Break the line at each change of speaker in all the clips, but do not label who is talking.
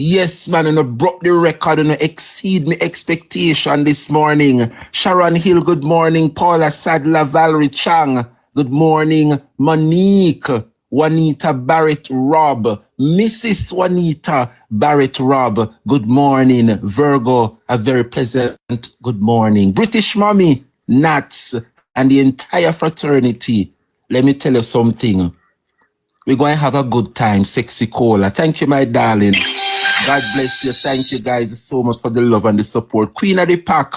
Yes, man, and I broke the record and I exceed my expectation this morning. Sharon Hill, good morning. Paula Sadler, Valerie Chang, good morning. Monique, Juanita Barrett Robb, Mrs. Juanita Barrett Robb, good morning. Virgo, a very pleasant good morning. British Mommy, Nats, and the entire fraternity. Let me tell you something. We're going to have a good time, Sexy Cola. Thank you, my darling. God bless you. Thank you guys so much for the love and the support. Queen of the Pack,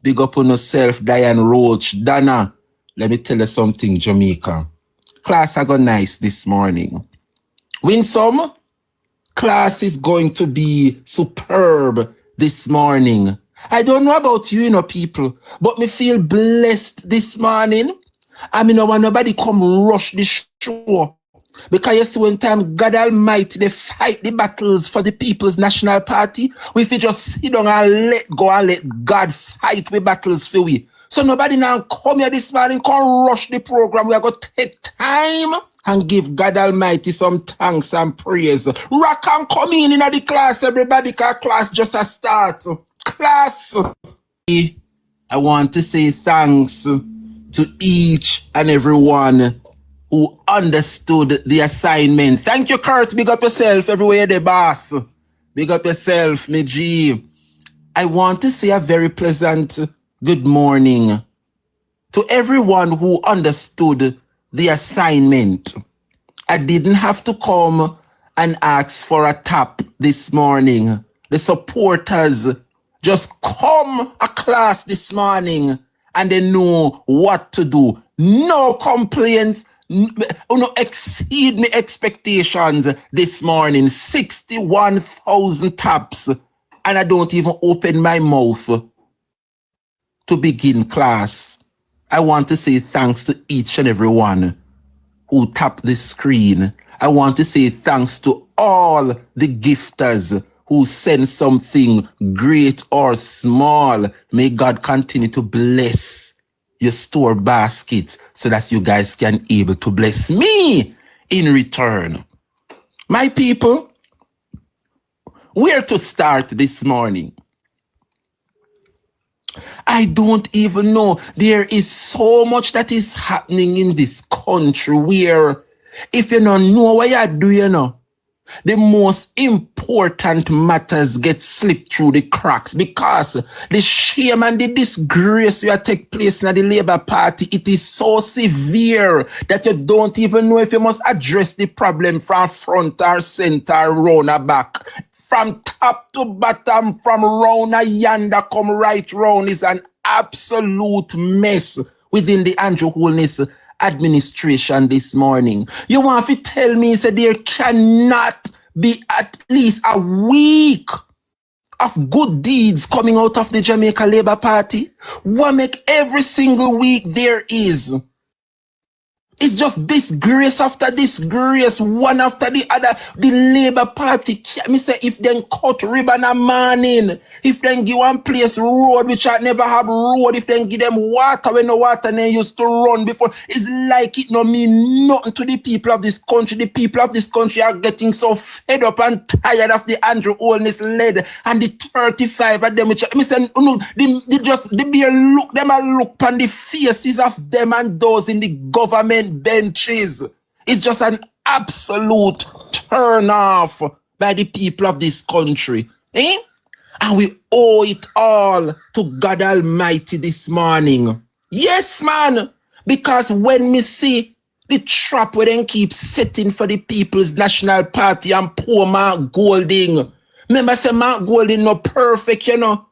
big up on yourself. Diane Roach, Donna. Let me tell you something, Jamaica. Class I got nice this morning. Win some? Class is going to be superb this morning. I don't know about you, people, but me feel blessed this morning. I mean, I want nobody come rush the show. Because you see, when time God Almighty, they fight the battles for the People's National Party, we feel just sit down and let go and let God fight the battles for we. So nobody now come here this morning, come rush the program. We are going to take time and give God Almighty some thanks and praise. Rock and come in the class, everybody, because class just a start. Class. I want to say thanks to each and everyone who understood the assignment. Thank you, Kurt. Big up yourself everywhere there, boss. Big up yourself, me G. I want to say a very pleasant good morning to everyone who understood the assignment. I didn't have to come and ask for a tap this morning. The supporters just come a class this morning and they know what to do. No complaints. Exceed my expectations this morning. 61,000 taps, and I don't even open my mouth to begin class. I want to say thanks to each and everyone who tapped the screen. I want to say thanks to all the gifters who send something great or small. May God continue to bless your store basket so that you guys can able to bless me in return. My people, where to start this morning? I don't even know. There is so much that is happening in this country where if you don't know what you do, the most important matters get slipped through the cracks because the shame and the disgrace that take place in the Labour Party, it is so severe that you don't even know if you must address the problem from front or center, round or back. From top to bottom, from round or yonder, come right round is an absolute mess within the Andrew Holness administration this morning. You want to tell me that there cannot be at least a week of good deeds coming out of the Jamaica Labour Party? What make every single week there is? It's just disgrace after disgrace, one after the other. The Labour Party, me say, if they cut ribbon a morning, if they give one place road which I never have road, if they give them water when no water they used to run before, it's like it no mean nothing to the people of this country. The people of this country are getting so fed up and tired of the Andrew Holness led and the 35 of them, which me say, no, they be look them and look on the faces of them and those in the government benches. It's just an absolute turn off by the people of this country. And we owe it all to God Almighty this morning. Yes, man. Because when me see the trap where they keep setting for the People's National Party and poor Mark Golding. Remember, say Mark Golding no perfect, The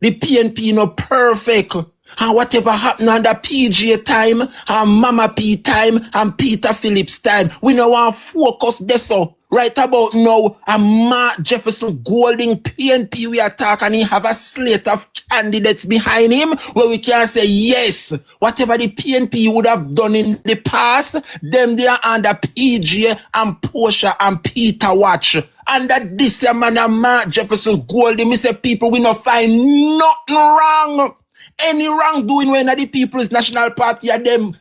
PNP no perfect. And whatever happened under PJ time, and Mama P time, and Peter Phillips time, we now want to focus this on. Right about now, and Mark Jefferson Golding PNP we attack, and he have a slate of candidates behind him where we can say, yes, whatever the PNP would have done in the past, them they are under PJ and Portia and Peter Watch. Under this man and Mark Jefferson Golding, me say people we not find nothing wrong. Any wrongdoing when the People's National Party are them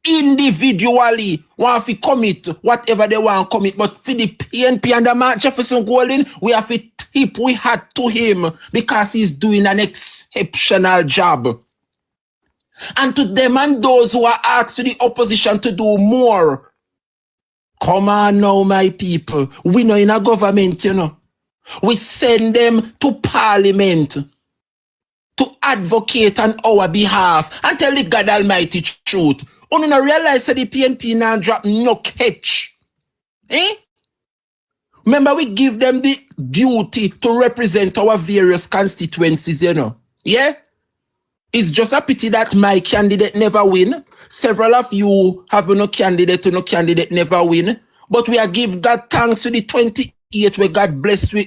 individually want to commit whatever they want to commit, but for the PNP and the Mark Jefferson Golding, we have to tip we hat to him because he's doing an exceptional job. And to them and those who are asking the opposition to do more, come on now, my people. We know in a government, you know. We send them to parliament to advocate on our behalf and tell the God Almighty truth. You don't realize that the PNP now drop no catch. Eh? Remember, we give them the duty to represent our various constituencies, you know. Yeah? It's just a pity that my candidate never win. Several of you have no candidate, never win. But we are give God thanks to the 28 where God bless we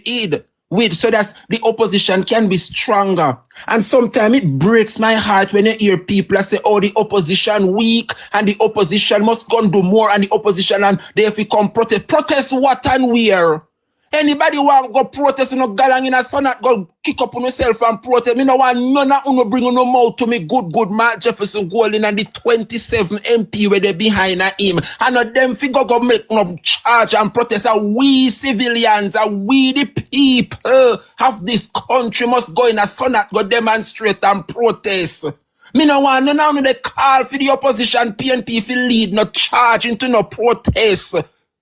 with so that the opposition can be stronger. And sometimes it breaks my heart when I hear people say, oh, the opposition weak and the opposition must go and do more and the opposition and they have to come protest. Protest what and where? Anybody want go protest no galang in a sun go kick up on yourself and protest. Me no want none of you bring no mouth to me good Mark Jefferson Golding and the 27 MP where they behind him. And them figure go make no charge and protest. And we civilians, and we the people of this country must go in a sun go demonstrate and protest. Me no want none of they call for the opposition PNP if you lead no charge into no protest.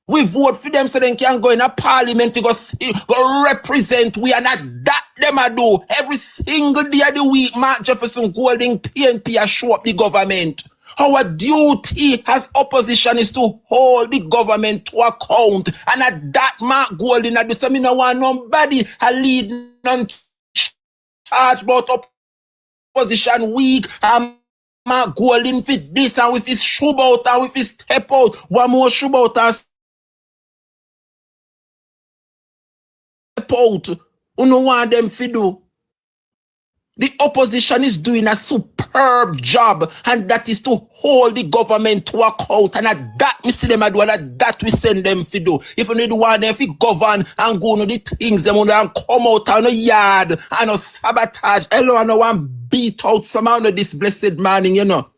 We vote for them so they can go in a parliament to go represent we, and not that them a do. Every single day of the week, Mark Jefferson Golding PNP a show up the government. Our duty as opposition is to hold the government to account. And at that Mark Golding, I do say me no want nobody a lead non charge about opposition week. Mark Golding fit this and with his shoe out and with his step out. One more shoe out and out. You know what them fi do? The opposition is doing a superb job, and that is to hold the government to account. And at that we see them do, and at that we send them fi do. If you need one them fi govern and go on the things them on and come out on the yard and sabotage. Hello, I know one beat out somehow this blessed morning, you know.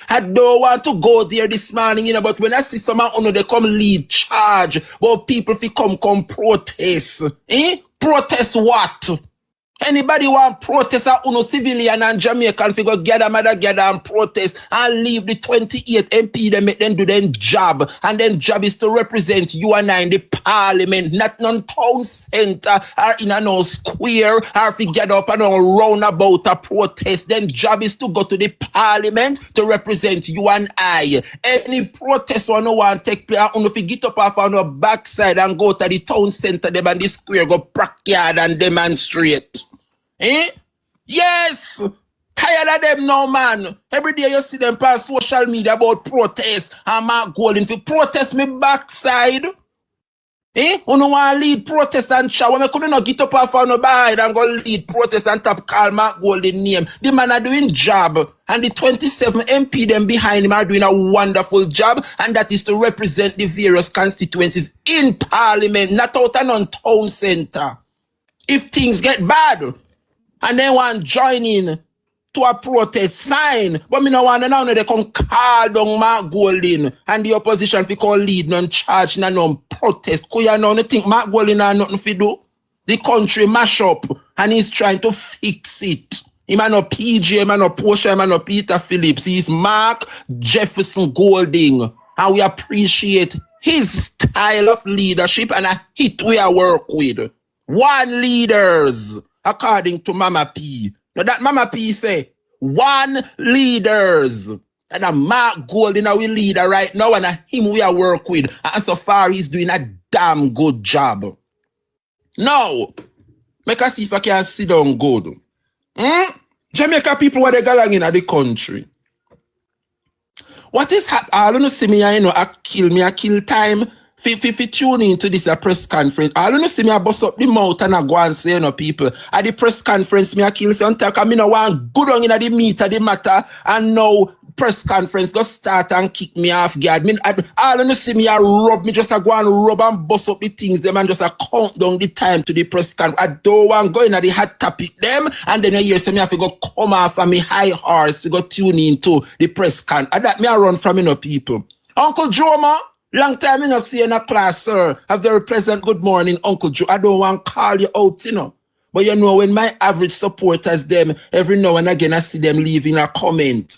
I don't want to go there this morning, you know, but when I see someone, you know, they come lead charge, but people fi come protest. Eh? Protest what? Anybody want protest a uno civilian and Jamaican fi go gather and protest and leave the 28 MP them make them do their job. And then job is to represent you and I in the parliament, not non town center or in a no square or fi gather up and roundabout a protest. Then job is to go to the parliament to represent you and I. Any protest one no want take place, uno fi get up off on the backside and go to the town center them and the square go backyard and demonstrate. Eh? Yes! Tired of them now, man. Every day you see them pass social media about protest. And Mark Golding for protest me backside. Eh? You know want lead protest and shower. Me couldn't not get up off on the side and go lead protest and top call Mark Golding name. The man are doing job. And the 27 MP them behind him are doing a wonderful job. And that is to represent the various constituencies in parliament, not out and on town center. If things get bad, and then one join in to a protest, fine. But me no want now they come call down Mark Golding and the opposition fi call lead non charge non protest. Could you know think Mark Golding have nothing fi do? The country mash up and he's trying to fix it. He man no PJ, he man no Portia, he man no Peter Phillips. He's Mark Jefferson Golding. And we appreciate his style of leadership and a hit we are work with. One leaders. According to Mama P. Now that Mama P say, one leaders. And a Mark Golding our leader right now and a him we are work with. And so far he's doing a damn good job. Now, make us see if I can sit down good. Jamaica people where they going in the country. What is happening? I don't see me, you know, I kill time. If you tune into this press conference, I don't see me I bust up the mouth and I go and say, you know, people, at the press conference, me I kill some talk, I mean, I want good on in the meat of the matter, and now press conference go start and kick me off guard. All of you see me a rub, me just a go and rub and bust up the things them and just a count down the time to the press conference. I don't want go in at the hot topic them and then you hear say me have to go come off of me high horse to go tune into the press con. And that me a run from people. Uncle Joe, long time you see you in a class, sir. A very pleasant good morning, Uncle Joe. I don't want to call you out, But when my average supporters, them, every now and again, I see them leaving a comment.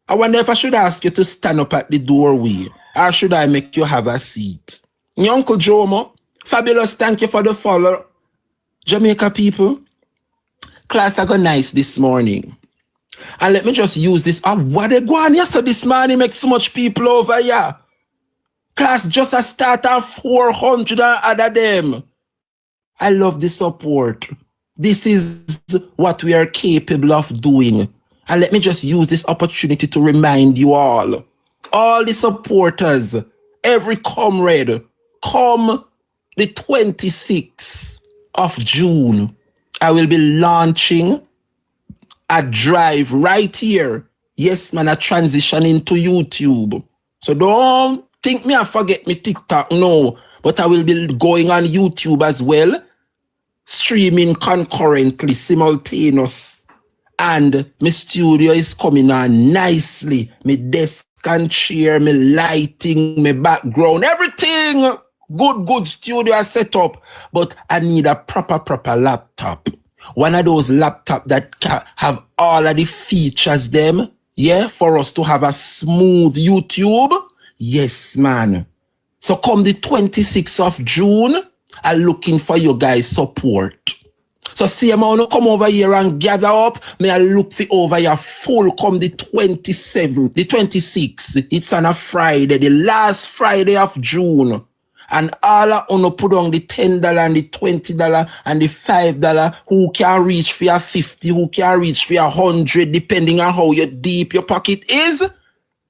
I wonder if I should ask you to stand up at the doorway, or should I make you have a seat? Uncle Joe, fabulous, thank you for the follow. Jamaica people, class I got nice this morning. And let me just use this. What they go on here so this morning make so much people over here. Class just a start at 400 and other them. I love the support. This is what we are capable of doing. And let me just use this opportunity to remind you all the supporters, every comrade, come the 26th of June, I will be launching a drive right here. Yes, man, a transition into YouTube. So don't think me I forget me TikTok, no. But I will be going on YouTube as well, streaming concurrently, simultaneous. And my studio is coming on nicely. My desk and chair, my lighting, my background, everything. Good studio I set up. But I need a proper laptop. One of those laptops that have all of the features them, for us to have a smooth YouTube. Yes, man. So come the 26th of June, I'm looking for you guys' support. So see, I'm gonna come over here and gather up. May I look for over here full come the 27th, the 26th. It's on a Friday, the last Friday of June. And all I want to put on the $10 and the $20 and the $5, who can reach for your 50, who can reach for your 100, depending on how deep your pocket is.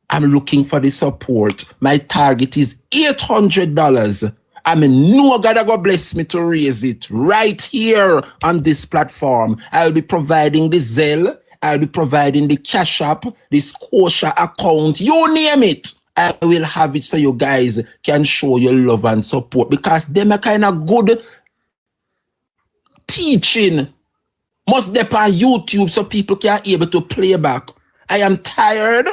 I'm looking for the support. My target is $800. I know God will bless me to raise it right here on this platform. I'll be providing the Zelle. I'll be providing the Cash App, the Scotia account, you name it. I will have it so you guys can show your love and support because them are kind of good teaching. Must be on YouTube so people can able to play back. I am tired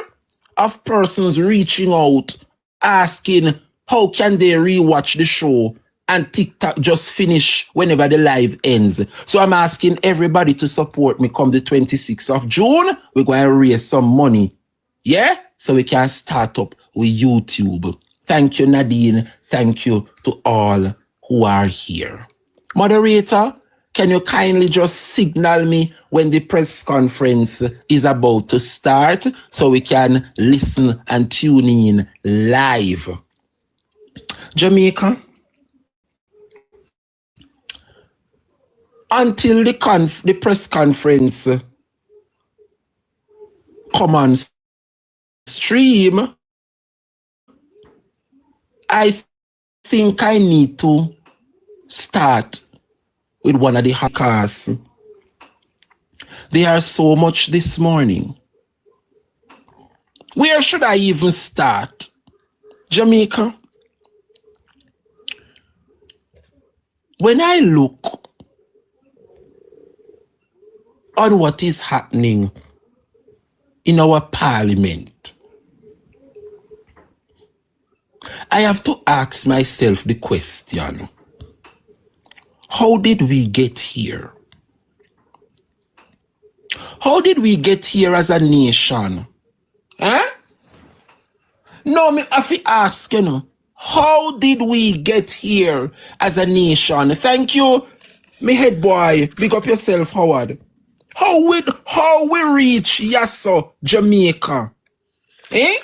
of persons reaching out, asking how can they rewatch the show and TikTok just finish whenever the live ends. So I'm asking everybody to support me come the 26th of June. We're going to raise some money. Yeah? So we can start up with YouTube. Thank you, Nadine. Thank you to all who are here. Moderator, can you kindly just signal me when the press conference is about to start so we can listen and tune in live? Jamaica, until the press conference come on stream, I think I need to start with one of the hackers. There are so much this morning. Where should I even start? Jamaica, when I look on what is happening in our parliament, I have to ask myself the question, how did we get here? How did we get here as a nation? Huh? No, me have to ask, how did we get here as a nation? Thank you, me head boy. Big up yourself, Howard. How we reach Yasso, Jamaica? Eh?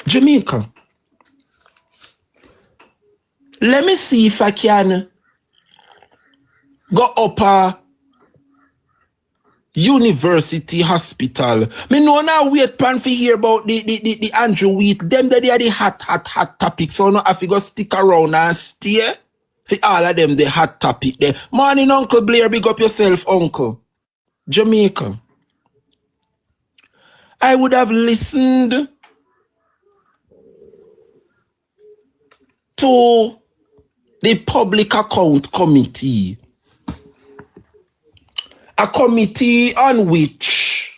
Jamaica. Let me see if I can go up a university hospital. Me know now wait pan for hear about the Andrew Wheat. Them that they are the hot topics. So no have to go stick around and stay. For all of them, the hot topic there. Morning, Uncle Blair, big up yourself, Uncle. Jamaica. I would have listened to the Public Account Committee, a committee on which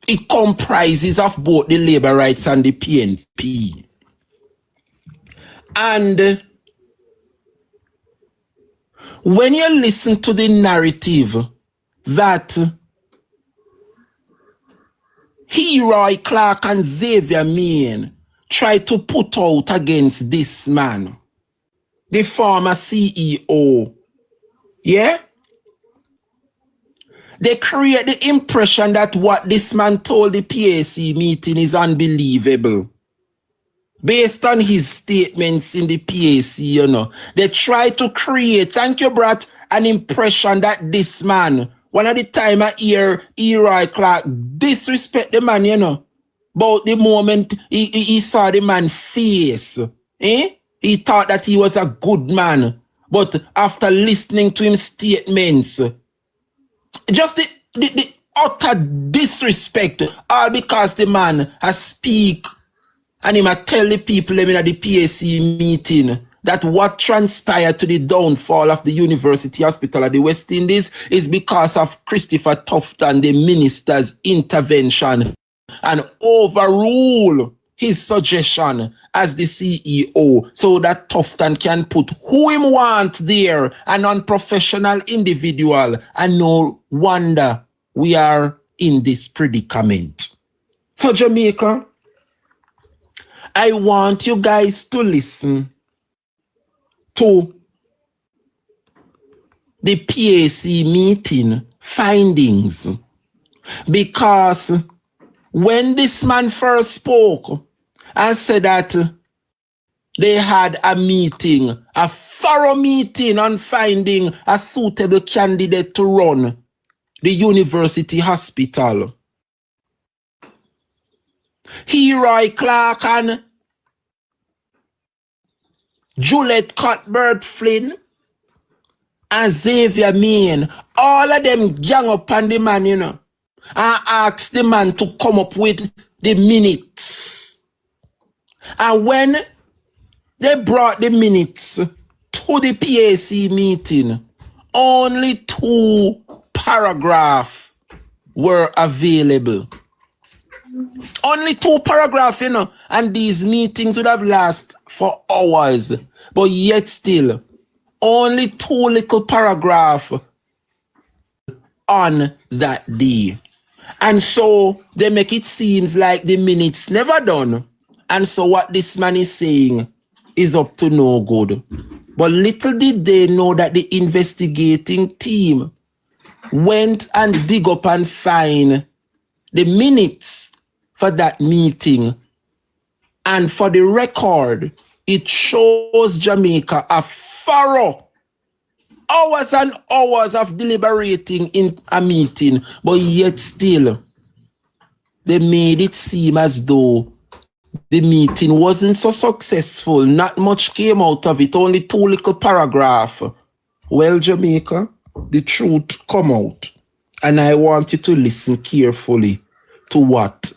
it comprises of both the Labour Rights and the PNP. And when you listen to the narrative that Leroy Clark and Xavier Main tried to put out against this man, the former CEO, yeah? They create the impression that what this man told the PAC meeting is unbelievable. Based on his statements in the PAC, you know. They try to create, thank you, Brad, an impression that this man, one of the time I hear Leroy Clark disrespect the man, you know. But the moment he saw the man's face, he thought that he was a good man. But after listening to his statements, just the utter disrespect, all because the man has speak and he might tell the people in the PAC meeting that what transpired to the downfall of the University Hospital of the West Indies is because of Christopher Tufton, the minister's intervention, and overrule his suggestion as the CEO so that Tufton can put who him want there, an unprofessional individual, and no wonder we are in this predicament. So Jamaica, I want you guys to listen to the PAC meeting findings, because when this man first spoke and said that they had a meeting, a thorough meeting on finding a suitable candidate to run the university hospital, Leroy Clark and Juliet Cuthbert Flynn and Xavier Main, all of them gang up on the man, you know, and asked the man to come up with the minutes. And when they brought the minutes to the PAC meeting, only 2 paragraphs were available. Only 2 paragraphs, you know, and these meetings would have lasted for hours. But yet still, only 2 little paragraphs on that day. And so they make it seems like the minutes never done. And so what this man is saying is up to no good. But little did they know that the investigating team went and dig up and find the minutes for that meeting. And for the record, it shows Jamaica a thorough hours and hours of deliberating in a meeting, but yet still, they made it seem as though the meeting wasn't so successful. Not much came out of it, only 2 little paragraphs. Well, Jamaica, the truth come out. And I want you to listen carefully to what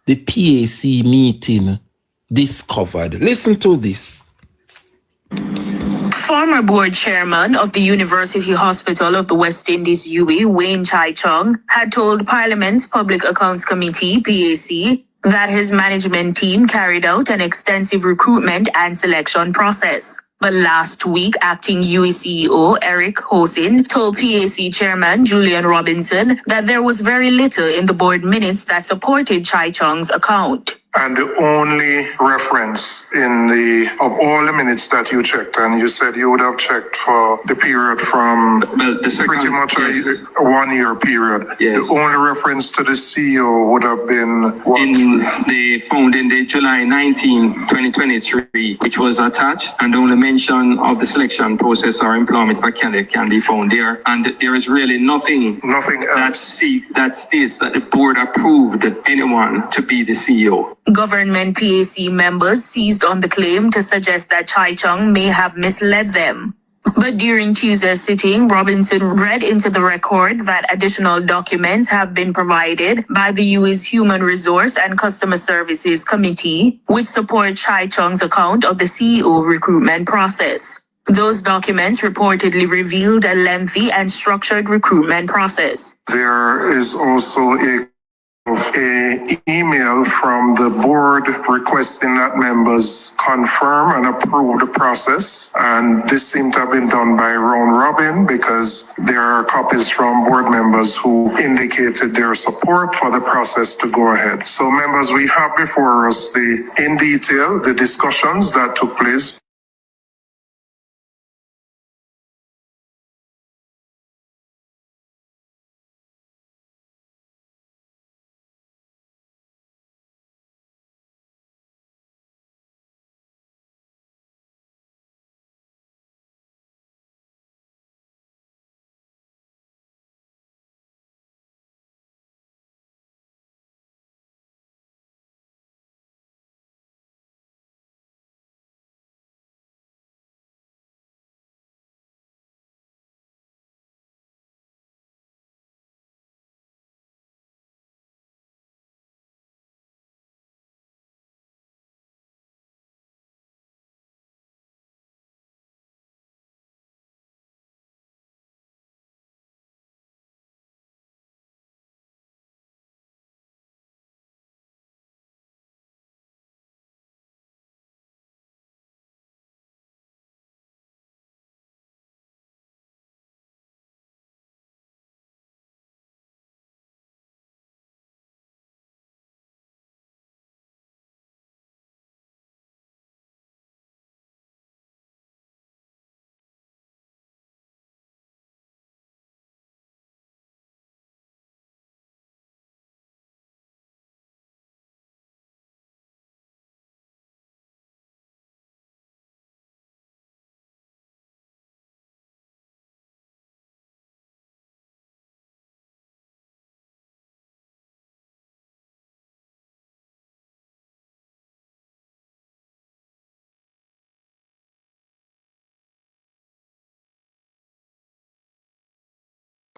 the PAC meeting discovered. Listen to this.
Former board chairman of the University Hospital of the West Indies, UWI, Wayne Chai Chung, had told Parliament's Public Accounts Committee, PAC, that his management team carried out an extensive recruitment and selection process. But last week, acting UWI CEO Eric Hosin told PAC chairman Julian Robinson that there was very little in the board minutes that supported Chai Chung's account.
And the only reference of all the minutes that you checked, and you said you would have checked for the period from pretty much a 1 year period.
Yes.
The only reference to the CEO would have been what?
Found in the July 19, 2023, which was attached, and the only mention of the selection process or employment for candidate can be found there. And there is really nothing
else
that states that the board approved anyone to be the CEO.
Government PAC members seized on the claim to suggest that Chai Chung may have misled them. But during Tuesday's sitting, Robinson read into the record that additional documents have been provided by the UAE's Human Resource and Customer Services Committee, which support Chai Chung's account of the CEO recruitment process. Those documents reportedly revealed a lengthy and structured recruitment process.
There is also a email from the board requesting that members confirm and approve the process, and this seemed to have been done by round robin because there are copies from board members who indicated their support for the process to go ahead. So members, we have before us in detail the discussions that took place.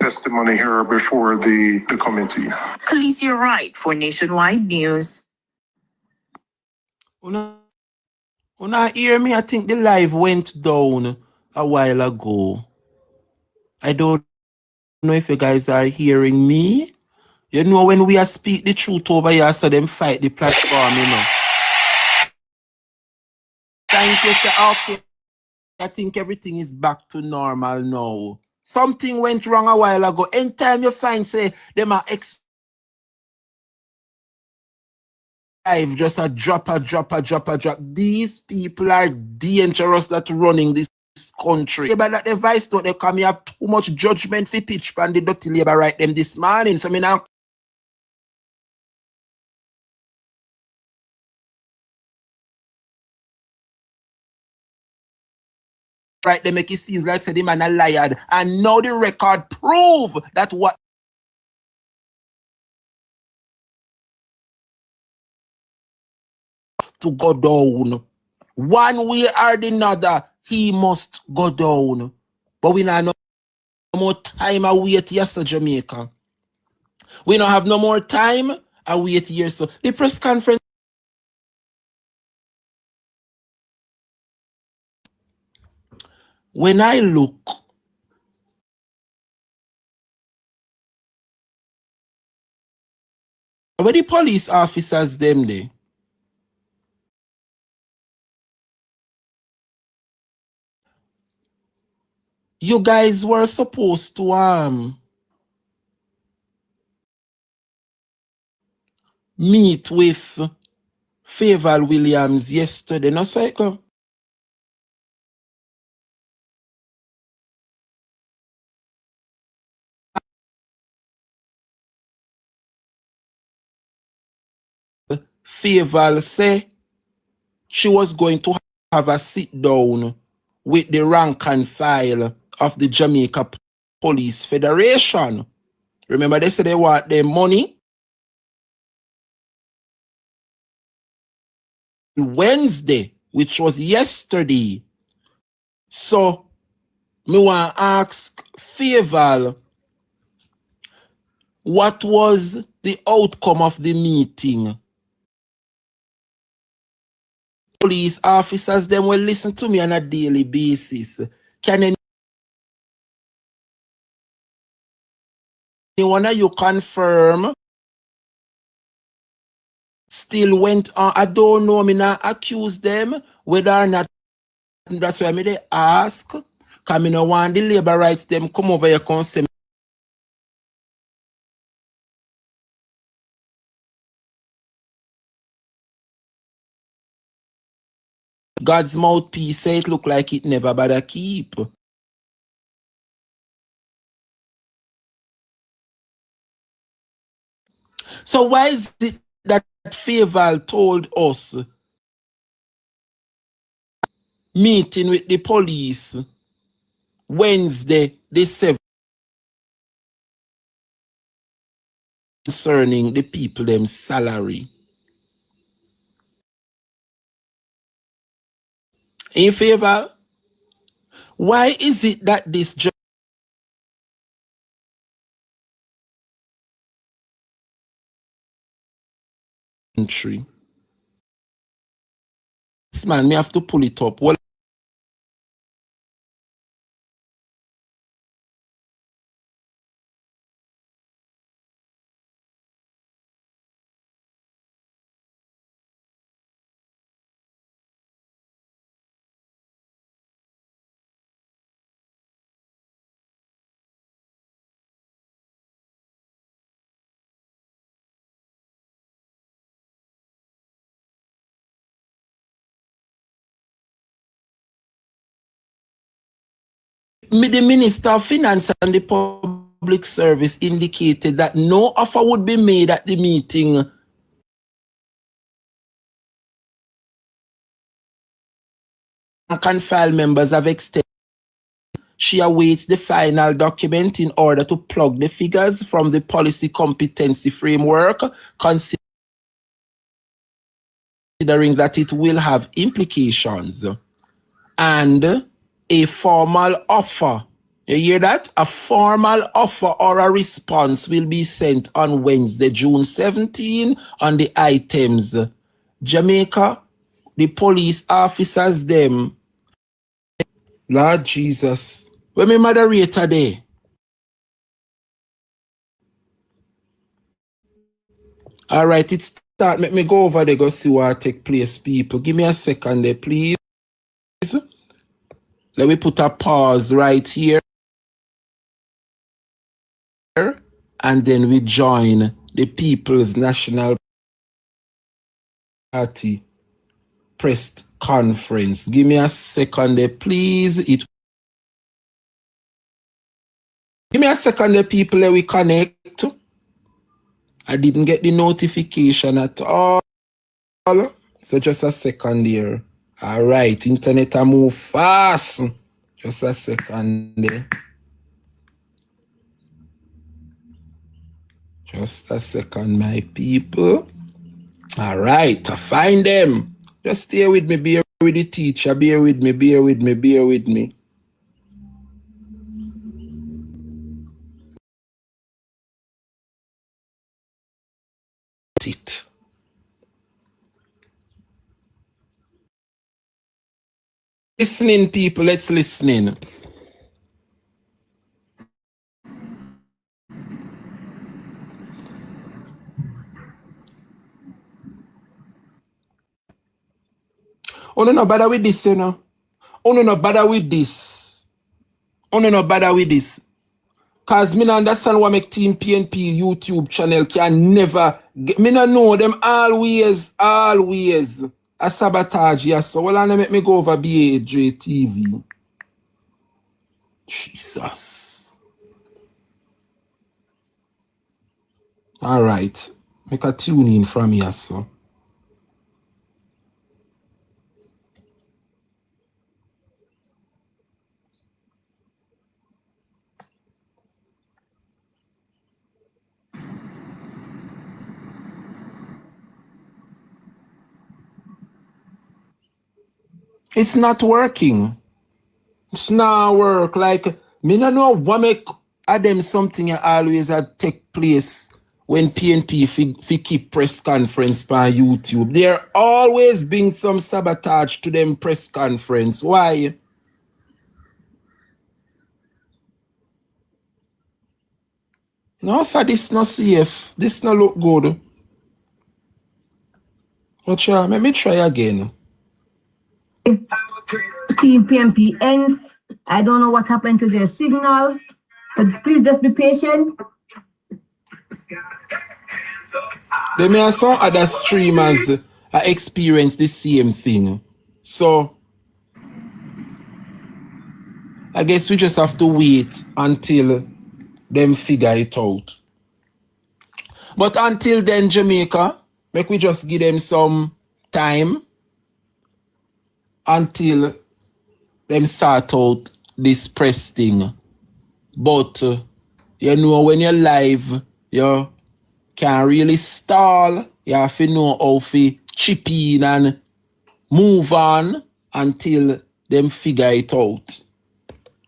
Testimony here before the committee.
Khaleesi Wright for Nationwide News.
Una hear me? I think the live went down a while ago. I don't know if you guys are hearing me. You know, when we are speak the truth over here, so them fight the platform, you know. Thank you, okay. I think everything is back to normal now. Something went wrong a while ago. Anytime you find, say, them are just a drop. These people are dangerous that running this country. But that device don't they come, you have too much judgment for pitch and the dirty labor right them this morning. So me now right, they make it seem like say the man a liar. And now the record prove that what to go down. One way or the other, he must go down. But we not no more time I wait yes, Jamaica. We don't have no more time I wait here. So the press conference. When I look, where the police officers them there? You guys were supposed to meet with Favor Williams yesterday, no cycle. Favor say she was going to have a sit down with the rank and file of the Jamaica Police Federation. Remember, they said they want their money. Wednesday, which was yesterday. So Me want to ask Faval, what was the outcome of the meeting? Police officers, them will listen to me on a daily basis. Can anyone of you confirm? Still went on. I don't know, me not accuse them whether or not. That's why me they ask. Because me no want the labor rights them come over here and say God's mouthpiece say it look like it never bother keep. So why is it that Faval told us meeting with the police Wednesday the 7th concerning the people them salary? In favor, why is it that this country, this man, me have to pull it up. Well, the Minister of Finance and the Public Service indicated that no offer would be made at the meeting. Rank and file members have extended. She awaits the final document in order to plug the figures from the policy competency framework, considering that it will have implications. And a formal offer, you hear that? A formal offer or a response will be sent on Wednesday, June 17, on the items. Jamaica, the police officers, them. Lord Jesus. Where my moderator there? All right, it start. Let me go over there, go see what take place, people. Give me a second there, please. Let me put a pause right here. And then we join the People's National Party press conference. Give me a second there, please. Give me a second there, people, let we connect. I didn't get the notification at all. So just a second here. All right, internet a move fast. Just a second there. Just a second, my people. All right, I find them. Just stay with me, bear with the teacher, bear with me, bear with me, bear with me. It. Listening, people, let's listen in. Oh, no bother with this, you know. Oh, no bother with this. Oh, no bother with this. Cause me no understand why make Team PNP YouTube channel can never get, me no know them always a sabotage, yes. So well, I make me go over BAJ TV. Jesus. All right. Make a tune in from here, so. It's not working. It's not work. Like, me no know what make them something always take place when PNP fi keep press conference on YouTube. There always been some sabotage to them press conference. Why? No, sir, this not safe. This not look good. But yeah, let me try again.
Team PMP ends. I don't know what happened to their signal, but please just be patient.
There may have some other streamers experience the same thing. So, I guess we just have to wait until them figure it out. But until then, Jamaica, make we just give them some time until them sort out this press thing. But, you know, when you're live, you can't really stall. You have to know how to chip in and move on until them figure it out.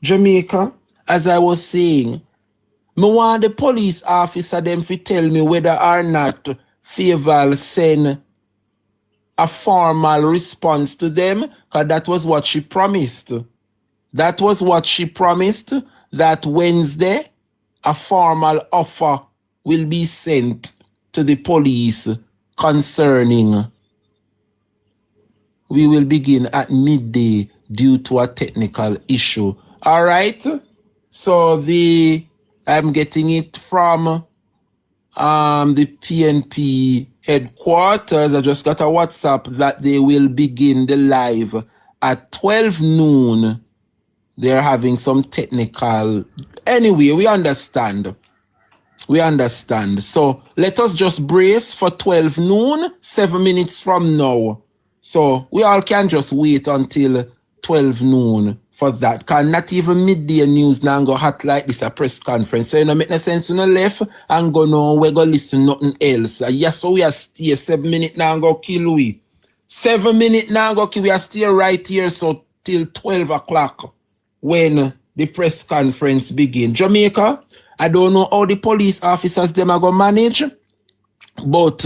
Jamaica, as I was saying, me want the police officer them to tell me whether or not Faval send a formal response to them, because that was what she promised. That was what she promised, that Wednesday a formal offer will be sent to the police concerning we will begin at midday due to a technical issue. All right. So I'm getting it from the PNP headquarters. I just got a WhatsApp that they will begin the live at 12 noon. They're having some technical. Anyway, we understand. We understand. So let us just brace for 12 noon, 7 minutes from now. So we all can just wait until 12 noon for that. Because not even midday news now go hot like this a press conference. So it don't make no sense to no left and go no, we go listen nothing else. Yes, so we are stay 7 minutes now and go kill we. 7 minutes now go kill we are stay right here so till 12 o'clock when the press conference begin. Jamaica, I don't know how the police officers them are going to manage, but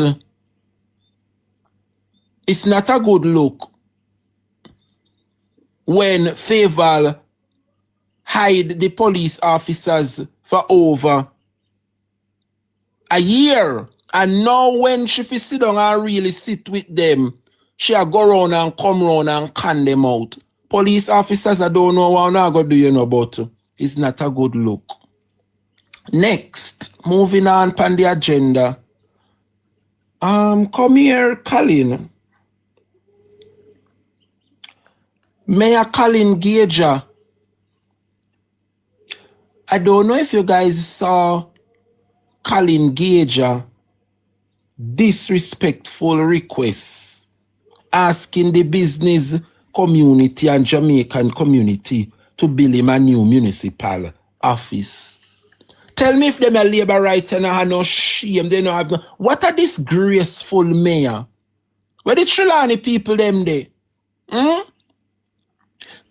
it's not a good look when Faval hide the police officers for over a year. And now when she sit down and really sit with them, she a go around and come around and can them out. Police officers, I don't know what I'm going to do, you know, but it's not a good look. Next, moving on the agenda. Come here, Colin. Mayor Colin Gager. I don't know if you guys saw Colin Gager disrespectful requests asking the business community and Jamaican community to build him a new municipal office. Tell me if them are labor rights and have no shame. They don't have no. What a disgraceful mayor. Where the Trelawney people them there?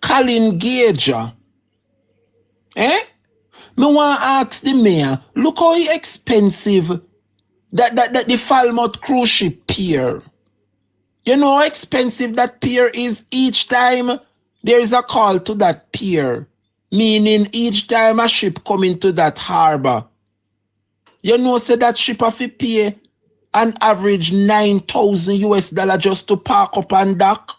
Colin Gager. Me want to ask the mayor, look how expensive that the Falmouth cruise ship pier. You know how expensive that pier is each time there is a call to that pier. Meaning each time a ship come into that harbor. You know, say that ship have to pay an average $9,000 just to park up and dock.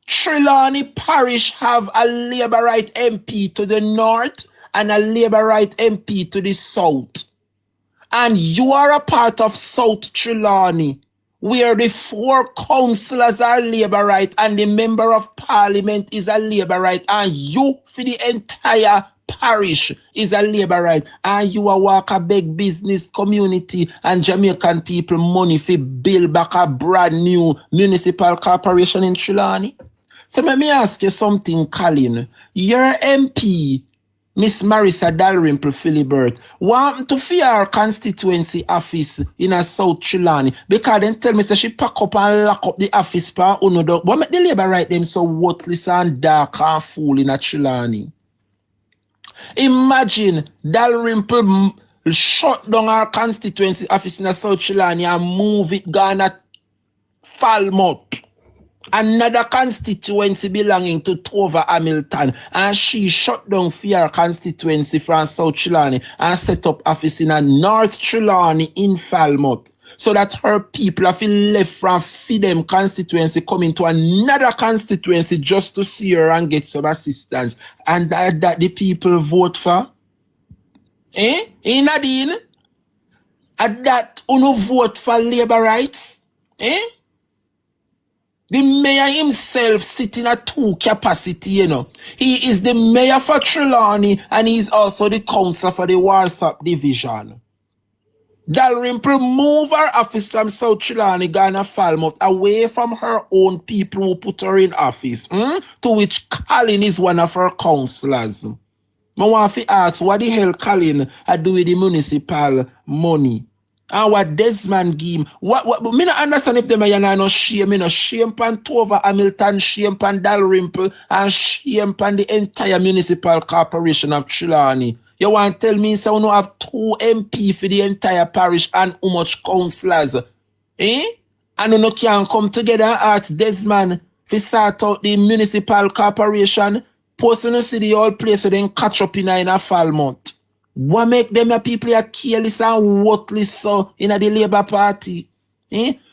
Trelawney Parish have a Labour right MP to the north and a Labour right MP to the south. And you are a part of South Trelawney, where the 4 councillors are Labour right and the member of parliament is a Labour right, and you for the entire parish is a Labour right, and you are walk a big business community and Jamaican people money for build back a brand new municipal corporation in Trelawney. So let me ask you something, Colin. Your MP Miss Marissa Dalrymple Philibert, want to fear our constituency office in a South Trelawney because then tell me say she pack up and lock up the office pa uno dog. But make the Labour right them so worthless and dark and fool in a Trelawney. Imagine Dalrymple shut down our constituency office in a South Trelawney and move it Ghana Falmouth. Another constituency belonging to Tova Hamilton, and she shut down her constituency from South Trelawney and set up office in a North Trelawney in Falmouth, so that her people have left from them constituency coming to another constituency just to see her and get some assistance. And that the people vote for? Nadine? At that uno vote for labor rights? The mayor himself sitting at 2 capacity, you know. He is the mayor for Trelawney and he is also the councillor for the Warsop division. Dalrymple move her office from South Trelawney, Ghana Falmouth, away from her own people who put her in office, to which Colin is one of her councillors. I want to ask, what the hell Colin do with the municipal money? And what Desmond give him? What me not understand if them are no shame, no shame pan Tova Hamilton, shame pan Dalrymple, and shame pan the entire municipal corporation of Trelawney. You want to tell me so we have 2 MP for the entire parish and how much councillors? And you can come together and ask Desmond to sort out the municipal corporation, post in the city all place so then catch up in a Falmouth. What make them a people are careless and worthless so in the Labour Party?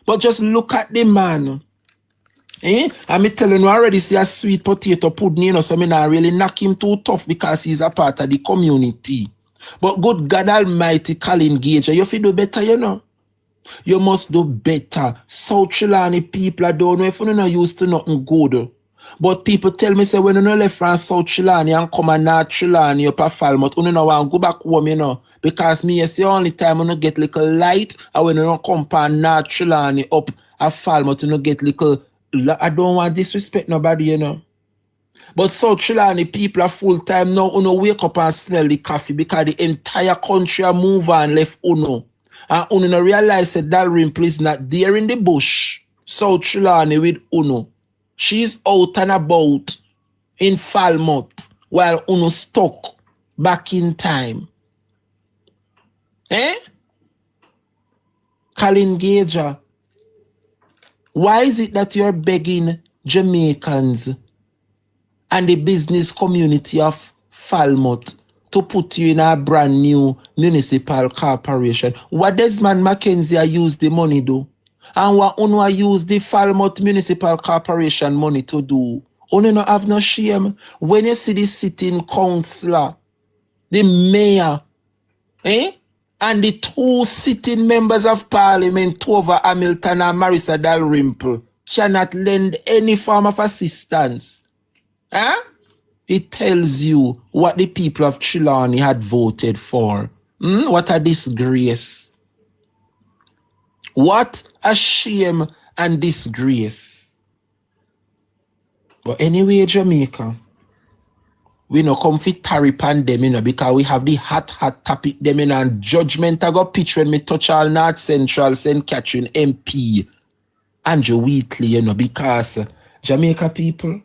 But just look at the man. I'm telling you already see a sweet potato pudding, you know, so me not really knock him too tough because he's a part of the community. But good God Almighty, Colin Gage, you feel do better, you know. You must do better. South Trelawney people, I don't know if you're not used to nothing good. But people tell me, say, when you no left from South Trelawney and come and North Trelawney up a Falmouth, you know want to go back home, you know. Because me, it's the only time you get little light, and when you don't come from North Trelawney up a Falmouth, you get little, I don't want to disrespect nobody, you know. But South Trelawney people are full time now, you wake up and smell the coffee because the entire country are move and left Uno. And Uno no realize that Dalrymple is not there in the bush. South Trelawney with Uno. She's out and about in Falmouth while Uno stuck back in time. Colin Gager, why is it that you're begging Jamaicans and the business community of Falmouth to put you in a brand new municipal corporation? What Desmond Mackenzie used the money do? And what Uno use the Falmouth Municipal Corporation money to do? Uno no have no shame. When you see the sitting councillor, the mayor, and the 2 sitting members of parliament, Tova Hamilton and Marissa Dalrymple, cannot lend any form of assistance. It tells you what the people of Trelawney had voted for. What a disgrace. What a shame and disgrace. But anyway, Jamaica, we no come fit tarry pan them, you know, because we have the hot topic them, you know, and judgment I got pitch when me touch all North Central, St. Catherine MP, Andrew Wheatley, you know, because Jamaica people,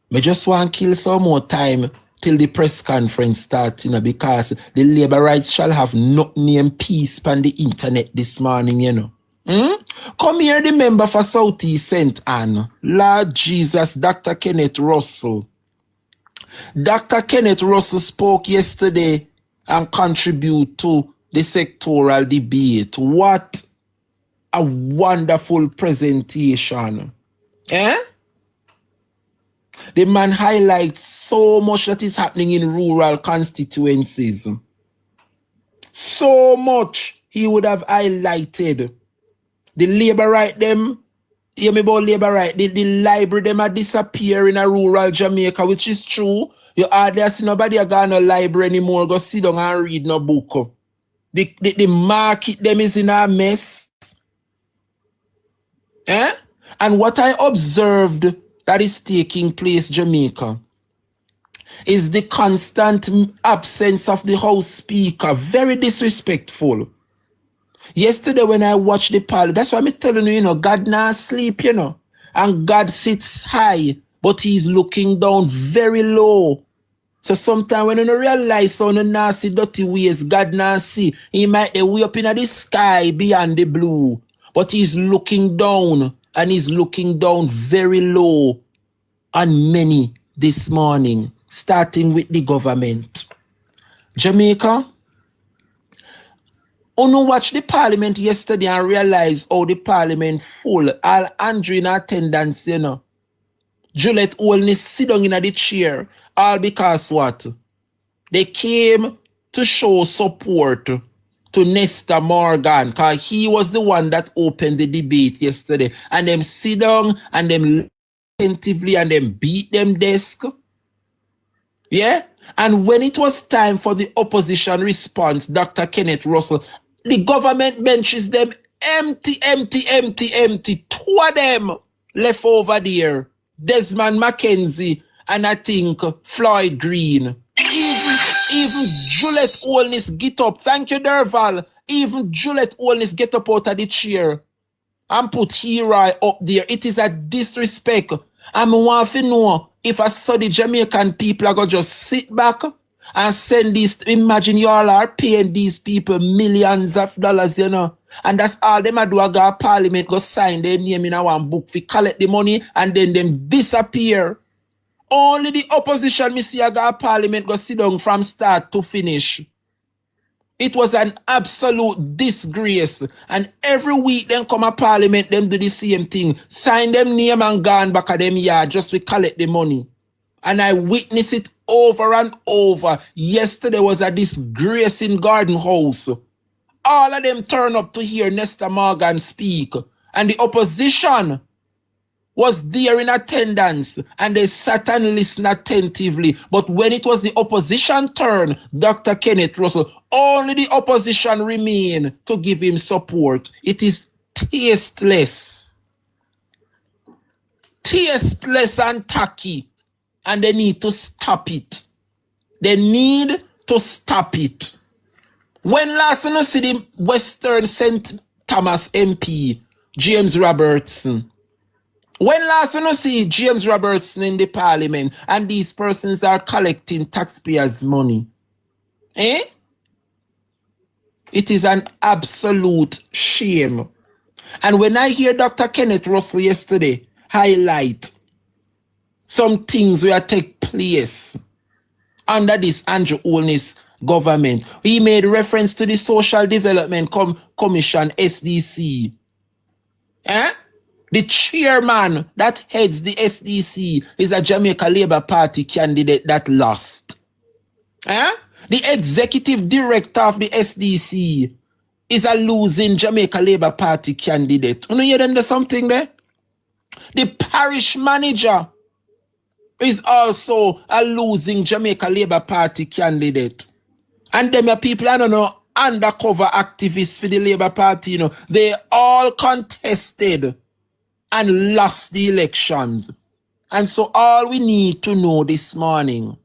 me just want to kill some more time till the press conference starts, you know, because the labor rights shall have nothing named peace on the internet this morning, you know. Come here, the member for Southeast St. Anne, Lord Jesus, Dr. Kenneth Russell. Dr. Kenneth Russell spoke yesterday and contributed to the sectoral debate. What a wonderful presentation. The man highlights so much that is happening in rural constituencies. So much he would have highlighted. The labor right them, hear me about labor right, the library them are disappear in a rural Jamaica, which is true. You hardly see nobody a go no library anymore, go sit down and read no book. The market them is in a mess. And what I observed that is taking place, Jamaica, is the constant absence of the House Speaker. Very disrespectful. Yesterday when I watched the parliament, that's why I'm telling you, God not sleep, and God sits high, but he's looking down very low. So sometimes when you realize on the nasty, dirty ways, God not see, he might be way up in the sky beyond the blue, but he's looking down, and he's looking down very low on many this morning, starting with the government. Jamaica, Uno watched the parliament yesterday and realized how the parliament full. All Andrew in attendance, Juliet only sit down in the chair. All because what? They came to show support to Nestor Morgan, because he was the one that opened the debate yesterday. And them sit down and them attentively and them beat them desk. Yeah? And when it was time for the opposition response, Dr. Kenneth Russell, the government benches them empty. Two of them left over there. Desmond McKenzie and I think Floyd Green. Even Juliet Holness get up. Thank you, Derval. Even Juliet Holness get up out of the chair and put Hira up there. It is a disrespect. I want to know if I saw the Jamaican people are going to just sit back and send these. Imagine you all are paying these people millions of dollars, and that's all them do. I go parliament, go sign their name in one book, we collect the money, and then them disappear. Only the opposition, me see, I go parliament, go sit down from start to finish. It was an absolute disgrace. And every week, them come a parliament, them do the same thing. Sign them name and gone back at them yard just to collect the money. And I witnessed it over and over. Yesterday was a disgrace in Garden House. All of them turn up to hear Nestor Morgan speak. And the opposition was there in attendance and they sat and listened attentively. But when it was the opposition turn, Dr. Kenneth Russell, only the opposition remained to give him support. It is tasteless. Tasteless and tacky. And they need to stop it. They need to stop it. When last you see the Western St. Thomas MP, James Robertson, when last you see James Robertson in the parliament and these persons are collecting taxpayers' money? It is an absolute shame. And when I hear Dr. Kenneth Russell yesterday highlight some things will take place under this Andrew Holness government, he made reference to the Social Development Commission, SDC. The chairman that heads the SDC is a Jamaica Labour Party candidate that lost. The executive director of the SDC is a losing Jamaica Labour Party candidate. You know, hear them there's something there? The parish manager is also a losing Jamaica Labour Party candidate. And them are people, I don't know, undercover activists for the Labour Party, they all contested and lost the elections. And so all we need to know this morning,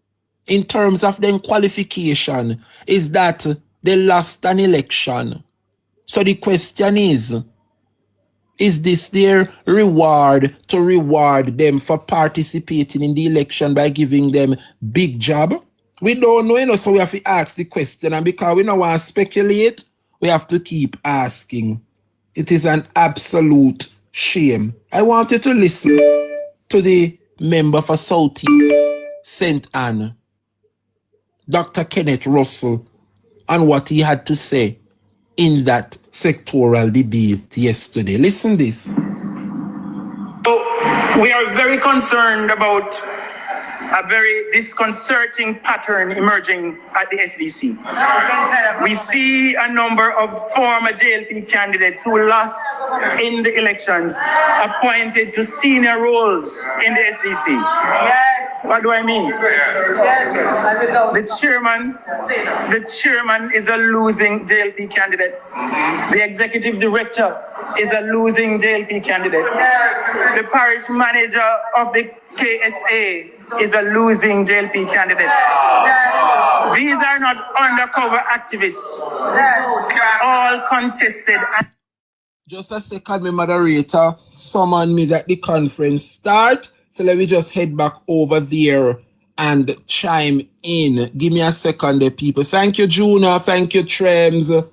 in terms of their qualification, is that they lost an election. So the question is this their reward to reward them for participating in the election by giving them big job? We don't know, so we have to ask the question. And because we don't want to speculate, we have to keep asking. It is an absolute shame. I want you to listen to the member for Southeast St. Anne, Dr. Kenneth Russell, and what he had to say in that sectoral debate yesterday. Listen this.
So we are very concerned about a very disconcerting pattern emerging at the SDC. We see a number of former JLP candidates who lost in the elections appointed to senior roles in the SDC. Yes. What do I mean? The chairman is a losing JLP candidate. The executive director is a losing JLP candidate. The parish manager of the KSA is a losing JLP candidate. These are not undercover activists. All contested.
Just a second, my moderator. Summon me that the conference start. So let me just head back over there and chime in. Give me a second there, people. Thank you, Juna. Thank you, Trems.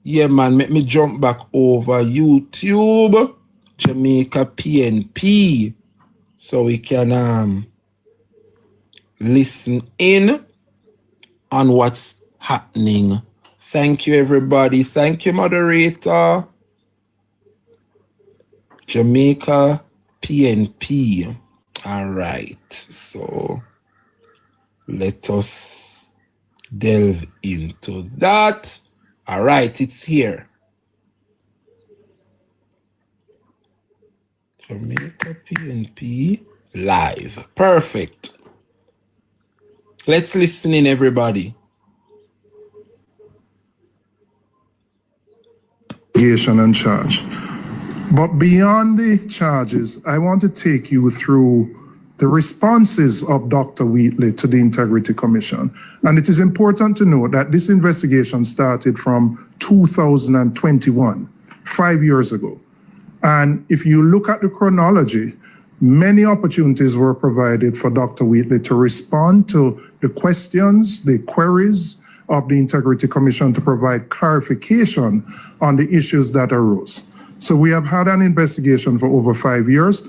Yeah, man. Let me jump back over YouTube. Jamaica PNP. So we can listen in on what's happening. Thank you, everybody. Thank you, moderator. Jamaica PNP. All right. So let us delve into that. All right. It's here. Jamaica PNP live. Perfect. Let's listen in, everybody.
And charge. But beyond the charges, I want to take you through the responses of Dr. Wheatley to the Integrity Commission. And it is important to note that this investigation started from 2021, 5 years ago. And if you look at the chronology, many opportunities were provided for Dr. Wheatley to respond to the questions, the queries of the Integrity Commission to provide clarification on the issues that arose. So we have had an investigation for over 5 years.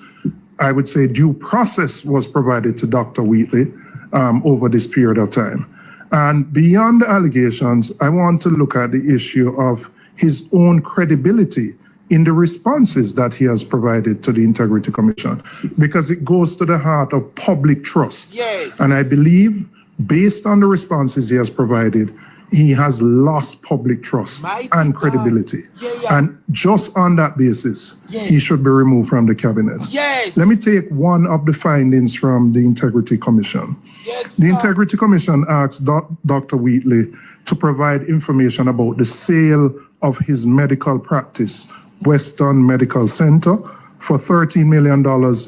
I would say due process was provided to Dr. Wheatley over this period of time. And beyond the allegations, I want to look at the issue of his own credibility in the responses that he has provided to the Integrity Commission, because it goes to the heart of public trust.
Yes.
And I believe, based on the responses he has provided, he has lost public trust and credibility. And just on that basis, he should be removed from the cabinet. Let me take one of the findings from the Integrity Commission. The Integrity Commission asked Dr. Wheatley to provide information about the sale of his medical practice, Western Medical Center, for $13 million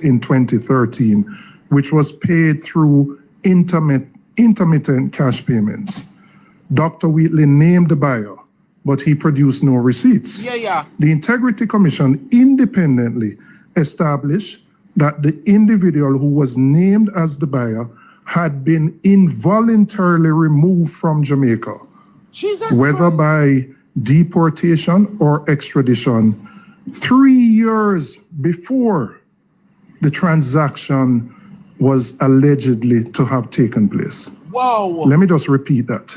in 2013, which was paid through intermittent cash payments. Dr. Wheatley named the buyer, but he produced no receipts. The Integrity Commission independently established that the individual who was named as the buyer had been involuntarily removed from Jamaica, whether by deportation or extradition, 3 years before the transaction was allegedly to have taken place. Let me just repeat that.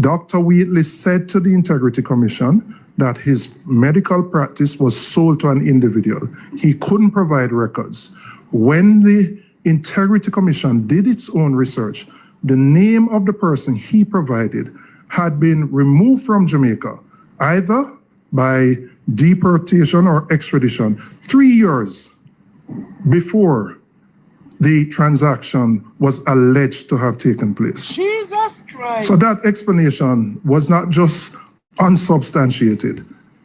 Dr. Wheatley said to the Integrity Commission that his medical practice was sold to an individual. He couldn't provide records. When the Integrity Commission did its own research, the name of the person he provided had been removed from Jamaica, either by deportation or extradition, 3 years before the transaction was alleged to have taken place.
Jesus Christ.
So that explanation was not just unsubstantiated.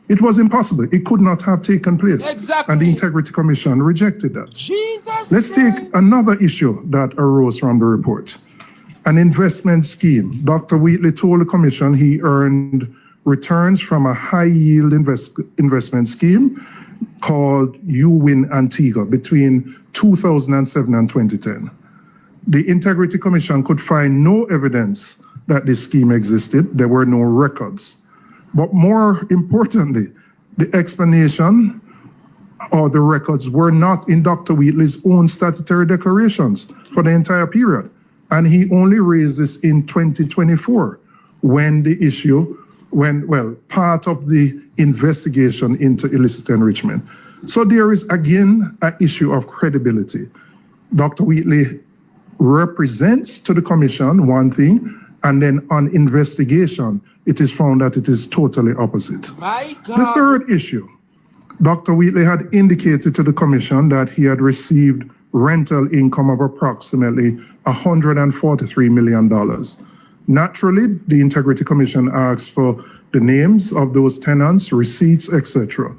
It was impossible. It could not have taken place.
Exactly.
And the Integrity Commission rejected that.
Jesus
Let's
Christ.
take another issue that arose from the report. An investment scheme. Dr. Wheatley told the commission he earned returns from a high-yield investment scheme called UWIN Antigua between 2007 and 2010. The Integrity Commission could find no evidence that this scheme existed. There were no records. But more importantly, the explanation or the records were not in Dr. Wheatley's own statutory declarations for the entire period. And he only raised this in 2024 when part of the investigation into illicit enrichment. So there is again an issue of credibility. Dr. Wheatley represents to the commission one thing, and then on investigation, it is found that it is totally opposite.
My God.
The third issue, Dr. Wheatley had indicated to the commission that he had received rental income of approximately $143 million. Naturally, the Integrity Commission asked for the names of those tenants, receipts, etc.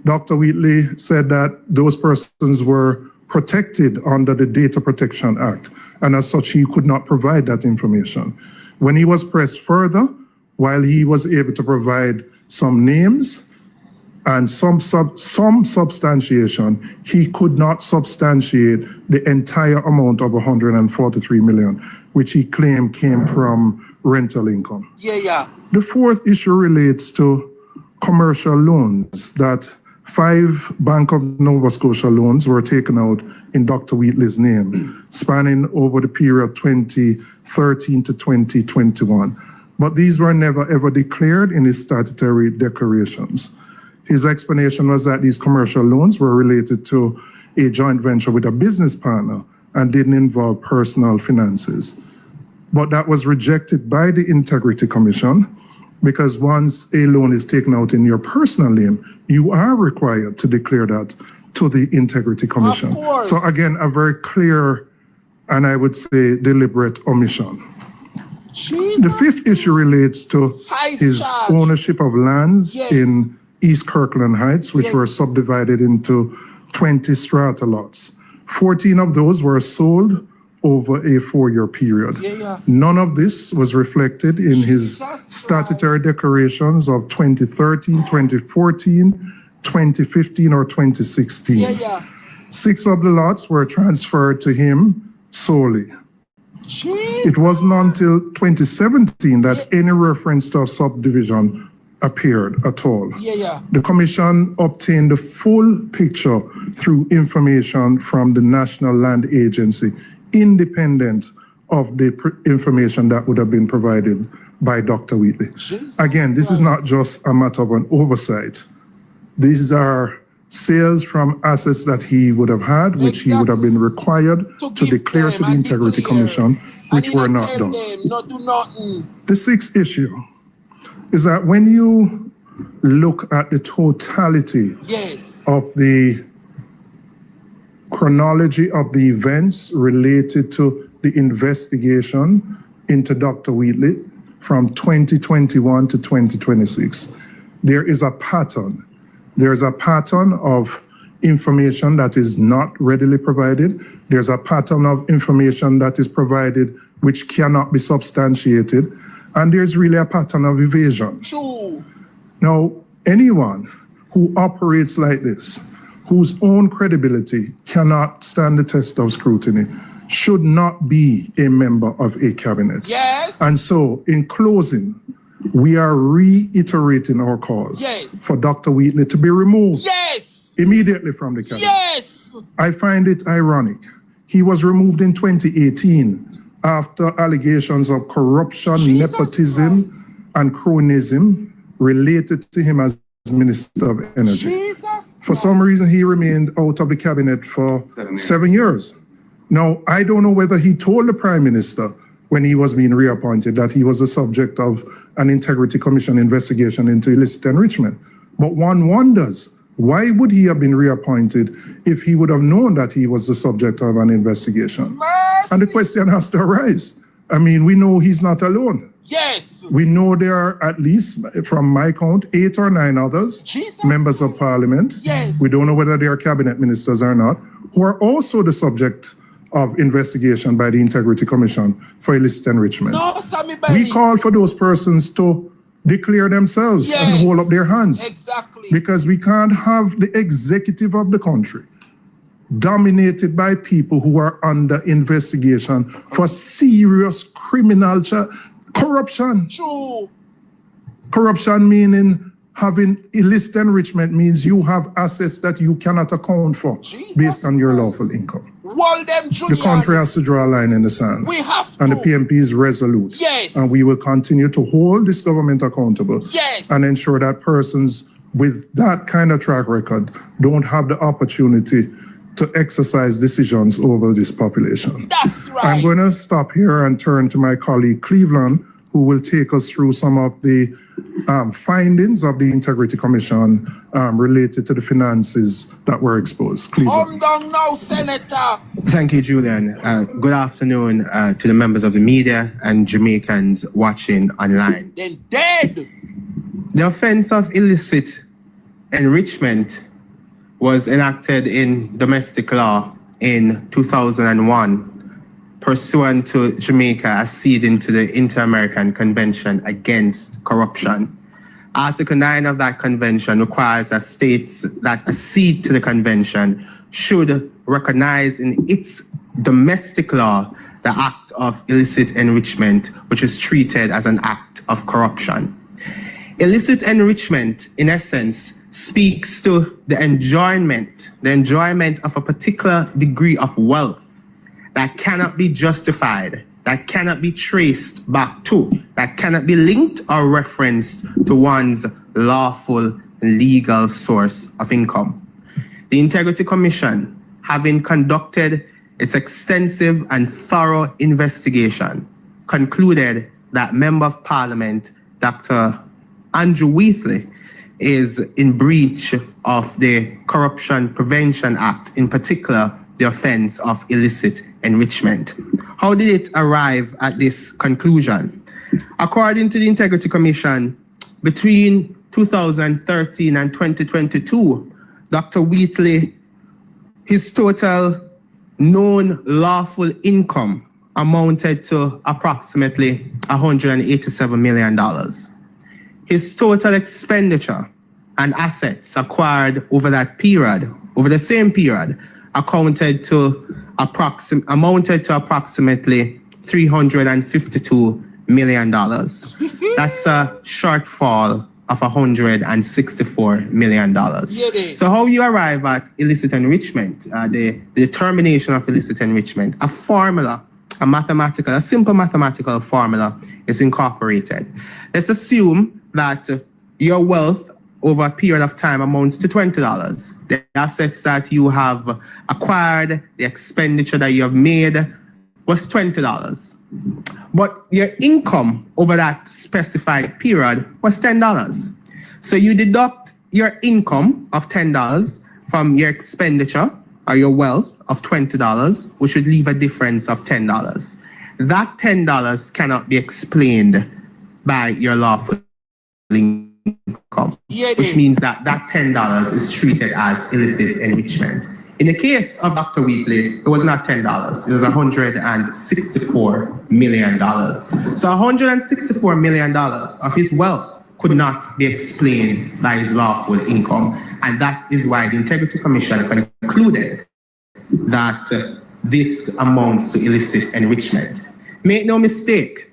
Dr. Wheatley said that those persons were protected under the Data Protection Act, and as such, he could not provide that information. When he was pressed further, while he was able to provide some names and some substantiation, he could not substantiate the entire amount of $143 million, which he claimed came from rental income. The fourth issue relates to commercial loans, that 5 Bank of Nova Scotia loans were taken out in Dr. Wheatley's name, spanning over the period 2013 to 2021. But these were never ever declared in his statutory declarations. His explanation was that these commercial loans were related to a joint venture with a business partner and didn't involve personal finances. But that was rejected by the Integrity Commission, because once a loan is taken out in your personal name, you are required to declare that to the Integrity Commission. So again, a very clear, and I would say deliberate omission. The fifth issue relates to his ownership of lands in East Kirkland Heights, which were subdivided into 20 strata lots. 14 of those were sold over a 4-year period. None of this was reflected in his statutory declarations of 2013, 2014, 2015, or 2016. 6 of the lots were transferred to him solely. It wasn't until 2017 that any reference to a subdivision appeared at all. The Commission obtained the full picture through information from the National Land Agency, independent of the information that would have been provided by Dr. Wheatley. Again, this is not just a matter of an oversight. These are sales from assets that he would have had, which he would have been required to declare to the Integrity Commission, which were not done. The sixth issue is that when you look at the totality of the chronology of the events related to the investigation into Dr. Wheatley from 2021 to 2026, there is a pattern. There's a pattern of information that is not readily provided. There's a pattern of information that is provided which cannot be substantiated. And there's really a pattern of evasion. Now, anyone who operates like this, whose own credibility cannot stand the test of scrutiny, should not be a member of a cabinet. And so, in closing, we are reiterating our call for Dr. Wheatley to be removed immediately from the cabinet. I find it ironic. He was removed in 2018 after allegations of corruption, nepotism, and cronyism related to him as Minister of Energy. For some reason, he remained out of the cabinet for 7 years. Now, I don't know whether he told the Prime Minister when he was being reappointed that he was the subject of an Integrity Commission investigation into illicit enrichment. But one wonders, why would he have been reappointed if he would have known that he was the subject of an investigation? And the question has to arise. I mean, we know he's not alone. We know there are at least, from my count, 8 or 9 others, members of parliament. We don't know whether they are cabinet ministers or not, who are also the subject of investigation by the Integrity Commission for illicit enrichment. We call for those persons to declare themselves and hold up their hands. Because we can't have the executive of the country dominated by people who are under investigation for serious criminal corruption. Corruption meaning having illicit enrichment means you have assets that you cannot account for based on your lawful income. The country has to draw a line in the sand. And the PMP is resolute. And we will continue to hold this government accountable and ensure that persons with that kind of track record don't have the opportunity to exercise decisions over this population. I'm going to stop here and turn to my colleague Cleveland who will take us through some of the findings of the Integrity Commission related to the finances that were exposed. Please.
Come down now, Senator.
Thank you, Julian. Good afternoon to the members of the media and Jamaicans watching online.
Then dead.
The offense of illicit enrichment was enacted in domestic law in 2001, pursuant to Jamaica acceding to the Inter-American Convention Against Corruption. Article 9 of that convention requires that states that accede to the convention should recognize in its domestic law the act of illicit enrichment, which is treated as an act of corruption. Illicit enrichment, in essence, speaks to the enjoyment of a particular degree of wealth that cannot be justified, that cannot be traced back to, that cannot be linked or referenced to one's lawful legal source of income. The Integrity Commission, having conducted its extensive and thorough investigation, concluded that Member of Parliament, Dr. Andrew Wheatley, is in breach of the Corruption Prevention Act, in particular, the offense of illicit enrichment. How did it arrive at this conclusion? According to the Integrity Commission, between 2013 and 2022, Dr. Wheatley, his total known lawful income amounted to approximately $187 million. His total expenditure and assets acquired over that period, over the same period, amounted to approximately $352 million. That's a shortfall of $164 million. So how you arrive at illicit enrichment, the determination of illicit enrichment, a simple mathematical formula is incorporated. Let's assume that your wealth over a period of time amounts to $20. The assets that you have acquired, the expenditure that you have made was $20. But your income over that specified period was $10. So you deduct your income of $10 from your expenditure or your wealth of $20, which would leave a difference of $10. That $10 cannot be explained by your lawful income, which means that that $10 is treated as illicit enrichment. In the case of Dr. Wheatley, it was not $10, it was $164 million. So $164 million of his wealth could not be explained by his lawful income. And that is why the Integrity Commission concluded that this amounts to illicit enrichment. Make no mistake,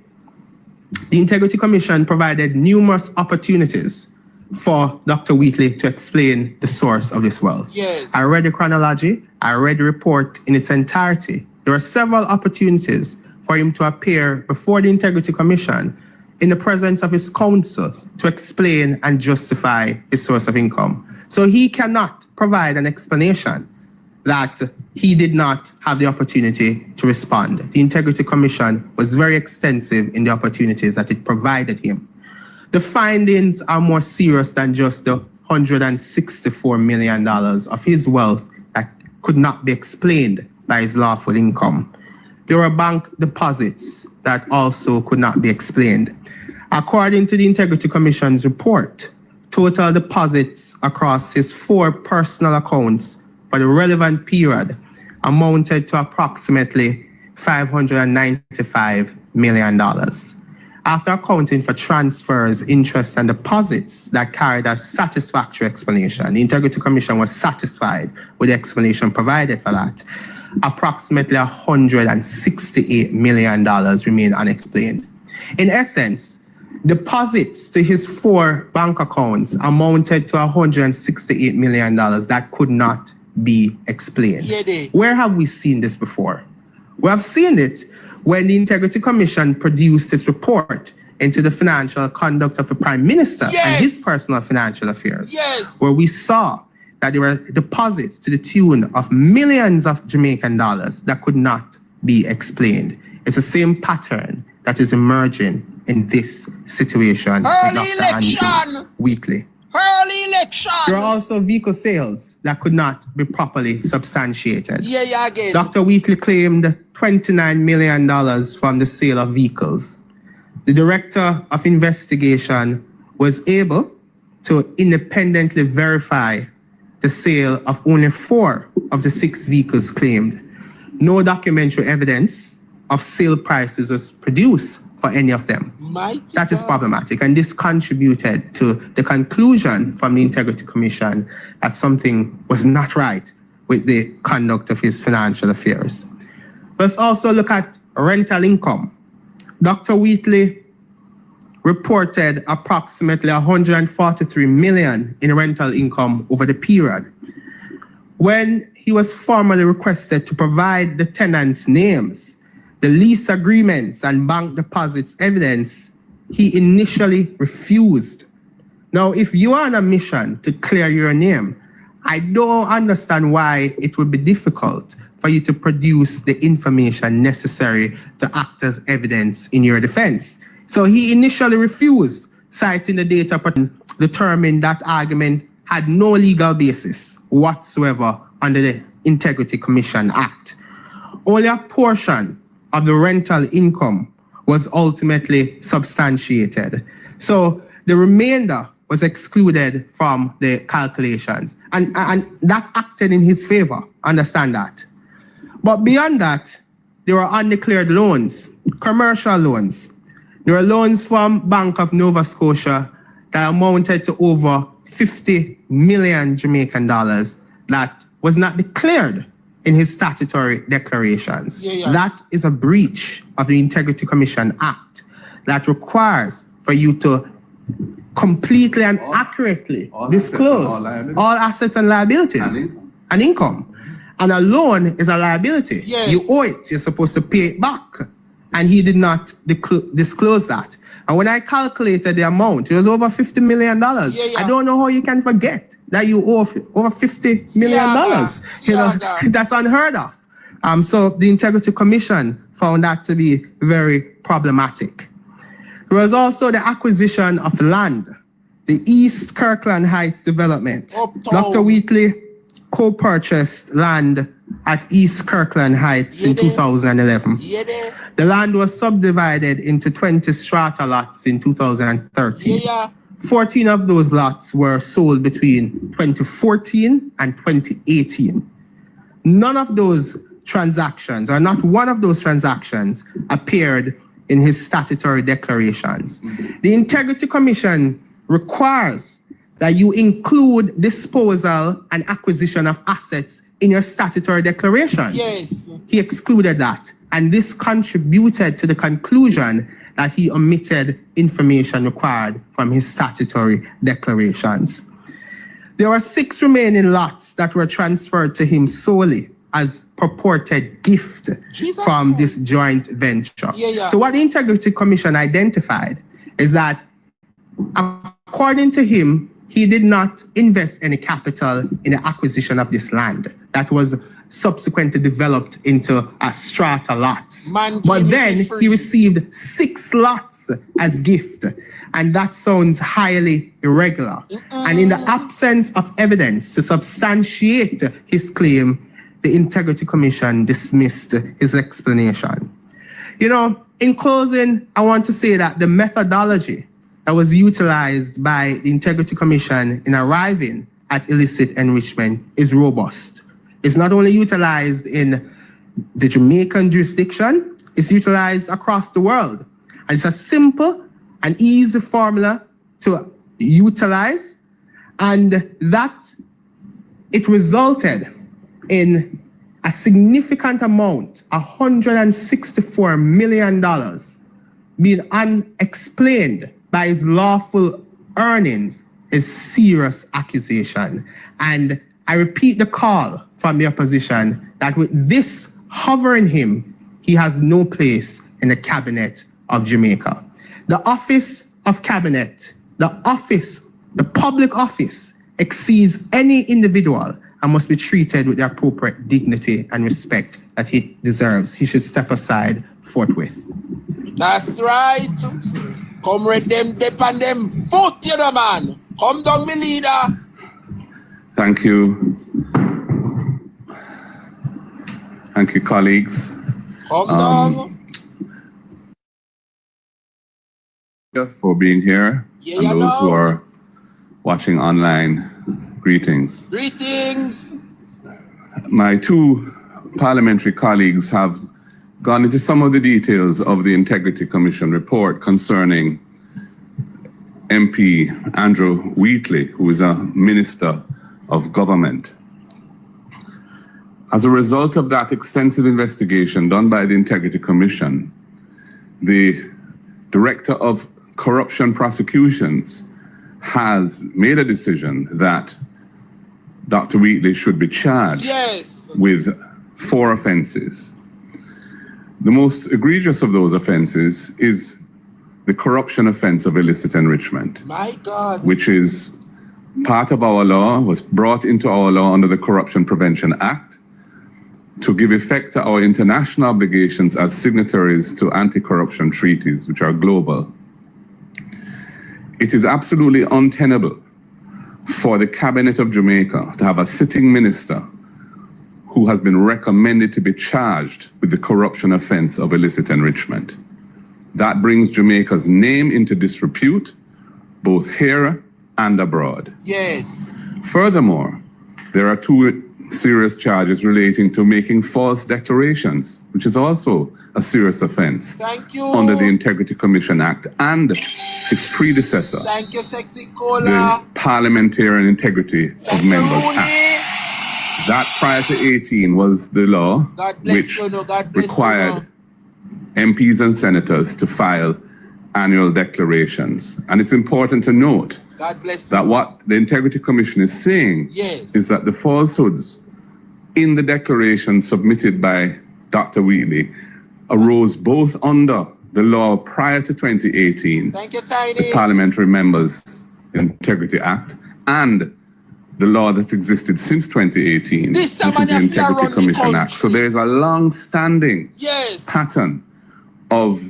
the Integrity Commission provided numerous opportunities for Dr. Wheatley to explain the source of this wealth.
Yes.
I read the chronology, I read the report in its entirety. There were several opportunities for him to appear before the Integrity Commission in the presence of his counsel to explain and justify his source of income. So he cannot provide an explanation that he did not have the opportunity to respond. The Integrity Commission was very extensive in the opportunities that it provided him. The findings are more serious than just the $164 million of his wealth that could not be explained by his lawful income. There were bank deposits that also could not be explained. According to the Integrity Commission's report, total deposits across his 4 personal accounts for the relevant period amounted to approximately $595 million. After accounting for transfers, interest, and deposits that carried a satisfactory explanation, the Integrity Commission was satisfied with the explanation provided for that. Approximately $168 million remain unexplained. In essence, deposits to his 4 bank accounts amounted to $168 million that could not be explained. Where have we seen this before? We have seen it when the Integrity Commission produced its report into the financial conduct of the Prime Minister and his personal financial affairs, where we saw that there were deposits to the tune of millions of Jamaican dollars that could not be explained. It's the same pattern that is emerging in this situation with
Early
Dr. Andrew
election.
Wheatley.
Early election.
There are also vehicle sales that could not be properly substantiated.
Yeah, again.
Dr. Wheatley claimed $29 million from the sale of vehicles. The Director of Investigation was able to independently verify the sale of only 4 of the 6 vehicles claimed. No documentary evidence of sale prices was produced for any of them. That is problematic, and this contributed to the conclusion from the Integrity Commission that something was not right with the conduct of his financial affairs. Let's also look at rental income. Dr. Wheatley reported approximately $143 million in rental income over the period. When he was formally requested to provide the tenants' names, the lease agreements and bank deposits evidence, he initially refused. Now, if you are on a mission to clear your name, I don't understand why it would be difficult for you to produce the information necessary to act as evidence in your defense. So he initially refused, citing the data determined that argument had no legal basis whatsoever under the Integrity Commission Act. Only a portion of the rental income was ultimately substantiated. So the remainder was excluded from the calculations, and that acted in his favor, understand that. But beyond that, there were undeclared loans, commercial loans. There were loans from Bank of Nova Scotia that amounted to over 50 million Jamaican dollars that was not declared in his statutory declarations. That is a breach of the Integrity Commission Act that requires for you to completely and accurately disclose all assets and liabilities and income. And a loan is a liability. You owe it, you're supposed to pay it back. And he did not disclose that. And when I calculated the amount, it was over $50 million. I don't know how you can forget that you owe over $50 million. You know, that's unheard of. So the Integrity Commission found that to be very problematic. There was also the acquisition of land, the East Kirkland Heights development. Dr. Wheatley co-purchased land at East Kirkland Heights in 2011. The land was subdivided into 20 strata lots in 2013. 14 of those lots were sold between 2014 and 2018. None of those transactions, or not one of those transactions, appeared in his statutory declarations. The Integrity Commission requires that you include disposal and acquisition of assets in your statutory declaration. He excluded that, and this contributed to the conclusion that he omitted information required from his statutory declarations. There are 6 remaining lots that were transferred to him solely as purported gift from this joint venture. So what the Integrity Commission identified is that, according to him, he did not invest any capital in the acquisition of this land that was subsequently developed into strata lots. But then he received 6 lots as gift, and that sounds highly irregular. And in the absence of evidence to substantiate his claim, the Integrity Commission dismissed his explanation. You know, in closing, I want to say that the methodology that was utilized by the Integrity Commission in arriving at illicit enrichment is robust. It's not only utilized in the Jamaican jurisdiction, it's utilized across the world. And it's a simple and easy formula to utilize, and that it resulted in a significant amount, $164 million, being unexplained by his lawful earnings is serious accusation. And I repeat the call from the opposition that with this hovering him, he has no place in the cabinet of Jamaica. The office of cabinet, the public office exceeds any individual and must be treated with the appropriate dignity and respect that he deserves. He should step aside forthwith.
That's right. Comrade, them dip on them foot, you know, man. Come down, me leader.
Thank you. Thank you, colleagues.
Come down.
For being here,
Yeah,
and
you
those who
know.
are watching online, greetings.
Greetings.
My two parliamentary colleagues have gone into some of the details of the Integrity Commission report concerning MP Andrew Wheatley, who is a Minister of Government. As a result of that extensive investigation done by the Integrity Commission, the Director of Corruption Prosecutions has made a decision that Dr. Wheatley should be charged with 4 offenses. The most egregious of those offenses is the corruption offense of illicit enrichment,
My God.
which is part of our law, was brought into our law under the Corruption Prevention Act to give effect to our international obligations as signatories to anti-corruption treaties, which are global. It is absolutely untenable for the Cabinet of Jamaica to have a sitting minister who has been recommended to be charged with the corruption offense of illicit enrichment. That brings Jamaica's name into disrepute, both here and abroad.
Yes.
Furthermore, there are 2 serious charges relating to making false declarations, which is also a serious offense
Thank you.
under the Integrity Commission Act and its predecessor,
Thank you, Sexy
the
Cola.
Parliamentary Integrity of
Thank you,
Members Act.
Rooney.
That prior to 18 was the law
God bless
which
you, no. God bless
required
you,
MPs and senators to file annual declarations. And it's important to note
no. God bless
that
you.
what the Integrity Commission is saying
Yes.
is that the falsehoods in the declaration submitted by Dr. Wheatley arose both under the law prior to 2018,
Thank you,
the
Tiny.
Parliamentary Members Integrity Act, and the law that existed since 2018,
This
which is the
man have to
Integrity
run the
Commission Act. So
country.
there is a long-standing
Yes.
pattern of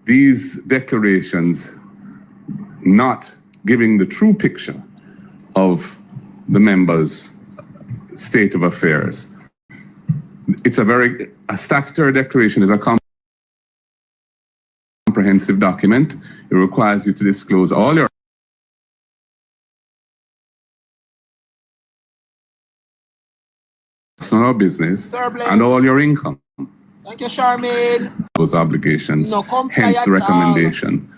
these declarations not giving the true picture of the members' state of affairs. It's a statutory declaration is a comprehensive document. It requires you to disclose all your personal business
Sir, bless.
and all your income.
Thank you, Charmaine.
Those obligations,
No comply
hence the
at all.
recommendation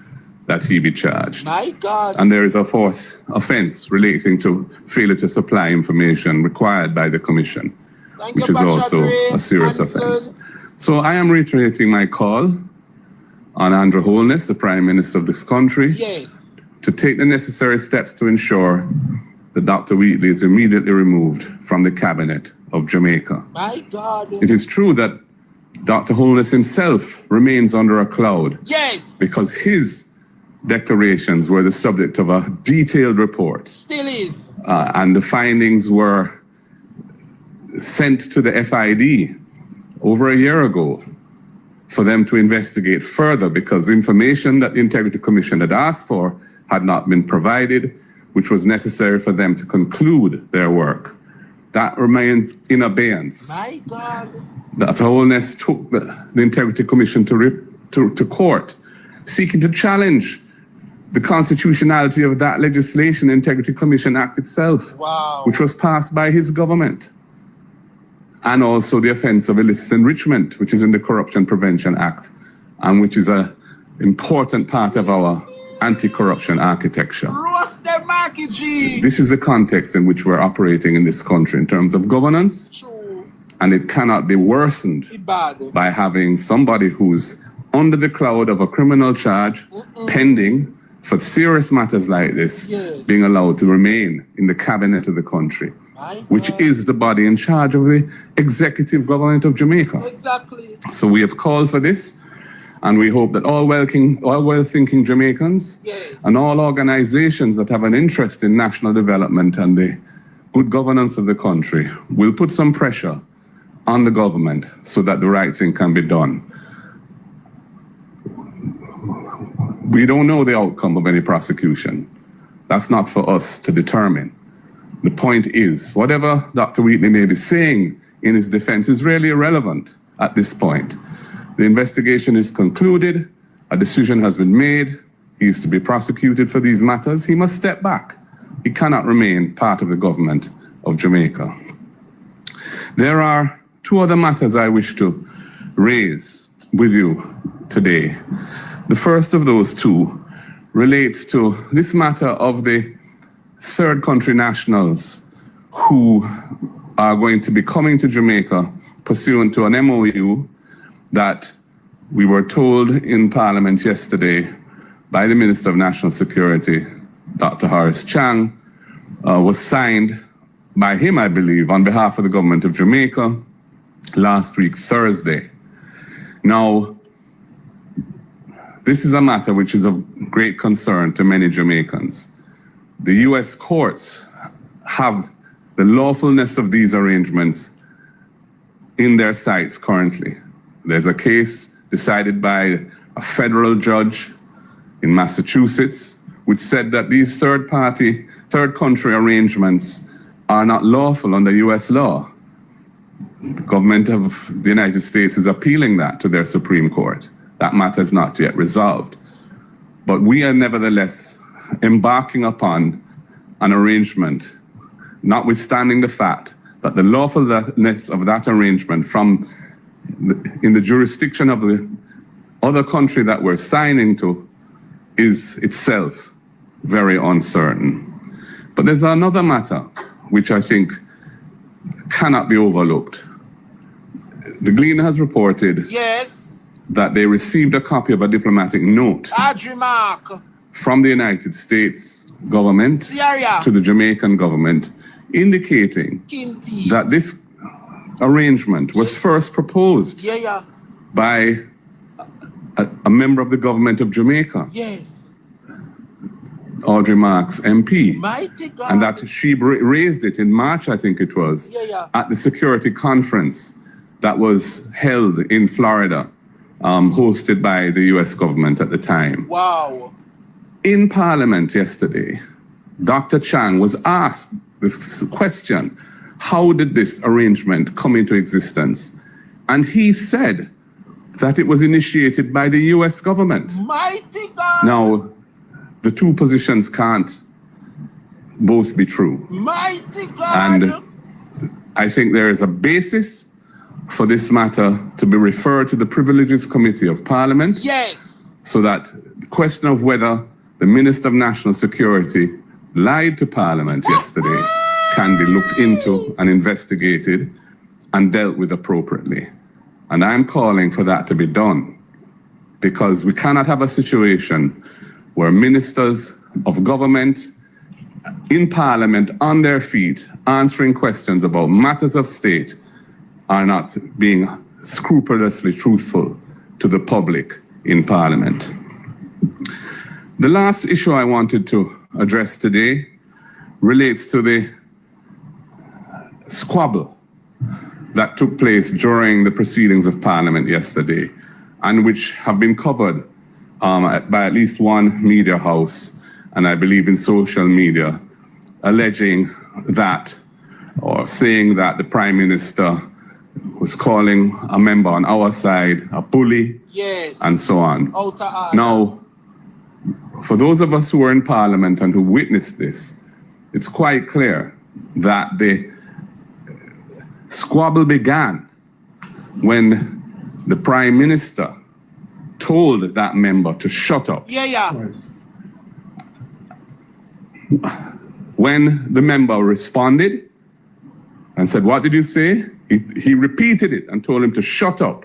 that he be charged.
My God.
And there is a 4th offense relating to failure to supply information required by the Commission,
Thank
which
you,
is also
Patrick
a serious
Hanson.
offense. So I am reiterating my call on Andrew Holness, the Prime Minister of this country,
Yes.
to take the necessary steps to ensure that Dr. Wheatley is immediately removed from the Cabinet of Jamaica.
My God.
It is true that Dr. Holness himself remains under a cloud
Yes.
because his declarations were the subject of a detailed report,
Still is.
and the findings were sent to the FID over a year ago for them to investigate further because information that the Integrity Commission had asked for had not been provided, which was necessary for them to conclude their work. That remains in abeyance.
My God.
Dr. Holness took the Integrity Commission to court, seeking to challenge the constitutionality of that legislation, the Integrity Commission Act itself,
Wow.
which was passed by his government, and also the offense of illicit enrichment, which is in the Corruption Prevention Act, and which is an important part of our anti-corruption architecture.
Roast them, Marky G.
This is the context in which we're operating in this country in terms of governance,
True.
and it cannot be worsened
Be bad.
by having somebody who's under the cloud of a criminal charge pending for serious matters like this
Yes.
being allowed to remain in the cabinet of the country,
My
which
God.
is the body in charge of the executive government of Jamaica.
Exactly.
So we have called for this, and we hope that all well-thinking Jamaicans
Yes.
and all organizations that have an interest in national development and the good governance of the country will put some pressure on the government so that the right thing can be done. We don't know the outcome of any prosecution. That's not for us to determine. The point is, whatever Dr. Wheatley may be saying in his defense is really irrelevant at this point. The investigation is concluded, a decision has been made, he is to be prosecuted for these matters, he must step back. He cannot remain part of the government of Jamaica. There are two other matters I wish to raise with you today. The first of those two relates to this matter of the third country nationals who are going to be coming to Jamaica pursuant to an MOU that we were told in Parliament yesterday by the Minister of National Security, Dr. Horace Chang, was signed by him, I believe, on behalf of the government of Jamaica last week, Thursday. Now, this is a matter which is of great concern to many Jamaicans. The US courts have the lawfulness of these arrangements in their sights currently. There's a case decided by a federal judge in Massachusetts, which said that these third country arrangements are not lawful under US law. The government of the United States is appealing that to their Supreme Court. That matter is not yet resolved. But we are nevertheless embarking upon an arrangement, notwithstanding the fact that the lawfulness of that arrangement in the jurisdiction of the other country that we're signing to is itself very uncertain. But there's another matter which I think cannot be overlooked. The Gleaner has reported that they received a copy of a diplomatic note from the United States government to the Jamaican government indicating that this arrangement was first proposed by a member of the government of Jamaica, Audrey Marks, MP, and that she raised it in March, I think it was, at the security conference that was held in Florida, hosted by the US government at the time.
Wow.
In Parliament yesterday, Dr. Chang was asked the question, how did this arrangement come into existence? And he said that it was initiated by the US government.
Mighty God.
Now, the two positions can't both be true.
Mighty God.
And I think there is a basis for this matter to be referred to the Privileges Committee of Parliament. So that the question of whether the Minister of National Security lied to Parliament yesterday can be looked into and investigated and dealt with appropriately. And I'm calling for that to be done, because we cannot have a situation where ministers of government in Parliament on their feet answering questions about matters of state are not being scrupulously truthful to the public in Parliament. The last issue I wanted to address today relates to the squabble that took place during the proceedings of Parliament yesterday, and which have been covered by at least one media house, and I believe in social media, alleging that, or saying that the Prime Minister was calling a member on our side a bully, and so on. Now, for those of us who were in Parliament and who witnessed this, it's quite clear that the squabble began when the Prime Minister told that member to shut up. When the member responded and said, "What did you say?" He repeated it and told him to shut up.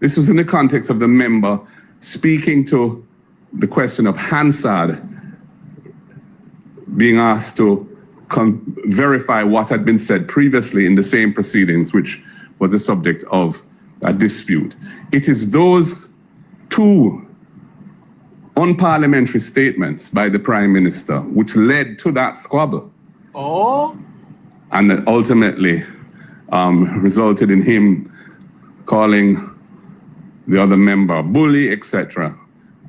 This was in the context of the member speaking to the question of Hansard, being asked to verify what had been said previously in the same proceedings, which were the subject of a dispute. It is those two unparliamentary statements by the Prime Minister which led to that squabble. And that ultimately resulted in him calling the other member a bully, etc.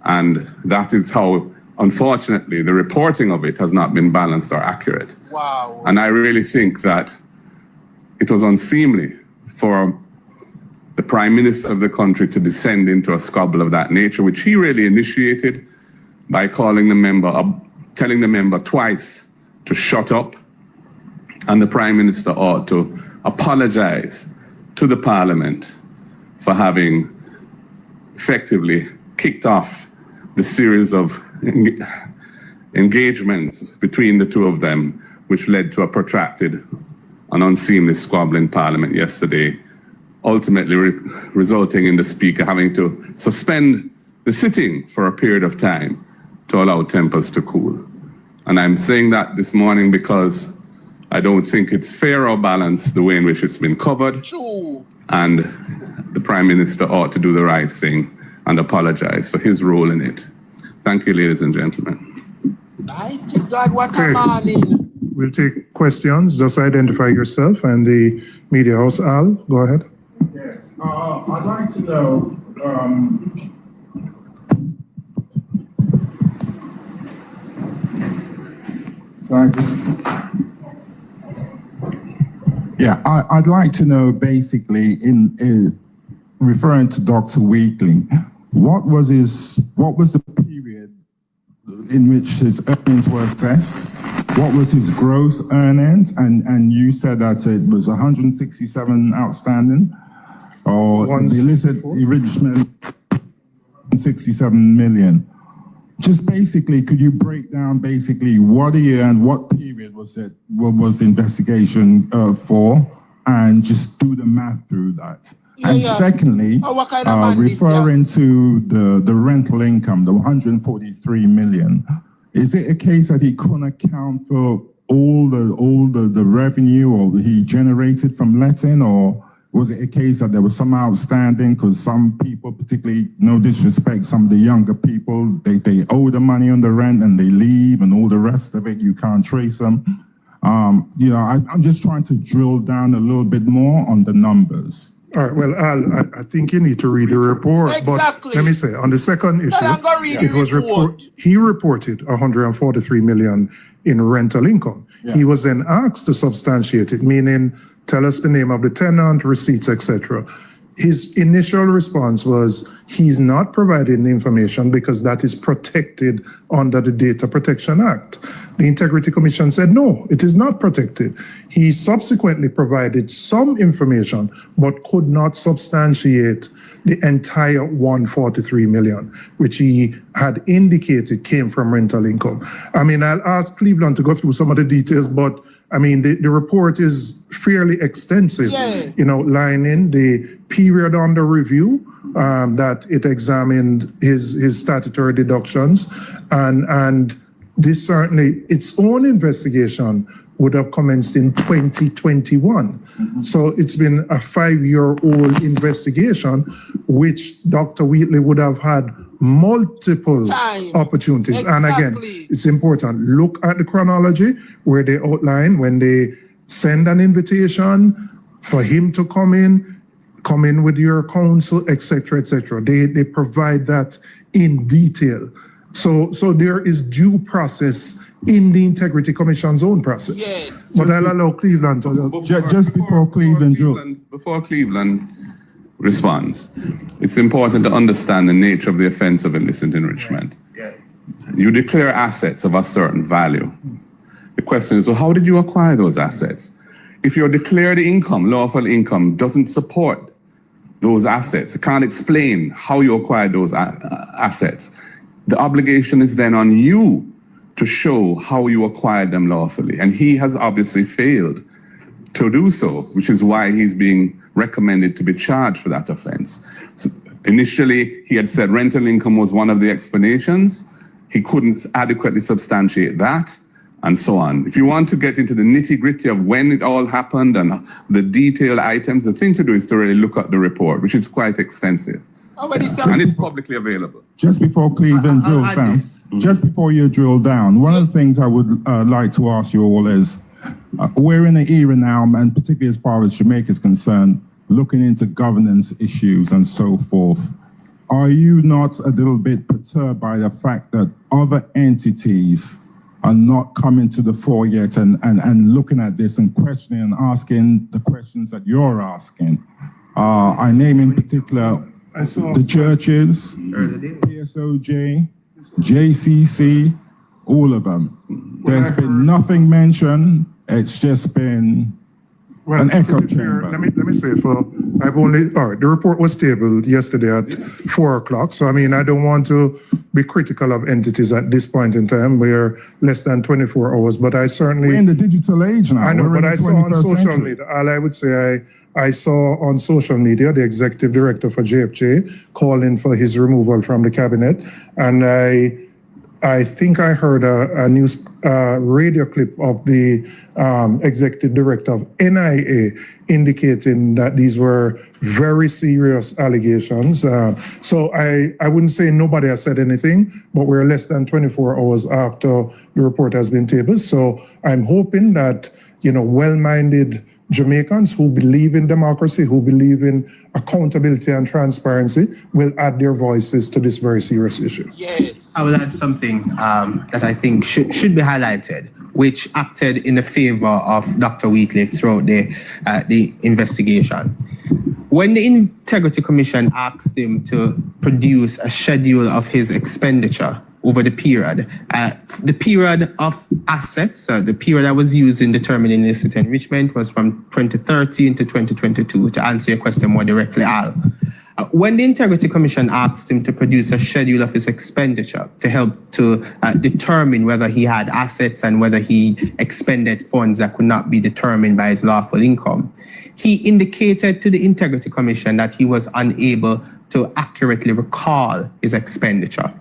And that is how, unfortunately, the reporting of it has not been balanced or accurate.
Wow.
And I really think that it was unseemly for the Prime Minister of the country to descend into a squabble of that nature, which he really initiated by calling the member up, telling the member twice to shut up. And the Prime Minister ought to apologize to the Parliament for having effectively kicked off the series of engagements between the two of them, which led to a protracted and unseemly squabble in Parliament yesterday, ultimately resulting in the Speaker having to suspend the sitting for a period of time to allow tempers to cool. And I'm saying that this morning because I don't think it's fair or balanced the way in which it's been covered.
True.
And the Prime Minister ought to do the right thing and apologize for his role in it. Thank you, ladies and gentlemen.
Mighty God, what a morning.
We'll take questions. Just identify yourself and the media house. Al, go ahead.
Yes, I'd like to know, I'd like to know basically in referring to Dr. Wheatley, what was the period in which his earnings were assessed? What was his gross earnings? And you said that it was 167 outstanding, or the illicit enrichment 67 million. Just basically, could you break down basically what year and what period was it? What was the investigation for? And just do the math through that. Secondly,
what kind of
referring to the rental income, the 143 million, is it a case that he couldn't account for all the revenue or he generated from letting, or was it a case that there was some outstanding because some people, particularly, no disrespect, some of the younger people, they owe the money on the rent and they leave and all the rest of it, you can't trace them. I'm just trying to drill down a little bit more on the numbers.
All right, well, Al, I think you need to read the report.
Exactly.
But let me say, on the second issue, he reported 143 million in rental income. Yeah. He was then asked to substantiate it, meaning tell us the name of the tenant, receipts, etc. His initial response was he's not providing the information because that is protected under the Data Protection Act. The Integrity Commission said, no, it is not protected. He subsequently provided some information, but could not substantiate the entire 143 million, which he had indicated came from rental income. I mean, I'll ask Cleveland to go through some of the details, but I mean, the report is fairly extensive, lining the period under review that it examined his statutory deductions, and this certainly, its own investigation would have commenced in 2021. Mm-hmm. So it's been a 5-year-old investigation, which Dr. Wheatley would have had multiple opportunities. Exactly. And again, it's important. Look at the chronology where they outline when they send an invitation for him to come in with your counsel, etc., etc. They provide that in detail. So there is due process in the Integrity Commission's own process. Yes. But I'll allow Cleveland to
just before Cleveland.
Before Cleveland responds, it's important to understand the nature of the offense of illicit enrichment. Yes. Yes. You declare assets of a certain value. The question is, well, how did you acquire those assets? If your declared income, lawful income, doesn't support those assets, it can't explain how you acquired those assets, the obligation is then on you to show how you acquired them lawfully. And he has obviously failed to do so, which is why he's being recommended to be charged for that offense. So initially, he had said rental income was one of the explanations. He couldn't adequately substantiate that, and so on. If you want to get into the nitty-gritty of when it all happened and the detailed items, the thing to do is to really look at the report, which is quite extensive. And it's publicly available.
Just before Cleveland drills down, just before you drill down, one of the things I would like to ask you all is, we're in an era now, and particularly as far as Jamaica is concerned, looking into governance issues and so forth. are you not a little bit perturbed by the fact that other entities are not coming to the fore yet and looking at this and questioning and asking the questions that you're asking? I name in particular the churches, PSOJ, JCC, all of them. There's been nothing mentioned. It's just been an echo chamber.
Let me say, the report was tabled yesterday at 4 o'clock. So, I mean, I don't want to be critical of entities at this point in time. We're less than 24 hours, but I certainly...
We're in the digital age now.
I know,
We're
but
in
I
the
saw on
21st
social
century.
media, all I would say, I saw on social media the executive director for JFJ calling for his removal from the cabinet. And I think I heard a news radio clip of the executive director of NIA indicating that these were very serious allegations. So I wouldn't say nobody has said anything, but we're less than 24 hours after the report has been tabled. So I'm hoping that, well-minded Jamaicans who believe in democracy, who believe in accountability and transparency, will add their voices to this very serious issue.
Yes.
I will add something that I think should be highlighted, which acted in the favor of Dr. Wheatley throughout the investigation. When the Integrity Commission asked him to produce a schedule of his expenditure over the period of assets, the period that was used in determining illicit enrichment was from 2013 to 2022, to answer your question more directly, Al. When the Integrity Commission asked him to produce a schedule of his expenditure to help to determine whether he had assets and whether he expended funds that could not be determined by his lawful income, he indicated to the Integrity Commission that he was unable to accurately recall his expenditure.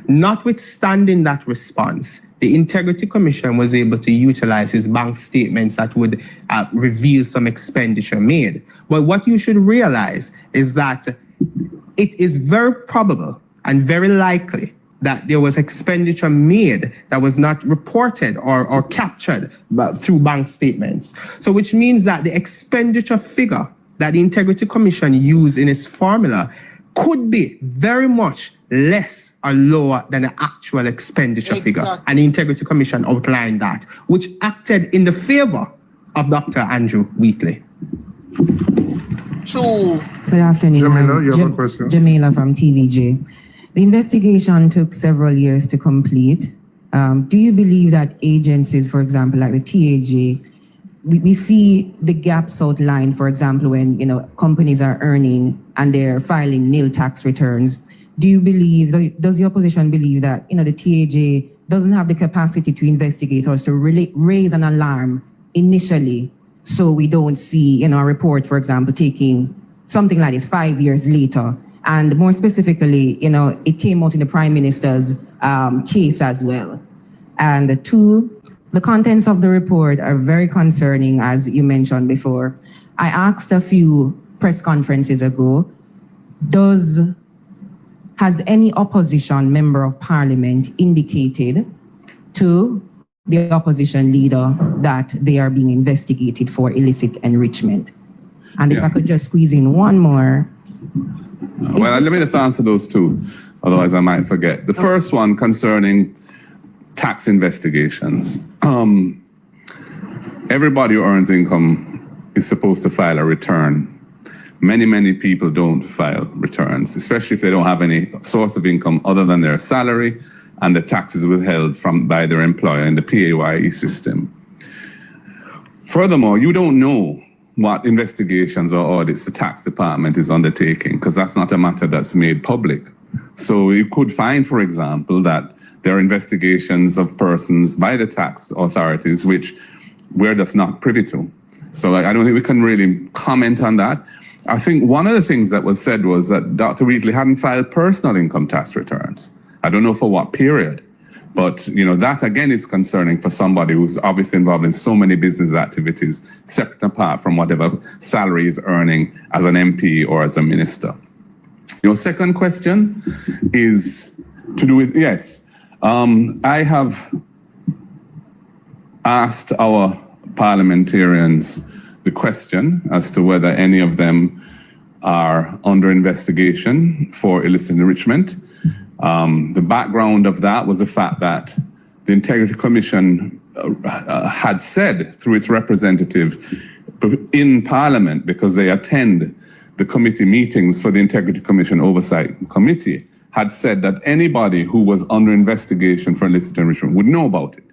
Notwithstanding that response, the Integrity Commission was able to utilize his bank statements that would reveal some expenditure made. But what you should realize is that it is very probable and very likely that there was expenditure made that was not reported or captured through bank statements. So which means that the expenditure figure that the Integrity Commission used in its formula could be very much less or lower than the actual expenditure figure. And the Integrity Commission outlined that, which acted in the favor of Dr. Andrew Wheatley.
True.
Good afternoon.
Jamila, you have a question?
Jamila from TVJ. The investigation took several years to complete. Do you believe that agencies, for example, like the TAJ, we see the gaps outlined, for example, when companies are earning and they're filing nil tax returns? Do you believe, does the opposition believe that the TAJ doesn't have the capacity to investigate or to really raise an alarm initially, so we don't see a report, for example, taking something like this 5 years later? And more specifically, it came out in the Prime Minister's case as well. And two, the contents of the report are very concerning, as you mentioned before. I asked a few press conferences ago, has any opposition member of parliament indicated to the opposition leader that they are being investigated for illicit enrichment? And if I could just squeeze in one more.
Well, let me just answer those two, otherwise I might forget. The first one concerning tax investigations. Everybody who earns income is supposed to file a return. Many people don't file returns, especially if they don't have any source of income other than their salary and the taxes withheld by their employer in the PAYE system. Furthermore, you don't know what investigations or audits the tax department is undertaking, because that's not a matter that's made public. So you could find, for example, that there are investigations of persons by the tax authorities which we're just not privy to. So I don't think we can really comment on that. I think one of the things that was said was that Dr. Wheatley hadn't filed personal income tax returns. I don't know for what period, but that again is concerning for somebody who's obviously involved in so many business activities, separate and apart from whatever salary he's earning as an MP or as a minister. Your second question is to do with, yes, I have asked our parliamentarians the question as to whether any of them are under investigation for illicit enrichment. The background of that was the fact that the Integrity Commission had said through its representative in Parliament, because they attend the committee meetings for the Integrity Commission Oversight Committee, had said that anybody who was under investigation for illicit enrichment would know about it,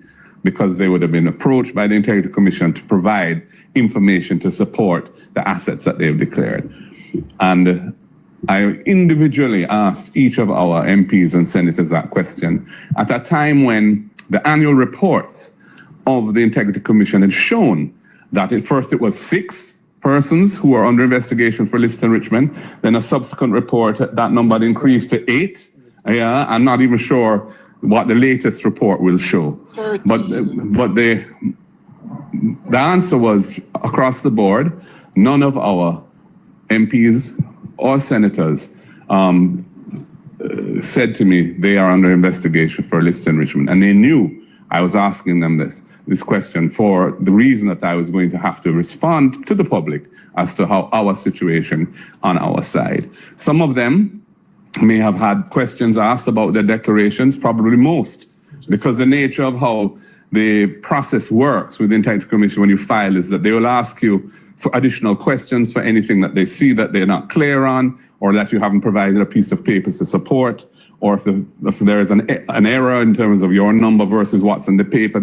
because they would have been approached by the Integrity Commission to provide information to support the assets that they've declared. And I individually asked each of our MPs and senators that question at a time when the annual reports of the Integrity Commission had shown that at first it was 6 persons who were under investigation for illicit enrichment. Then a subsequent report, that number had increased to 8. Yeah, I'm not even sure what the latest report will show. But the answer was across the board, none of our MPs or senators said to me they are under investigation for illicit enrichment. And they knew I was asking them this question for the reason that I was going to have to respond to the public as to how our situation on our side. Some of them may have had questions asked about their declarations, probably most, because the nature of how the process works with the Integrity Commission when you file is that they will ask you for additional questions for anything that they see that they're not clear on, or that you haven't provided a piece of paper to support, or if there is an error in terms of your number versus what's in the paper.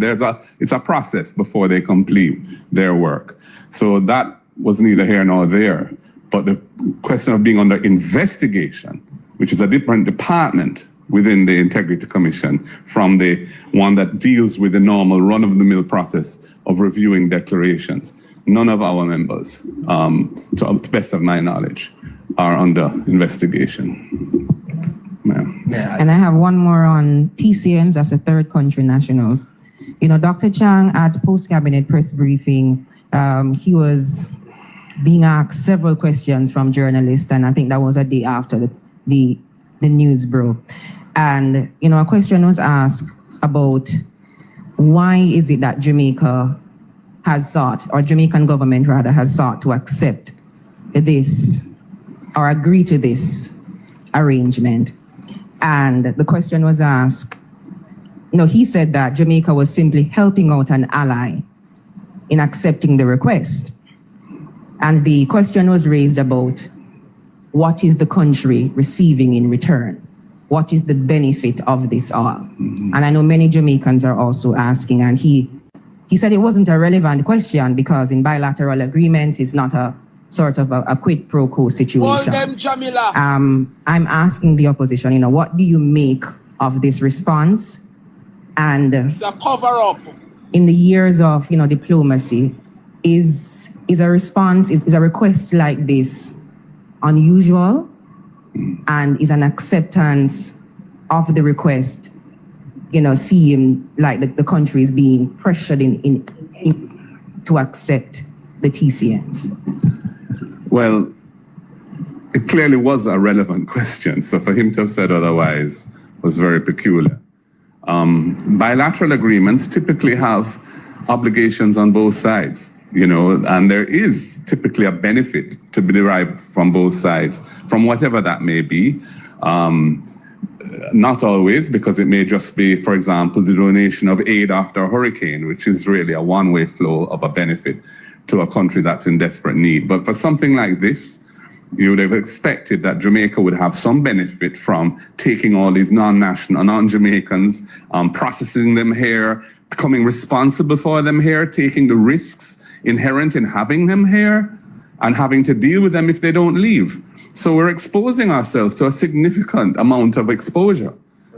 It's a process before they complete their work. So that was neither here nor there. But the question of being under investigation, which is a different department within the Integrity Commission from the one that deals with the normal run-of-the-mill process of reviewing declarations. None of our members, to the best of my knowledge, are under investigation.
And I have one more on TCNs, that's the third country nationals. You know, Dr. Chang at post-cabinet press briefing, he was being asked several questions from journalists, and I think that was a day after the news broke. And, you know, a question was asked about why is it that Jamaica has sought, or Jamaican government rather, has sought to accept this or agree to this arrangement. And the question was asked, you know, he said that Jamaica was simply helping out an ally in accepting the request. And the question was raised about what is the country receiving in return? What is the benefit of this all? And I know many Jamaicans are also asking, and he said it wasn't a relevant question because in bilateral agreements, it's not a sort of a quid pro quo situation. I'm asking the opposition, you know, what do you make of this response? And
it's a cover up.
In the years of, you know, diplomacy, is a response, is a request like this unusual? And is an acceptance of the request, you know, seem like the country is being pressured in to accept the TCNs?
Well, it clearly was a relevant question. So for him to have said otherwise was very peculiar. Bilateral agreements typically have obligations on both sides, you know, and there is typically a benefit to be derived from both sides, from whatever that may be. Not always, because it may just be, for example, the donation of aid after a hurricane, which is really a one-way flow of a benefit to a country that's in desperate need. But for something like this, you would have expected that Jamaica would have some benefit from taking all these non-national, non-Jamaicans, processing them here, becoming responsible for them here, taking the risks inherent in having them here, and having to deal with them if they don't leave. So we're exposing ourselves to a significant amount of exposure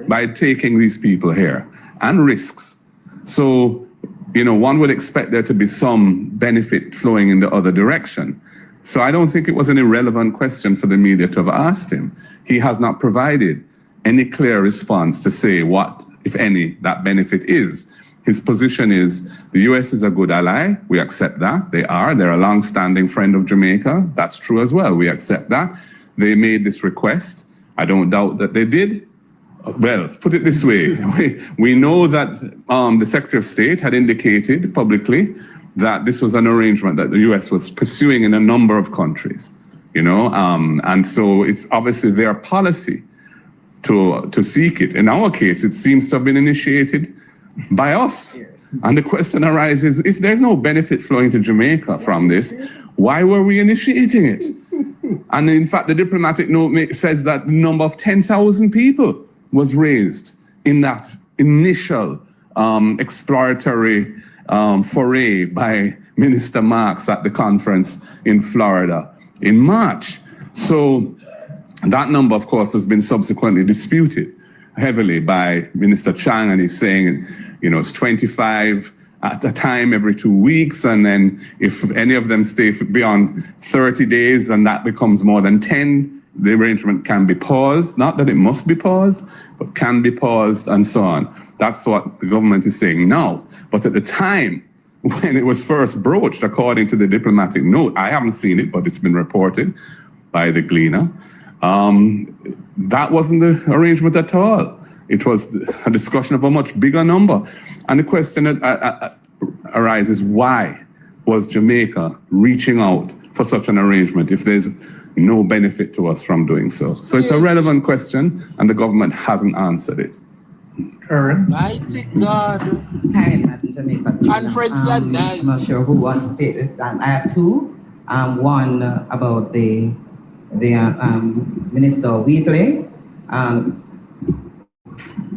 by taking these people here, and risks. So, you know, one would expect there to be some benefit flowing in the other direction. So I don't think it was an irrelevant question for the media to have asked him. He has not provided any clear response to say what, if any, that benefit is. His position is the US is a good ally. We accept that. They're a long-standing friend of Jamaica. That's true as well. We accept that. They made this request. I don't doubt that they did. Well, put it this way. We know that the Secretary of State had indicated publicly that this was an arrangement that the US was pursuing in a number of countries. and so it's obviously their policy to seek it. In our case, it seems to have been initiated by us. Yes. And the question arises, if there's no benefit flowing to Jamaica from this, why were we initiating it? And in fact, the diplomatic note says that the number of 10,000 people was raised in that initial exploratory foray by Minister Marks at the conference in Florida in March. So that number, of course, has been subsequently disputed heavily by Minister Chang, and he's saying, it's 25 at a time every 2 weeks, and then if any of them stay beyond 30 days and that becomes more than 10, the arrangement can be paused. Not that it must be paused, but can be paused and so on. That's what the government is saying now. But at the time when it was first broached, according to the diplomatic note, I haven't seen it, but it's been reported by the Gleaner, that wasn't the arrangement at all. It was a discussion of a much bigger number. And the question arises, why was Jamaica reaching out for such an arrangement if there's no benefit to us from doing so? So it's a relevant question, and the government hasn't answered it.
Mighty God.
Jamaica.
Conference at night.
I'm not sure who wants to take this time. I have two. One about the Minister Wheatley.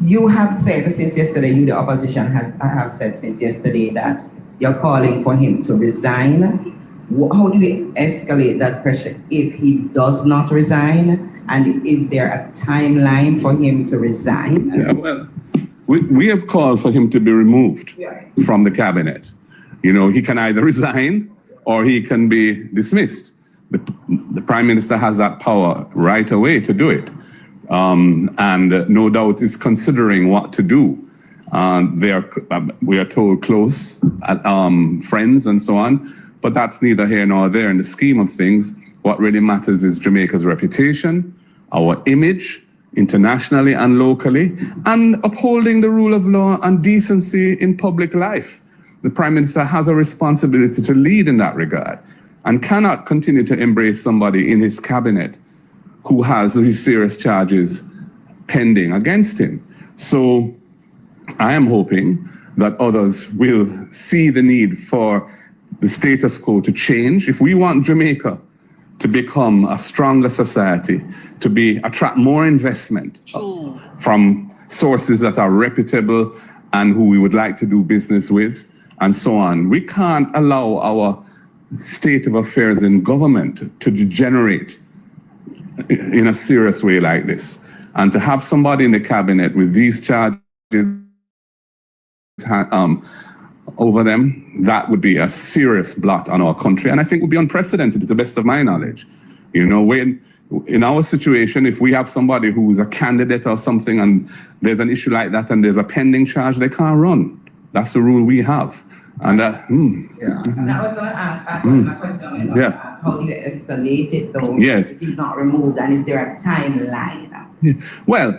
You have said since yesterday, the opposition have said since yesterday that you're calling for him to resign. How do you escalate that pressure if he does not resign? And is there a timeline for him to resign?
Yeah, well, we have called for him to be removed from the cabinet. He can either resign or he can be dismissed. The Prime Minister has that power right away to do it. And no doubt is considering what to do. We are told close friends and so on, but that's neither here nor there in the scheme of things. What really matters is Jamaica's reputation, our image, internationally and locally, and upholding the rule of law and decency in public life. The Prime Minister has a responsibility to lead in that regard and cannot continue to embrace somebody in his cabinet who has these serious charges pending against him. So I am hoping that others will see the need for the status quo to change. If we want Jamaica to become a stronger society, to attract more investment from sources that are reputable and who we would like to do business with, and so on, we can't allow our state of affairs in government to degenerate in a serious way like this. And to have somebody in the cabinet with these charges over them, that would be a serious blot on our country, and I think would be unprecedented to the best of my knowledge. When in our situation, if we have somebody who is a candidate or something and there's an issue like that and there's a pending charge, they can't run. That's the rule we have. And
That was going to ask my question. Ask, how do you escalate it though?
Yes.
If he's not removed, and is there a timeline?
Yeah. Well,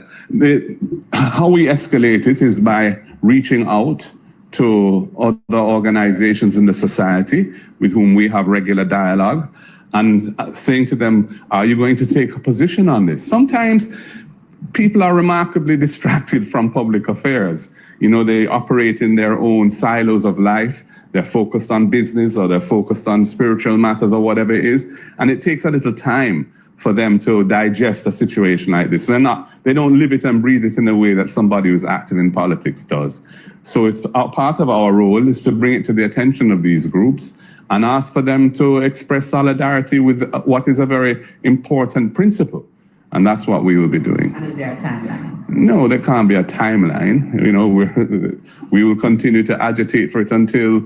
how we escalate it is by reaching out to other organizations in the society with whom we have regular dialogue and saying to them, are you going to take a position on this? Sometimes people are remarkably distracted from public affairs. They operate in their own silos of life. They're focused on business or they're focused on spiritual matters or whatever it is. And it takes a little time for them to digest a situation like this. They don't live it and breathe it in the way that somebody who's active in politics does. So it's part of our role is to bring it to the attention of these groups and ask for them to express solidarity with what is a very important principle. And that's what we will be doing.
And is there a timeline?
No, there can't be a timeline. We will continue to agitate for it until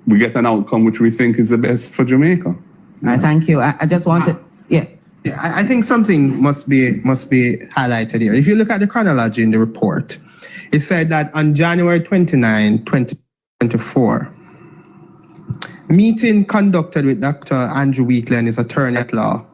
we get an outcome which we think is the best for Jamaica.
Thank you. I just wanted,
Yeah, I think something must be highlighted here. If you look at the chronology in the report, it said that on January 29, 2024, meeting conducted with Dr. Andrew Wheatley and his attorney at law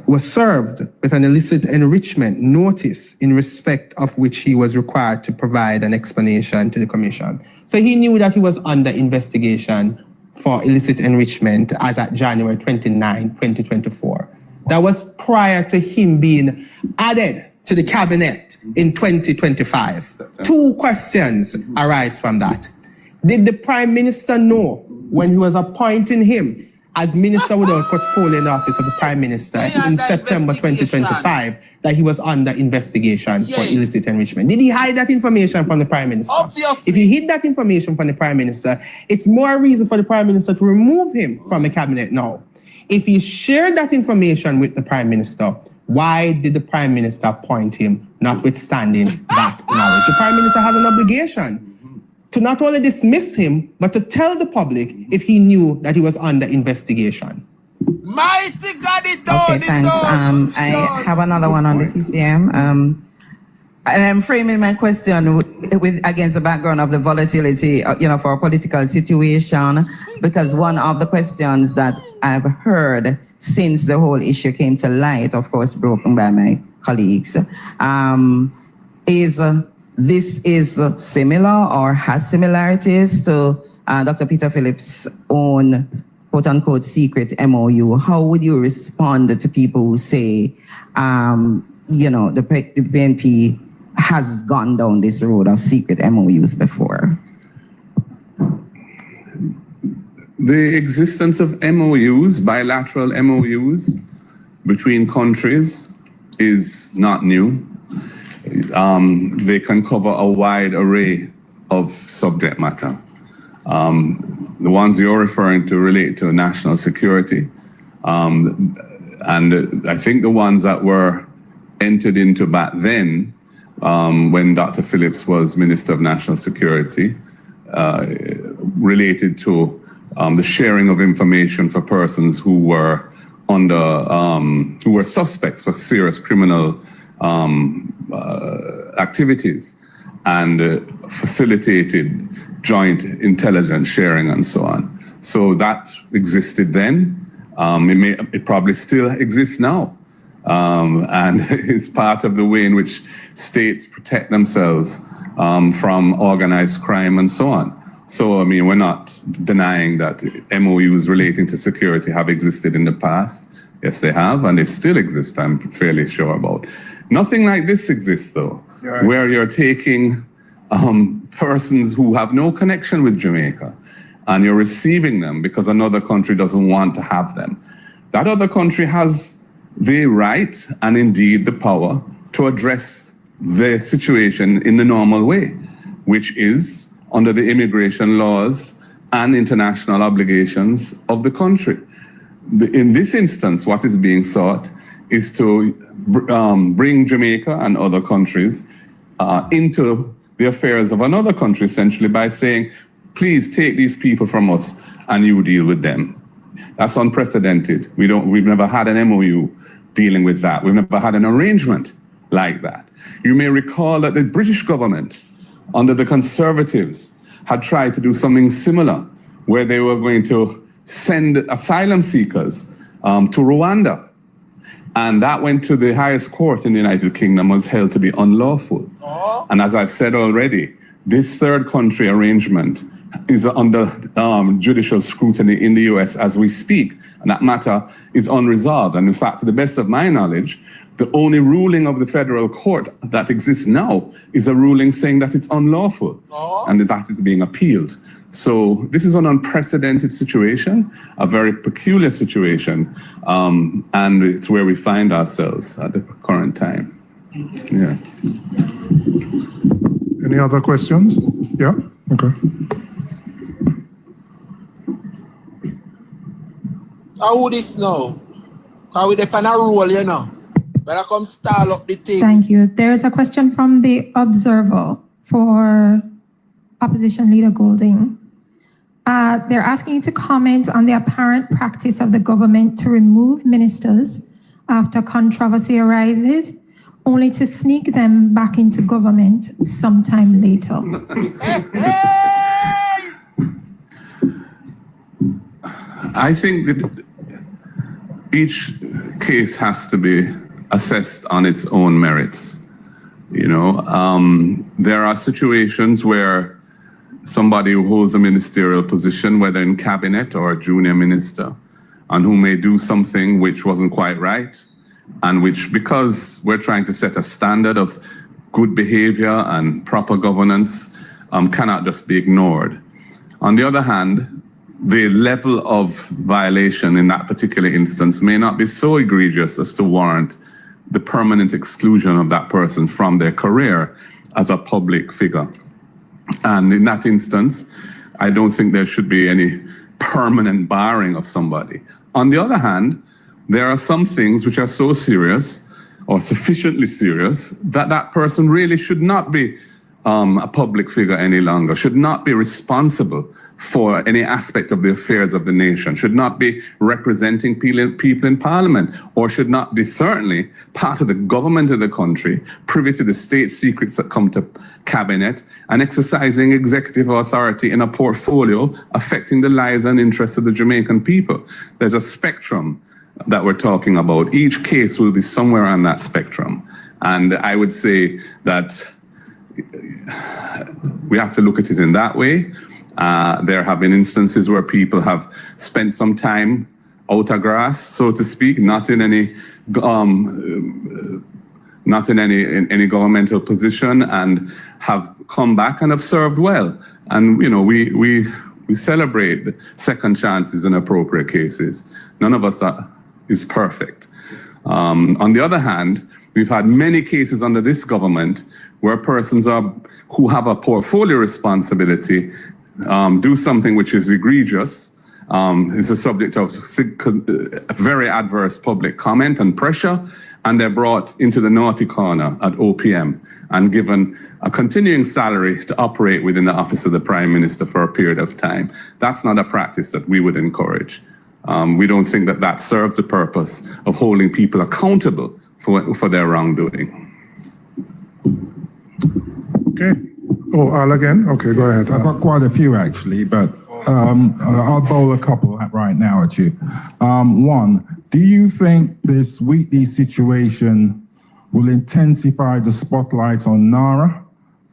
was served with an illicit enrichment notice in respect of which he was required to provide an explanation to the commission. So he knew that he was under investigation for illicit enrichment as at January 29, 2024. That was prior to him being added to the cabinet in 2025. Two questions arise from that. Did the Prime Minister know when he was appointing him as Minister without portfolio in the office of the Prime Minister in September 2025 that he was under investigation for illicit enrichment? Did he hide that information from the Prime Minister?
Obviously.
If he hid that information from the Prime Minister, it's more reason for the Prime Minister to remove him from the cabinet now. If he shared that information with the Prime Minister, why did the Prime Minister appoint him, notwithstanding that knowledge? The Prime Minister has an obligation to not only dismiss him, but to tell the public if he knew that he was under investigation.
Mighty God, it
Okay, thanks. I have another one on the TCM. And I'm framing my question with against the background of the volatility, for our political situation, because one of the questions that I've heard since the whole issue came to light, of course, broken by my colleagues, is this is similar or has similarities to Dr. Peter Phillips' own quote-unquote secret MOU. How would you respond to people who say, the PNP has gone down this road of secret MOUs before?
The existence of MOUs, bilateral MOUs between countries is not new. They can cover a wide array of subject matter. The ones you're referring to relate to national security. And I think the ones that were entered into back then, when Dr. Phillips was Minister of National Security, related to the sharing of information for persons who were who were suspects for serious criminal activities, and facilitated joint intelligence sharing and so on. So that existed then. It probably still exists now. And it's part of the way in which states protect themselves from organized crime and so on. So, we're not denying that MOUs relating to security have existed in the past. Yes, they have, and they still exist, I'm fairly sure about. Nothing like this exists, though, where you're taking persons who have no connection with Jamaica and you're receiving them because another country doesn't want to have them. That other country has the right and indeed the power to address the situation in the normal way, which is under the immigration laws and international obligations of the country. In this instance, what is being sought is to bring Jamaica and other countries into the affairs of another country, essentially by saying, please take these people from us and you deal with them. That's unprecedented. We've never had an MOU dealing with that. We've never had an arrangement like that. You may recall that the British government, under the Conservatives, had tried to do something similar, where they were going to send asylum seekers to Rwanda. And that went to the highest court in the United Kingdom, was held to be unlawful. And as I've said already, this third country arrangement is under judicial scrutiny in the US as we speak. And that matter is unresolved. And in fact, to the best of my knowledge, the only ruling of the federal court that exists now is a ruling saying that it's unlawful and that is being appealed. So this is an unprecedented situation, a very peculiar situation, and it's where we find ourselves at the current time. Yeah.
Any other questions? Yeah, okay.
How would this now? How we depend on a rule, Better come style up the thing.
Thank you. There is a question from the Observer for Opposition Leader Golding. They're asking you to comment on the apparent practice of the government to remove ministers after controversy arises, only to sneak them back into government sometime later.
I think that each case has to be assessed on its own merits. There are situations where somebody who holds a ministerial position, whether in cabinet or a junior minister, and who may do something which wasn't quite right, and which, because we're trying to set a standard of good behavior and proper governance, cannot just be ignored. On the other hand, the level of violation in that particular instance may not be so egregious as to warrant the permanent exclusion of that person from their career as a public figure. And in that instance, I don't think there should be any permanent barring of somebody. On the other hand, there are some things which are so serious or sufficiently serious that that person really should not be a public figure any longer, should not be responsible for any aspect of the affairs of the nation, should not be representing people in parliament, or should not be certainly part of the government of the country, privy to the state secrets that come to cabinet, and exercising executive authority in a portfolio affecting the lives and interests of the Jamaican people. There's a spectrum that we're talking about. Each case will be somewhere on that spectrum. And I would say that we have to look at it in that way. There have been instances where people have spent some time out of grass, so to speak, not in any governmental position, and have come back and have served well. And you know, we celebrate second chances in appropriate cases. None of us is perfect. On the other hand, we've had many cases under this government where persons who have a portfolio responsibility do something which is egregious, is the subject of very adverse public comment and pressure, and they're brought into the naughty corner at OPM and given a continuing salary to operate within the office of the Prime Minister for a period of time. That's not a practice that we would encourage. We don't think that that serves the purpose of holding people accountable for their wrongdoing.
Okay. Oh, Al again? Okay, go ahead.
I've got quite a few actually, but I'll bowl a couple right now at you. One, do you think this Wheatley situation will intensify the spotlight on NARA,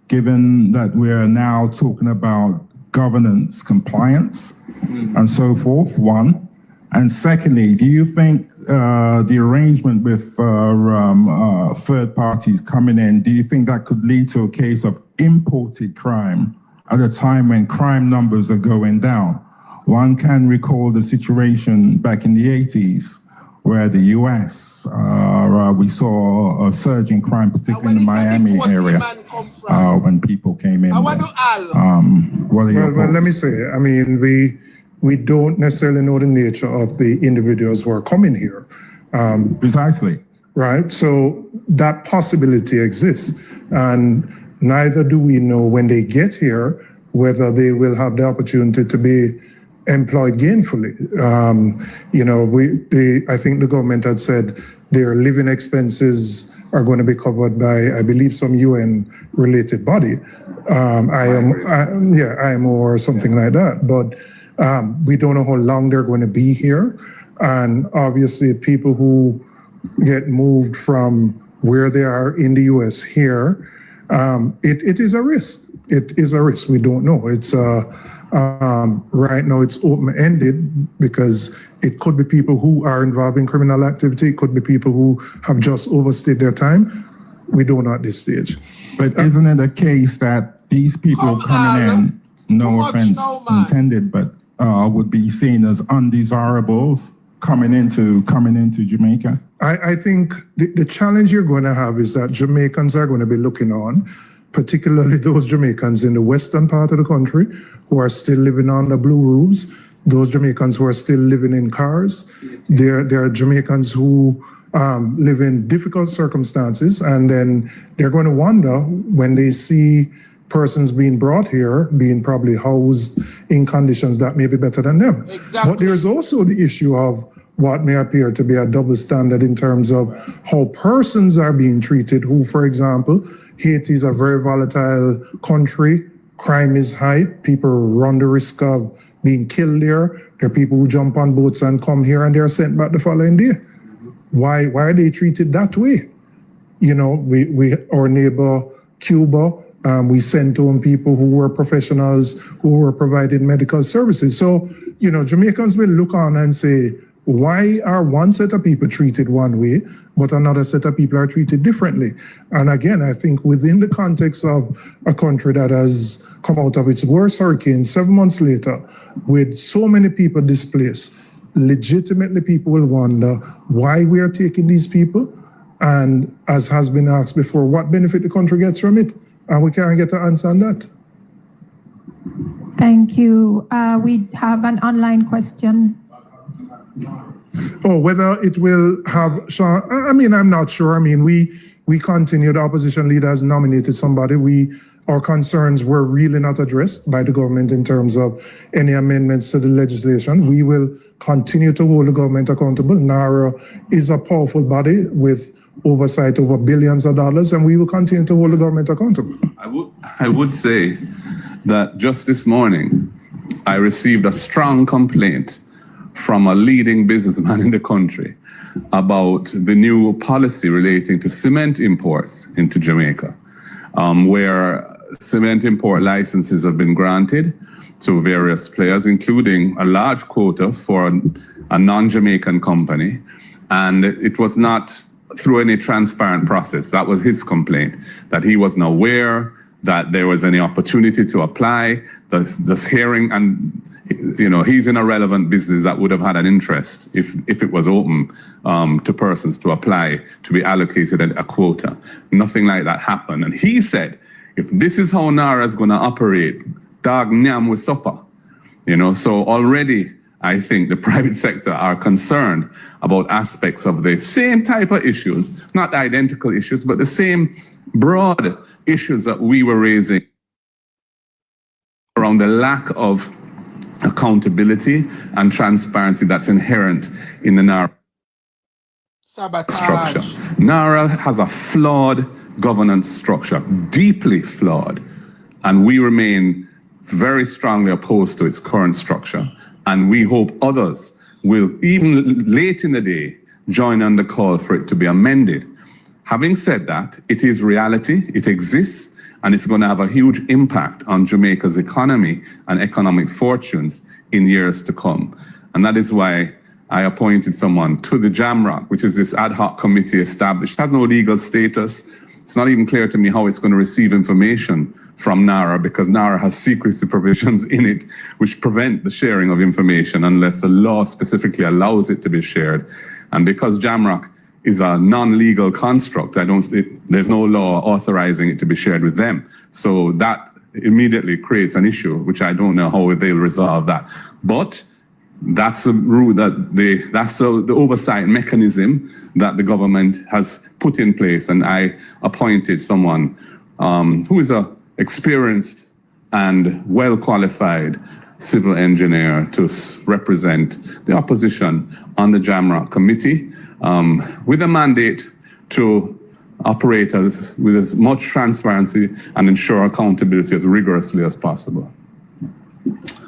given that we're now talking about governance compliance and so forth, one? And secondly, do you think the arrangement with third parties coming in, do you think that could lead to a case of imported crime at a time when crime numbers are going down? One can recall the situation back in the 80s where the US, we saw a surge in crime, particularly in the Miami area when people came in. What are your thoughts?
Well, let me say, I mean, we don't necessarily know the nature of the individuals who are coming here.
Precisely.
Right? So that possibility exists. And neither do we know when they get here whether they will have the opportunity to be employed gainfully. You know, I think the government had said their living expenses are going to be covered by, I believe, some UN-related body, IMO or something like that. But we don't know how long they're going to be here. And obviously people who get moved from where they are in the US here, it is a risk. It is a risk. We don't know. It's right now it's open-ended because it could be people who are involved in criminal activity. It could be people who have just overstayed their time. We don't know at this stage.
But isn't it a case that these people coming in, no offense intended, but would be seen as undesirables coming into Jamaica?
I think the challenge you're going to have is that Jamaicans are going to be looking on, particularly those Jamaicans in the western part of the country who are still living on the blue roofs, those Jamaicans who are still living in cars. There are Jamaicans who live in difficult circumstances, and then they're going to wonder when they see persons being brought here, being probably housed in conditions that may be better than them. Exactly. But there's also the issue of what may appear to be a double standard in terms of how persons are being treated, who, for example, Haiti is a very volatile country, crime is high, people run the risk of being killed there. There are people who jump on boats and come here and they're sent back the following day. Why are they treated that way? You know, our neighbor Cuba We sent home people who were professionals who were providing medical services. So, Jamaicans will look on and say, why are one set of people treated one way, but another set of people are treated differently? And again, I think within the context of a country that has come out of its worst hurricane 7 months later, with so many people displaced, legitimately people will wonder why we are taking these people, and as has been asked before, what benefit the country gets from it? And we can't get an answer on that.
Thank you. We have an online question.
Oh, whether it will have, Sean, I'm not sure. We continue, the opposition leader has nominated somebody. Our concerns were really not addressed by the government in terms of any amendments to the legislation. We will continue to hold the government accountable. NARA is a powerful body with oversight over billions of dollars, and we will continue to hold the government accountable.
I would say that just this morning, I received a strong complaint from a leading businessman in the country about the new policy relating to cement imports into Jamaica, where cement import licenses have been granted to various players, including a large quota for a non-Jamaican company, and it was not through any transparent process. That was his complaint, that he wasn't aware that there was any opportunity to apply. This hearing, and he's in a relevant business that would have had an interest if it was open to persons to apply to be allocated a quota. Nothing like that happened. And he said, if this is how NARA is going to operate, dog nyam with supper. So already I think the private sector are concerned about aspects of the same type of issues, not identical issues, but the same broad issues that we were raising around the lack of accountability and transparency that's inherent in the NARA structure. NARA has a flawed governance structure, deeply flawed, and we remain very strongly opposed to its current structure. And we hope others will, even late in the day, join on the call for it to be amended. Having said that, it is reality, it exists, and it's going to have a huge impact on Jamaica's economy and economic fortunes in years to come. And that is why I appointed someone to the JAMROC, which is this ad hoc committee established. It has no legal status. It's not even clear to me how it's going to receive information from NARA, because NARA has secrecy provisions in it which prevent the sharing of information unless the law specifically allows it to be shared. And because JAMROC is a non-legal construct, there's no law authorizing it to be shared with them. So that immediately creates an issue, which I don't know how they'll resolve that. But that's a rule that's the oversight mechanism that the government has put in place. And I appointed someone who is a experienced and well-qualified civil engineer to represent the opposition on the JAMROC committee, with a mandate to operate with as much transparency and ensure accountability as rigorously as possible.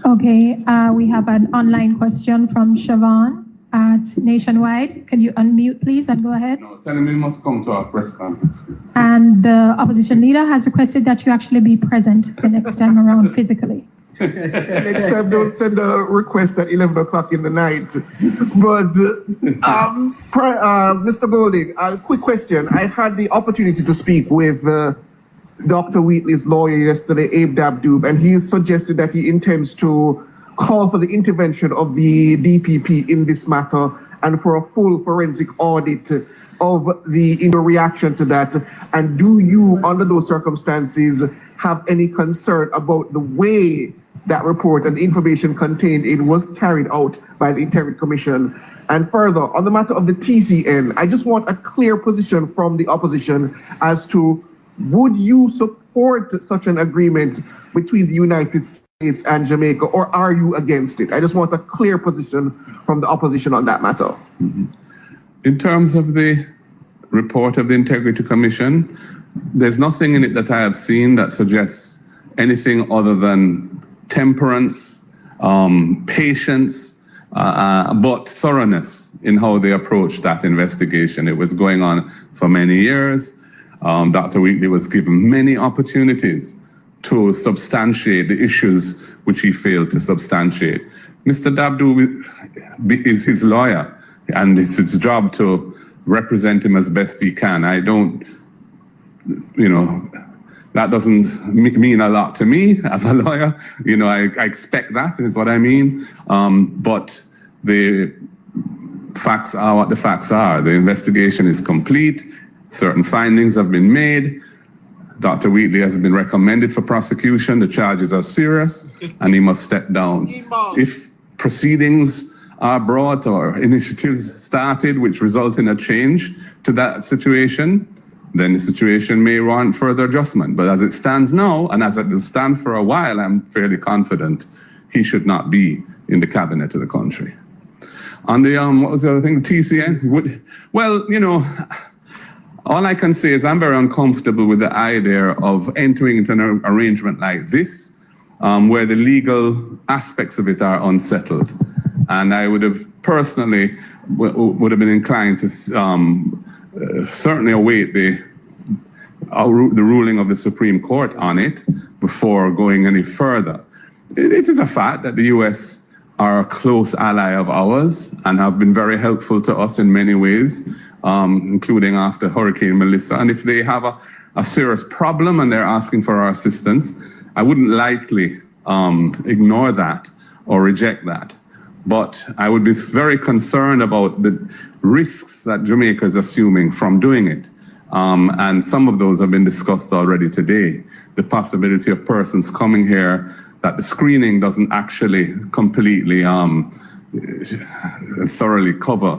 Okay, we have an online question from Siobhan at Nationwide. Can you unmute, please, and go ahead?
No, tell him he must come to our press conference.
And the opposition leader has requested that you actually be present the next time around physically.
Next time, don't send a request at 11 o'clock in the night. But, Mr. Golding, a quick question. I had the opportunity to speak with Dr. Wheatley's lawyer yesterday, Abe Dabdoob, and he suggested that he intends to call for the intervention of the DPP in this matter and for a full forensic audit of the reaction to that. And do you, under those circumstances, have any concern about the way that report and the information contained in was carried out by the Integrity Commission? And further, on the matter of the TCN, I just want a clear position from the opposition as to, would you support such an agreement between the United States and Jamaica, or are you against it? I just want a clear position from the opposition on that matter.
In terms of the report of the Integrity Commission, there's nothing in it that I have seen that suggests anything other than temperance, patience, but thoroughness in how they approached that investigation. It was going on for many years. Dr. Wheatley was given many opportunities to substantiate the issues which he failed to substantiate. Mr. Dabdoo is his lawyer, and it's his job to represent him as best he can. I don't, that doesn't mean a lot to me as a lawyer. I expect that is what I mean. But the facts are what the facts are. The investigation is complete. Certain findings have been made. Dr. Wheatley has been recommended for prosecution. The charges are serious, and he must step down. If proceedings are brought or initiatives started which result in a change to that situation, then the situation may warrant further adjustment. But as it stands now, and as it will stand for a while, I'm fairly confident he should not be in the cabinet of the country. On the, what was the other thing, TCN? Well, all I can say is I'm very uncomfortable with the idea of entering into an arrangement like this, where the legal aspects of it are unsettled. And I would have personally would have been inclined to certainly await the ruling of the Supreme Court on it before going any further. It is a fact that the US are a close ally of ours and have been very helpful to us in many ways, including after Hurricane Melissa. And if they have a serious problem and they're asking for our assistance, I wouldn't likely ignore that or reject that. But I would be very concerned about the risks that Jamaica is assuming from doing it. And some of those have been discussed already today. The possibility of persons coming here that the screening doesn't actually completely thoroughly cover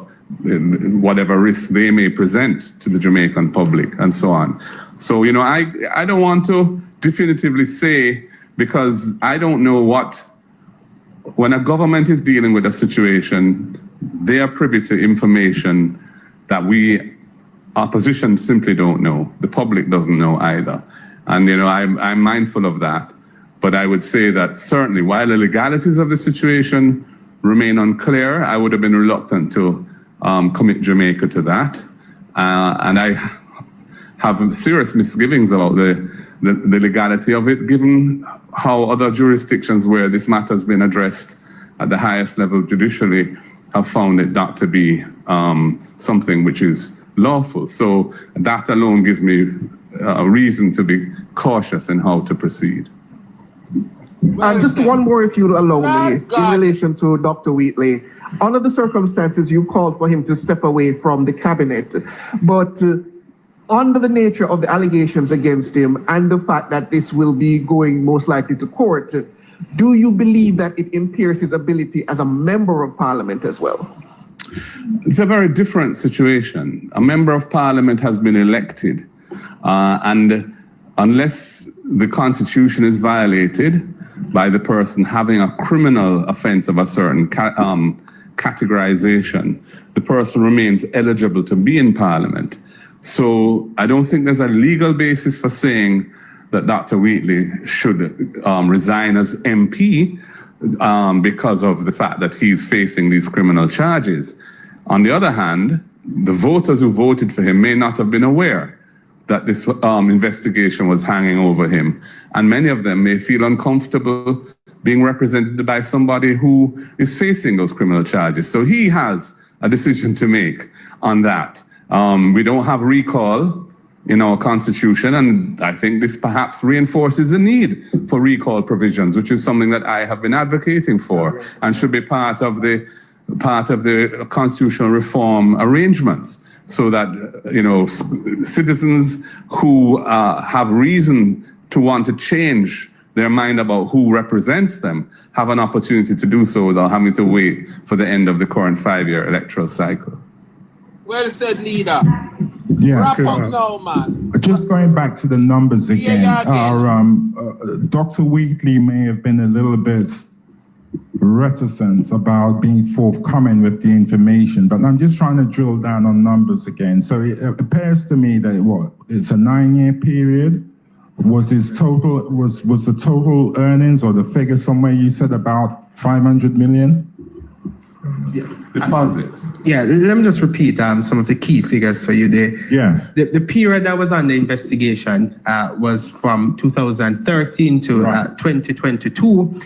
whatever risks they may present to the Jamaican public and so on. So, I don't want to definitively say, because I don't know when a government is dealing with a situation, they are privy to information that we, opposition, simply don't know. The public doesn't know either. And, I'm mindful of that. But I would say that certainly while the legalities of the situation remain unclear, I would have been reluctant to commit Jamaica to that. And I have serious misgivings about the legality of it, given how other jurisdictions where this matter has been addressed at the highest level judicially have found it not to be something which is lawful. So that alone gives me a reason to be cautious in how to proceed.
Just one more, if you'll allow me, in relation to Dr. Wheatley. Under the circumstances, you called for him to step away from the cabinet, but under the nature of the allegations against him and the fact that this will be going most likely to court, do you believe that it impairs his ability as a member of parliament as well?
It's a very different situation. A member of parliament has been elected, and unless the constitution is violated by the person having a criminal offense of a certain categorization, the person remains eligible to be in parliament. So I don't think there's a legal basis for saying that Dr. Wheatley should resign as MP because of the fact that he's facing these criminal charges. On the other hand, the voters who voted for him may not have been aware that this investigation was hanging over him. And many of them may feel uncomfortable being represented by somebody who is facing those criminal charges. So he has a decision to make on that. We don't have recall in our constitution, and I think this perhaps reinforces the need for recall provisions, which is something that I have been advocating for and should be part of the constitutional reform arrangements, so that citizens who have reason to want to change their mind about who represents them have an opportunity to do so without having to wait for the end of the current 5-year electoral cycle.
Well said, leader.
Yeah,
Wrap
sure.
up now, man.
Just going back to the numbers again, Dr. Wheatley may have been a little bit reticent about being forthcoming with the information, but I'm just trying to drill down on numbers again. So it appears to me that it's a 9-year period. Was the total earnings or the figure somewhere you said about 500 million?
deposits.
Yeah, let me just repeat some of the key figures for you there.
Yes.
The period that was under investigation was from 2013 to 2022.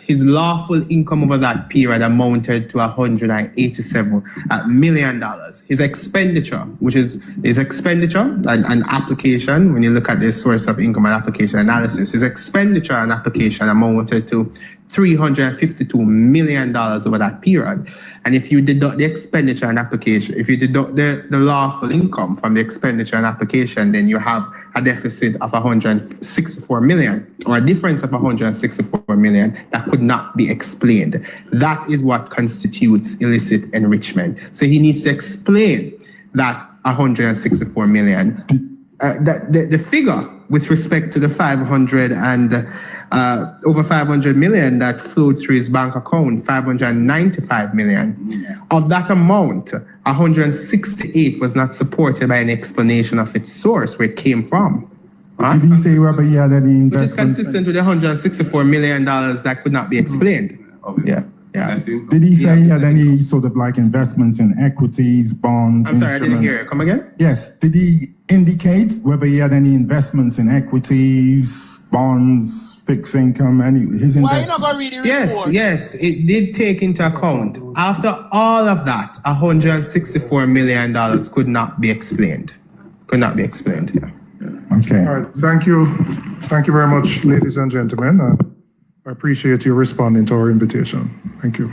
His lawful income over that period amounted to $187 million. His expenditure, which is his expenditure and application, when you look at the source of income and application analysis, his expenditure and application amounted to $352 million over that period. And if you deduct the expenditure and application, if you deduct the lawful income from the expenditure and application, then you have a deficit of 164 million, or a difference of 164 million that could not be explained. That is what constitutes illicit enrichment. So he needs to explain that 164 million. The figure with respect to the 500 and over 500 million that flowed through his bank account, 595 million. Of that amount, 168 was not supported by an explanation of its source, where it came from.
Did he say whether he had any investments?
Which is consistent with the $164 million that could not be explained. Yeah.
Did he say he had any sort of like investments in equities, bonds,
I'm sorry,
instruments?
I didn't hear it. Come again?
Yes. Did he indicate whether he had any investments in equities, bonds, fixed income, his investments?
Why you not gonna read the report?
Yes, it did take into account. After all of that, $164 million could not be explained. Yeah.
Okay.
All right, thank you. Thank you very much, ladies and gentlemen. I appreciate you responding to our invitation. Thank you.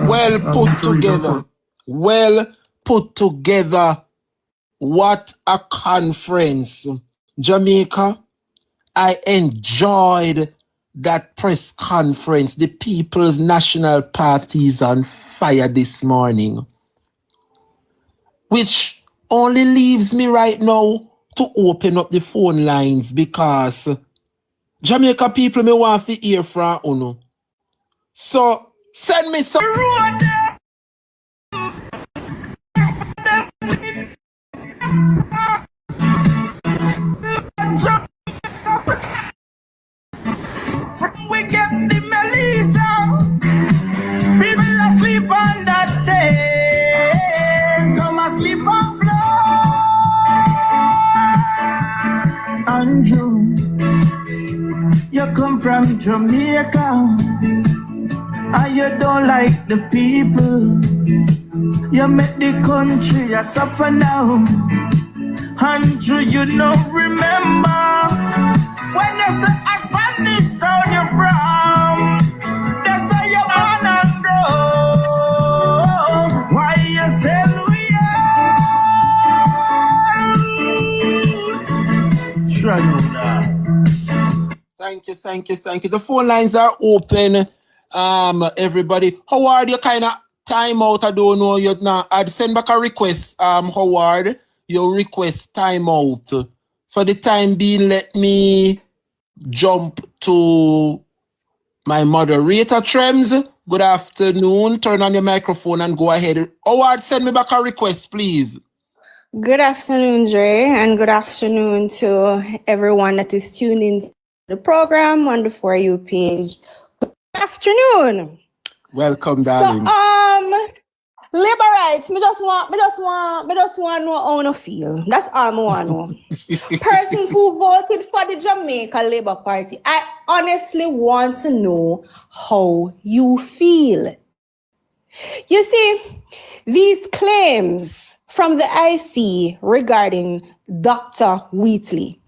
Well put together. Well put together. What a conference. Jamaica, I enjoyed that press conference. The People's National Party is on fire this morning. Which only leaves me right now to open up the phone lines, because Jamaica people me want to hear from Uno. So send me some.
From we get the Melissa, people asleep on that tail, some asleep on floor. Andrew, you come from Jamaica, and you don't like the people. You make the country a suffer now. Andrew, you know, remember when you say a Spanish town you're from, they say you're born and grow. Why you say Louis? Try now.
Thank you. The phone lines are open. Everybody. Howard, you kind of time out. I don't know. You're not. I'd send back a request. Howard, your request time out. For the time being, let me jump to my moderator, Trems. Good afternoon. Turn on your microphone and go ahead. Howard, send me back a request, please.
Good afternoon, Dre, and good afternoon to everyone that is tuned in to the program on the For You page. Good afternoon.
Welcome, darling.
So, labor rights, me just want to know how I feel. That's all I want to know. Persons who voted for the Jamaica Labour Party, I honestly want to know how you feel. You see, these claims from the IC regarding Dr. Wheatley,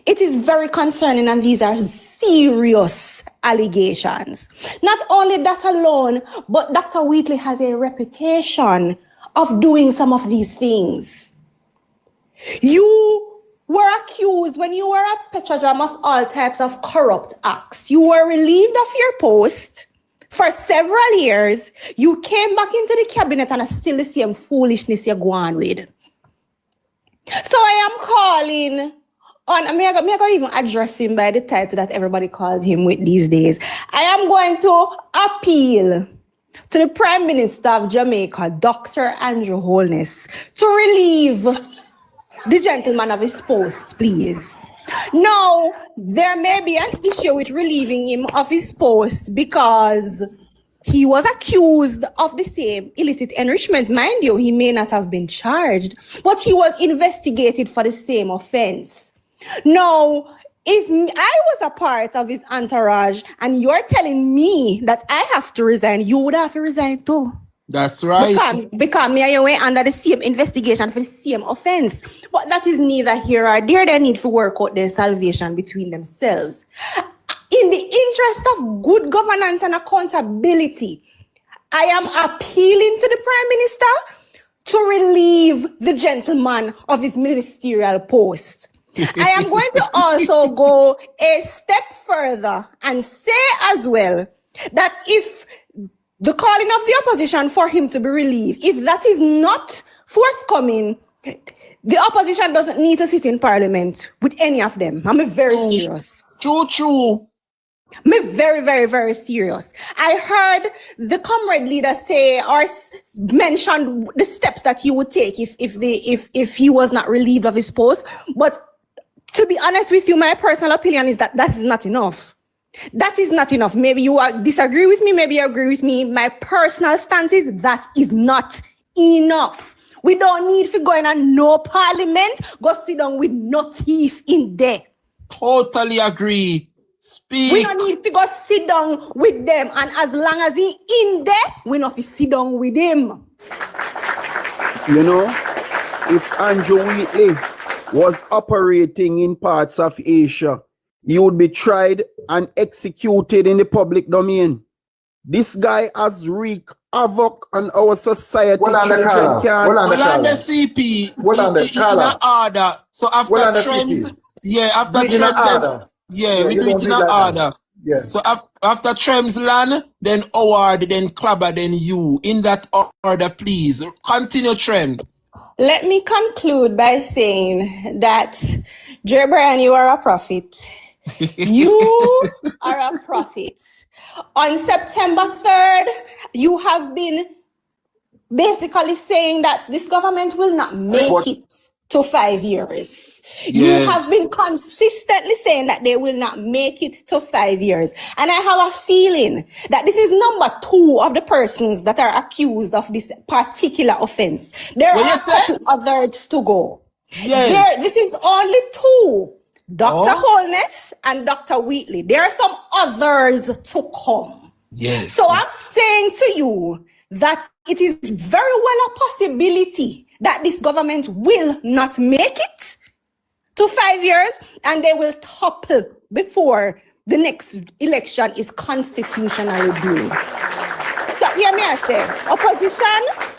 it is very concerning, and these are serious allegations. Not only that alone, but Dr. Wheatley has a reputation of doing some of these things. You were accused when you were at Petrodram of all types of corrupt acts. You were relieved of your post for several years. You came back into the cabinet and still the same foolishness you're going with. So I am calling on, I'm going to even address him by the title that everybody calls him with these days. I am going to appeal to the Prime Minister of Jamaica, Dr. Andrew Holness, to relieve the gentleman of his post, please. Now, there may be an issue with relieving him of his post because he was accused of the same illicit enrichment. Mind you, he may not have been charged, but he was investigated for the same offense. Now, if I was a part of his entourage and you're telling me that I have to resign, you would have to resign too.
That's right.
Because me and you were under the same investigation for the same offense. But that is neither here or there. They need to work out their salvation between themselves. In the interest of good governance and accountability, I am appealing to the Prime Minister to relieve the gentleman of his ministerial post. I am going to also go a step further and say as well that if the calling of the opposition for him to be relieved, if that is not forthcoming, the opposition doesn't need to sit in parliament with any of them. I'm very serious.
True.
I'm very, very, very serious. I heard the comrade leader say or mention the steps that he would take if he was not relieved of his post. But to be honest with you, my personal opinion is that that is not enough. That is not enough. Maybe you disagree with me, maybe you agree with me. My personal stance is that is not enough. We don't need to go in and no parliament, go sit down with no thief in there.
Totally agree. Speak.
We don't need to go sit down with them, and as long as he in there, we not to sit down with him.
You know, if Andrew Wheatley was operating in parts of Asia, he would be tried and executed in the public domain. This guy has wreaked havoc on our society.
Well on the CP.
Well on the
in order. So after Trump, we do it in an order.
Yeah.
So after Trem's land, then Howard, then Clabber, then you. In that order, please. Continue, Trem.
Let me conclude by saying that, J. Brian, you are a prophet. You are a prophet. On September 3rd, you have been basically saying that this government will not make it to 5 years.
Yes.
You have been consistently saying that they will not make it to 5 years. And I have a feeling that this is number 2 of the persons that are accused of this particular offense. There are a couple others to go.
Yes.
This is only 2. Dr. Holness and Dr. Wheatley. There are some others to come.
Yes.
So I'm saying to you that it is very well a possibility that this government will not make it to 5 years and they will topple before the next election is constitutionally due. So hear me I say, opposition,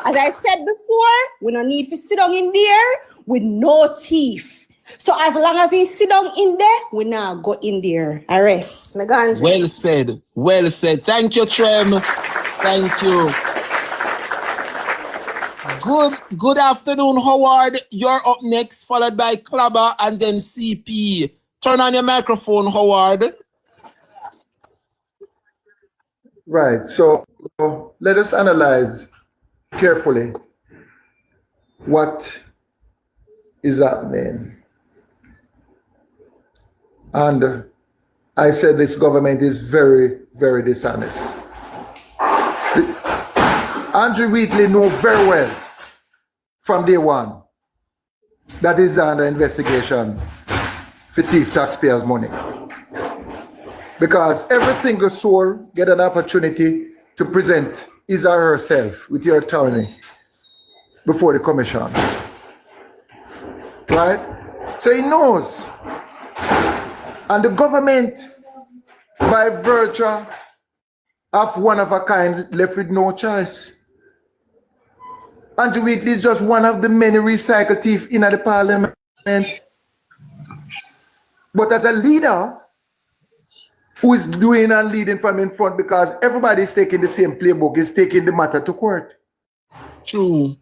as I said before, we don't need to sit down in there with no teeth. So as long as he sit down in there, we now go in there. Arrest.
Well said. Well said. Thank you, Trem. Thank you. Good afternoon, Howard. You're up next, followed by Clabber and then CP. Turn on your microphone, Howard.
Right. So let us analyze carefully what is happening. And I said this government is very, very dishonest. Andrew Wheatley knows very well from day one that is under investigation for thief taxpayers' money. Because every single soul get an opportunity to present his or herself with your attorney before the commission. Right? So he knows. And the government, by virtue of one of a kind, left with no choice. Andrew Wheatley is just one of the many recycled thieves in the parliament. But as a leader who is doing and leading from in front, because everybody is taking the same playbook, is taking the matter to court.
True.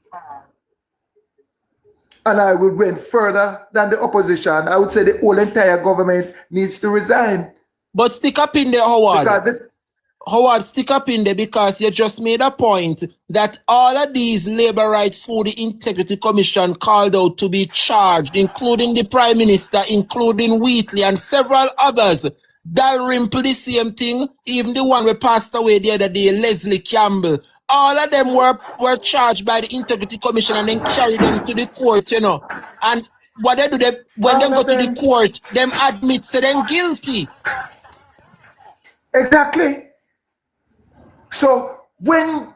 And I would went further than the opposition. I would say the whole entire government needs to resign.
But stick up in there, Howard. Howard, stick up in there because you just made a point that all of these labor rights through the Integrity Commission called out to be charged, including the Prime Minister, including Wheatley and several others. Dalrymple, the same thing. Even the one who passed away the other day, Leslie Campbell. All of them were charged by the Integrity Commission and then carried them to the court, you know. And what they do, when they go to the court, them admit say them guilty.
Exactly. So when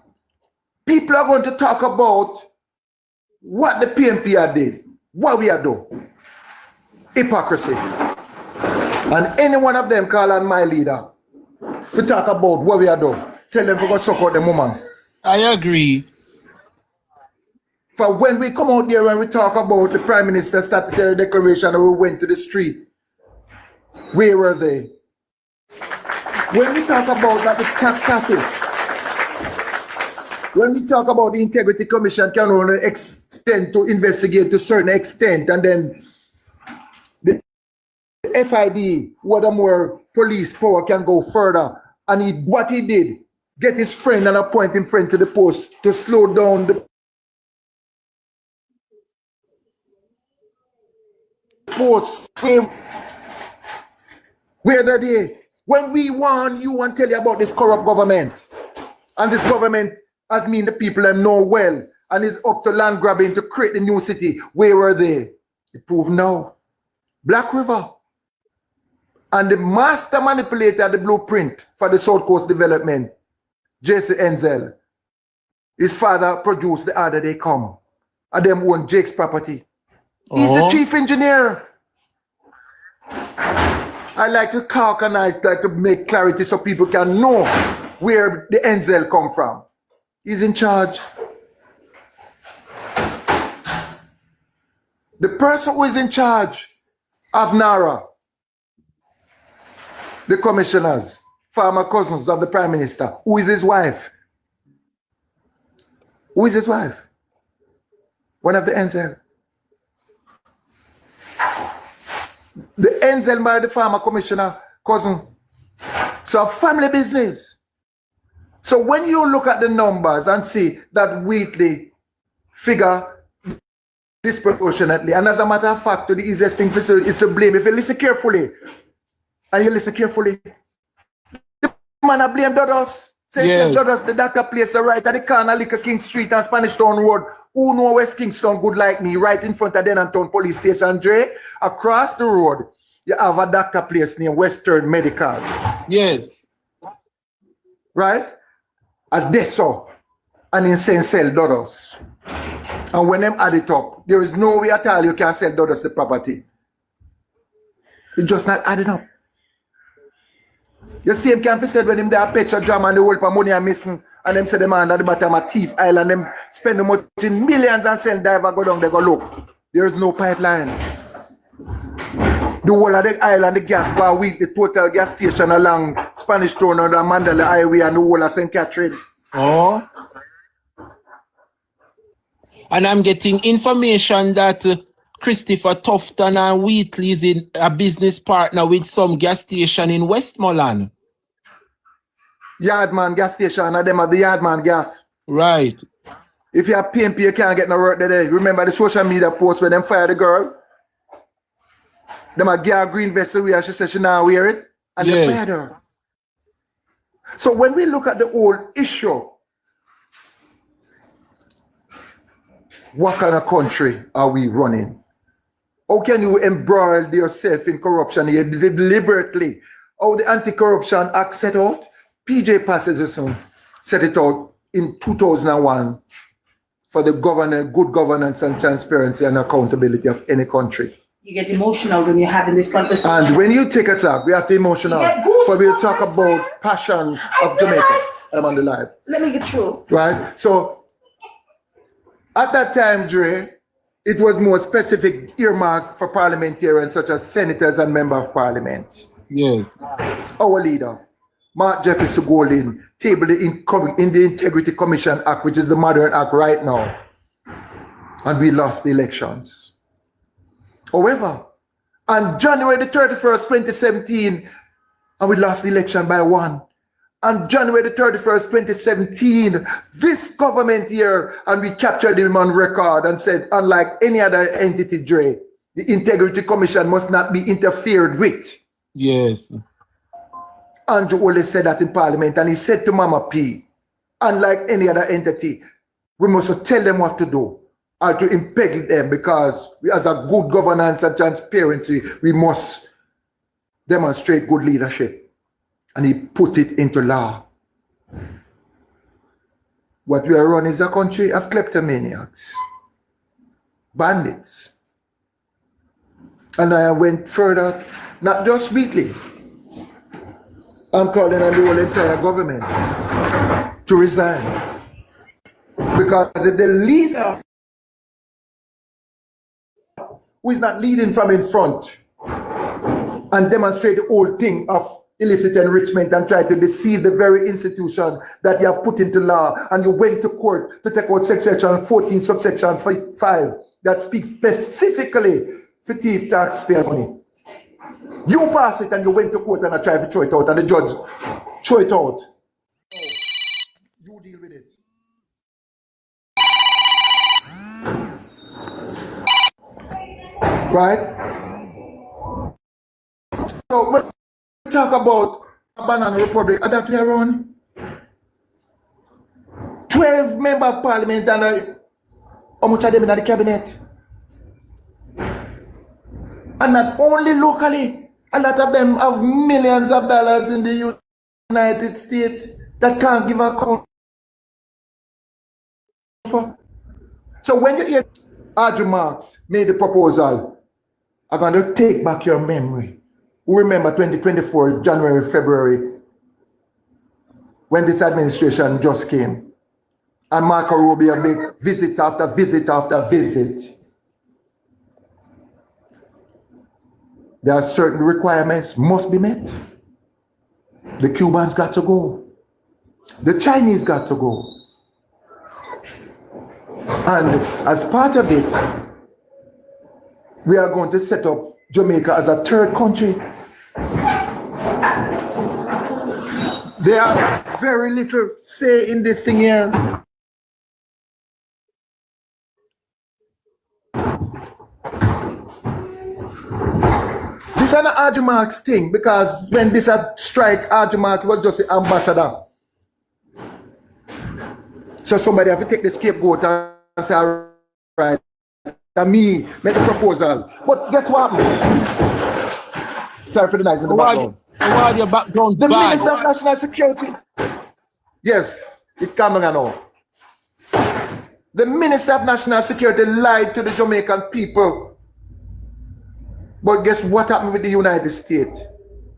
people are going to talk about what the PNP are did, what we are doing, hypocrisy. And any one of them call on my leader to talk about what we are doing. Tell them to go support the woman.
I agree.
For when we come out there and we talk about the Prime Minister's statutory declaration and we went to the street, where were they? When we talk about that the tax topics, when we talk about the Integrity Commission can only extend to investigate to a certain extent, and then the FID, what a more police power can go further, and what he did, get his friend and appoint him friend to the post to slow down the post. Where are they? When we warn you and tell you about this corrupt government, and this government has mean the people them know well, and is up to land grabbing to create the new city, where were they? It proved now. Black River. And the master manipulator of the blueprint for the South Coast development, J.C. Enzel, his father produced the order they come, and them own Jake's property. He's the chief engineer. I like to talk and I like to make clarity so people can know where the Enzel come from. He's in charge. The person who is in charge of NARA, the commissioners, former cousins of the Prime Minister, who is his wife? Who is his wife? One of the Enzel. The Enzel married the former commissioner cousin. So family business. So when you look at the numbers and see that Wheatley figure disproportionately, and as a matter of fact, the easiest thing is to blame. If you listen carefully, and you listen carefully, the man I blame Dodos. Say yes. Dodos, the doctor place the right at the corner, Liquor King Street and Spanish Town Road. Who know West Kingston good like me, right in front of Denton Police Station, Dre? Across the road, you have a doctor place named Western Medical.
Yes.
Right? At Deso and in St. Sell Dodos. And when them add it up, there is no way at all you can sell Dodos the property. It's just not adding up. You see him can't be said when him there petrol jam and the whole money are missing. And them say the man at the bottom of Thief Island, them spend the money in millions and send diver go down, they go look. There is no pipeline. The whole of the island, the gas bar week, the total gas station along Spanish Town and the Mandela Highway and the whole of St. Catherine.
Oh. And I'm getting information that Christopher Tufton and Wheatley is in a business partner with some gas station in Westmoreland.
Yardman gas station, and them are the Yardman gas.
Right.
If you have PNP, you can't get no work there. Remember the social media post where them fire the girl? Them a girl green vessel where she said she now wear it, and they fired her. So when we look at the whole issue, what kind of country are we running? How can you embroil yourself in corruption deliberately? How the Anti-Corruption Act set out? PJ Patterson set it out in 2001 for the good governance and transparency and accountability of any country.
You get emotional when you're having this conversation.
And when you take a talk, we have to emotional. So we'll talk about passions of Jamaica. I'm on the live.
Let me get through.
Right? So at that time, Dre, it was more specific earmark for parliamentarians such as senators and members of parliament.
Yes.
Our leader, Mark Jeffrey Sugolin, tabled in the Integrity Commission Act, which is the modern act right now. And we lost the elections. However, on January the 31st, 2017, and we lost the election by 1. On January the 31st, 2017, this government here, and we captured him on record and said, unlike any other entity, Dre, the Integrity Commission must not be interfered with.
Yes.
Andrew Ole said that in Parliament, and he said to Mama P, unlike any other entity, we must tell them what to do or to impede them, because as a good governance and transparency, we must demonstrate good leadership. And he put it into law. What we are running is a country of kleptomaniacs, bandits. And I went further, not just Wheatley. I'm calling on the whole entire government to resign. Because if the leader who is not leading from in front and demonstrate the whole thing of illicit enrichment and try to deceive the very institution that you have put into law, and you went to court to take out section 14 subsection 5 that speaks specifically for thief taxpayers' money. You pass it and you went to court and I tried to throw it out, and the judge throw it out. You deal with it. Right? So when we talk about a banana republic, that we are on 12 members of parliament, and how much of them in the cabinet? And not only locally, a lot of them have millions of dollars in the United States that can't give a account for. So when you hear Andrew Marks made the proposal, I'm going to take back your memory. Who remember 2024, January, February, when this administration just came, and Marco Rubio made visit after visit after visit. There are certain requirements must be met. The Cubans got to go. The Chinese got to go. And as part of it, we are going to set up Jamaica as a third country. There are very little say in this thing here. This is an Andrew Marks thing, because when this strike, Andrew Marks was just the ambassador. So somebody have to take the scapegoat and say, all right, and me make the proposal. But guess what? Sorry for the noise in the background.
Why your background
The
bad?
Minister of National Security. Yes, it comes now. The Minister of National Security lied to the Jamaican people. But guess what happened with the United States?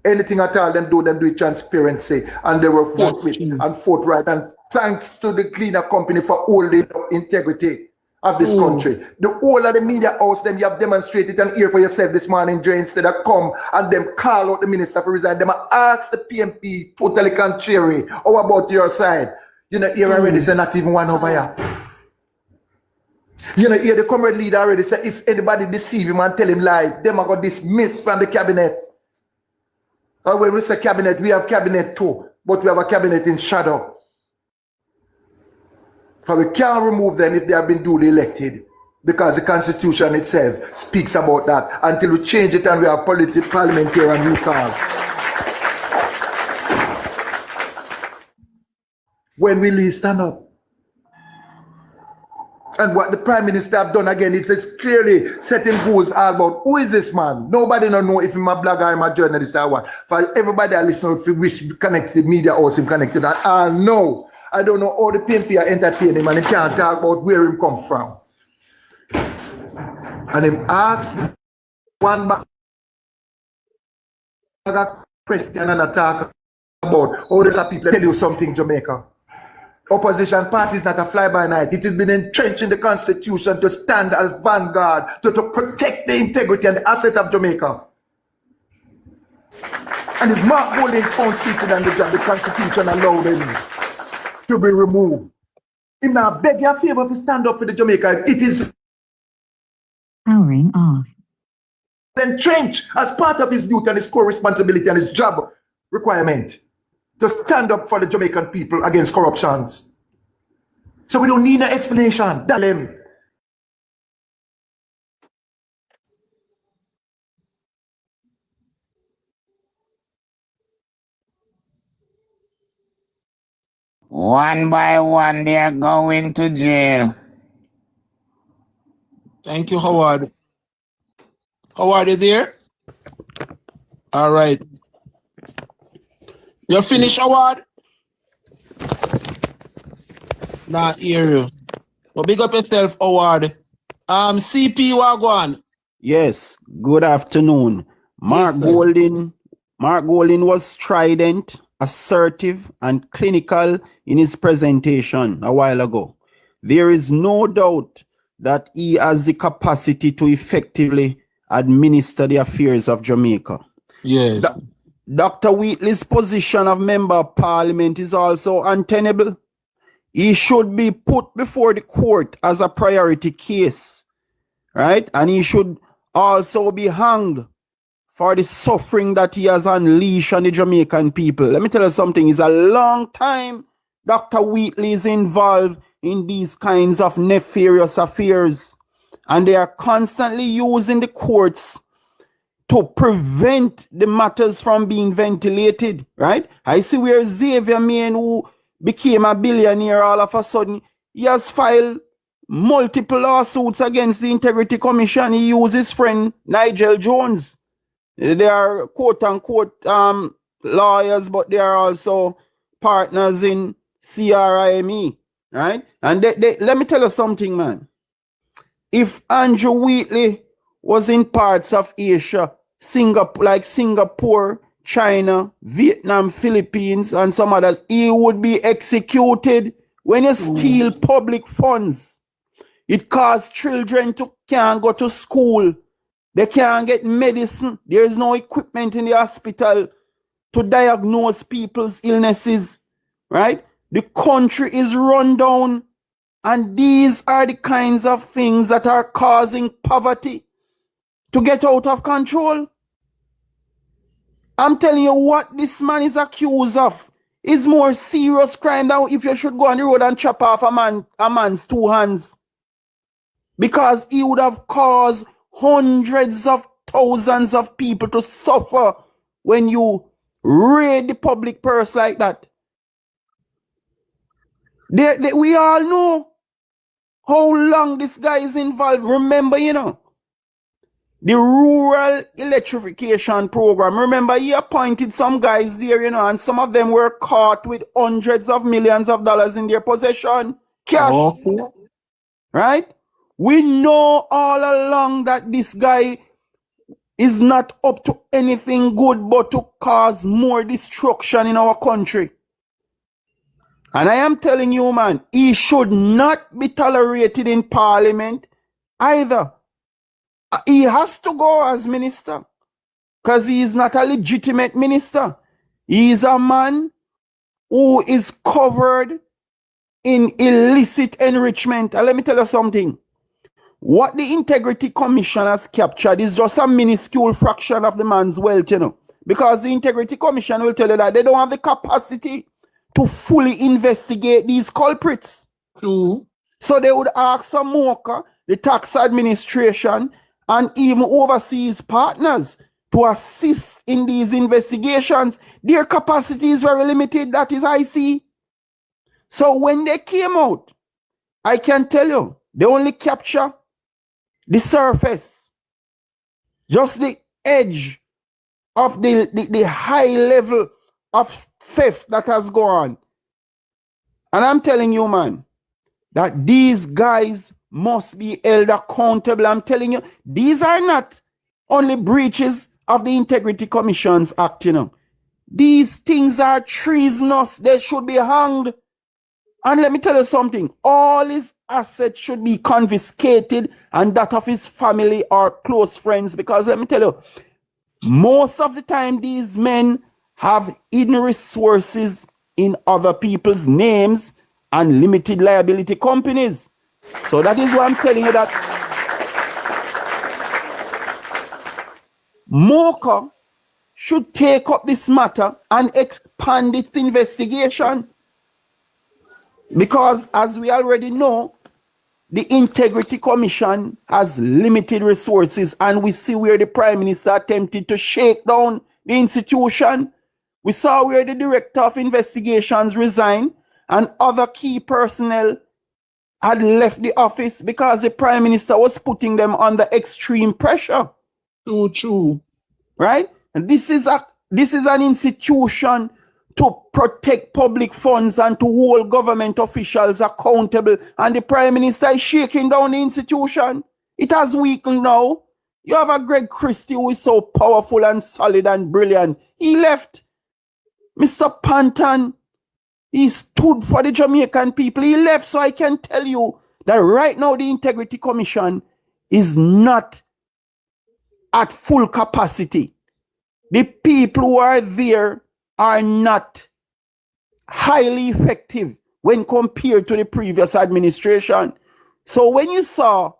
Anything at all, them do it transparency, and they were forthwith and forthright. And thanks to the cleaner company for holding the integrity of this country. The whole of the media house, them you have demonstrated and hear for yourself this morning, Jay, instead of come and them call out the minister for resign. Them ask the PMP totally contrary. How about your side? You know, here already say not even one over here. You know, here the comrade leader already said if anybody deceive him and tell him lie, them are going to dismiss from the cabinet. And when we say cabinet, we have cabinet too, but we have a cabinet in shadow. For we can't remove them if they have been duly elected, because the Constitution itself speaks about that until we change it and we have parliamentarian recall. When will we stand up? And what the Prime Minister have done again, it is clearly setting goals all about who is this man. Nobody don't know if he's a blogger or I'm a journalist or what. For everybody that listen, if you wish to connect the media or him connected, I know. I don't know how the PMP are entertaining him, and he can't talk about where he come from. And him ask one question and attack about how there's people tell you something, Jamaica. Opposition party is not a fly-by-night. It has been entrenched in the Constitution to stand as vanguard, to protect the integrity and the asset of Jamaica. And if Mark Golding found sleeping on the job, the Constitution allowed him to be removed. He now beg your favor to stand up for the Jamaica. It is
powering off.
Entrenched as part of his duty and his core responsibility and his job requirement to stand up for the Jamaican people against corruptions. So we don't need an explanation. Tell him.
One by one, they are going to jail.
Thank you, Howard. Howard, you there? All right. You finished, Howard? Not hear you. Well, big up yourself, Howard. CP Wagwan.
Yes, good afternoon. Mark Golding was strident, assertive, and clinical in his presentation a while ago. There is no doubt that he has the capacity to effectively administer the affairs of Jamaica.
Yes.
Dr. Wheatley's position of Member of Parliament is also untenable. He should be put before the court as a priority case, right? And he should also be hanged for the suffering that he has unleashed on the Jamaican people. Let me tell you something. It's a long time Dr. Wheatley is involved in these kinds of nefarious affairs. And they are constantly using the courts to prevent the matters from being ventilated, right? I see where Xavier Main, who became a billionaire all of a sudden, he has filed multiple lawsuits against the Integrity Commission. He used his friend Nigel Jones. They are quote-unquote lawyers, but they are also partners in CRIME, right? And let me tell you something, man. If Andrew Wheatley was in parts of Asia, Singapore, China, Vietnam, Philippines, and some others, he would be executed. When you steal public funds, it causes children to can't go to school. They can't get medicine. There is no equipment in the hospital to diagnose people's illnesses, right? The country is run down. And these are the kinds of things that are causing poverty to get out of control. I'm telling you, what this man is accused of is more serious crime than if you should go on the road and chop off a man's two hands. Because he would have caused hundreds of thousands of people to suffer when you raid the public purse like that. We all know how long this guy is involved. Remember, the rural electrification program. Remember, he appointed some guys there, and some of them were caught with hundreds of millions of dollars in their possession. Cash. Okay. Right? We know all along that this guy is not up to anything good but to cause more destruction in our country. And I am telling you, man, he should not be tolerated in Parliament either. He has to go as minister because he is not a legitimate minister. He is a man who is covered in illicit enrichment. And let me tell you something. What the Integrity Commission has captured is just a minuscule fraction of the man's wealth, because the Integrity Commission will tell you that they don't have the capacity to fully investigate these culprits.
True.
So they would ask some MOCA, the tax administration, and even overseas partners to assist in these investigations. Their capacity is very limited. That is IC. So when they came out, I can tell you, they only capture the surface, just the edge of the high level of theft that has gone. And I'm telling you, man, that these guys must be held accountable. I'm telling you, these are not only breaches of the Integrity Commission's Act, These things are treasonous. They should be hanged. And let me tell you something. All his assets should be confiscated and that of his family or close friends. Because let me tell you, most of the time these men have hidden resources in other people's names and limited liability companies. So that is why I'm telling you that MOCA should take up this matter and expand its investigation. Because as we already know, the Integrity Commission has limited resources, and we see where the Prime Minister attempted to shake down the institution. We saw where the Director of Investigations resigned, and other key personnel had left the office because the Prime Minister was putting them under extreme pressure.
True.
Right? And this is an institution to protect public funds and to hold government officials accountable. And the Prime Minister is shaking down the institution. It has weakened now. You have a Greg Christie who is so powerful and solid and brilliant. He left. Mr. Panton, he stood for the Jamaican people. He left, so I can tell you that right now the Integrity Commission is not at full capacity. The people who are there are not highly effective when compared to the previous administration. So when you saw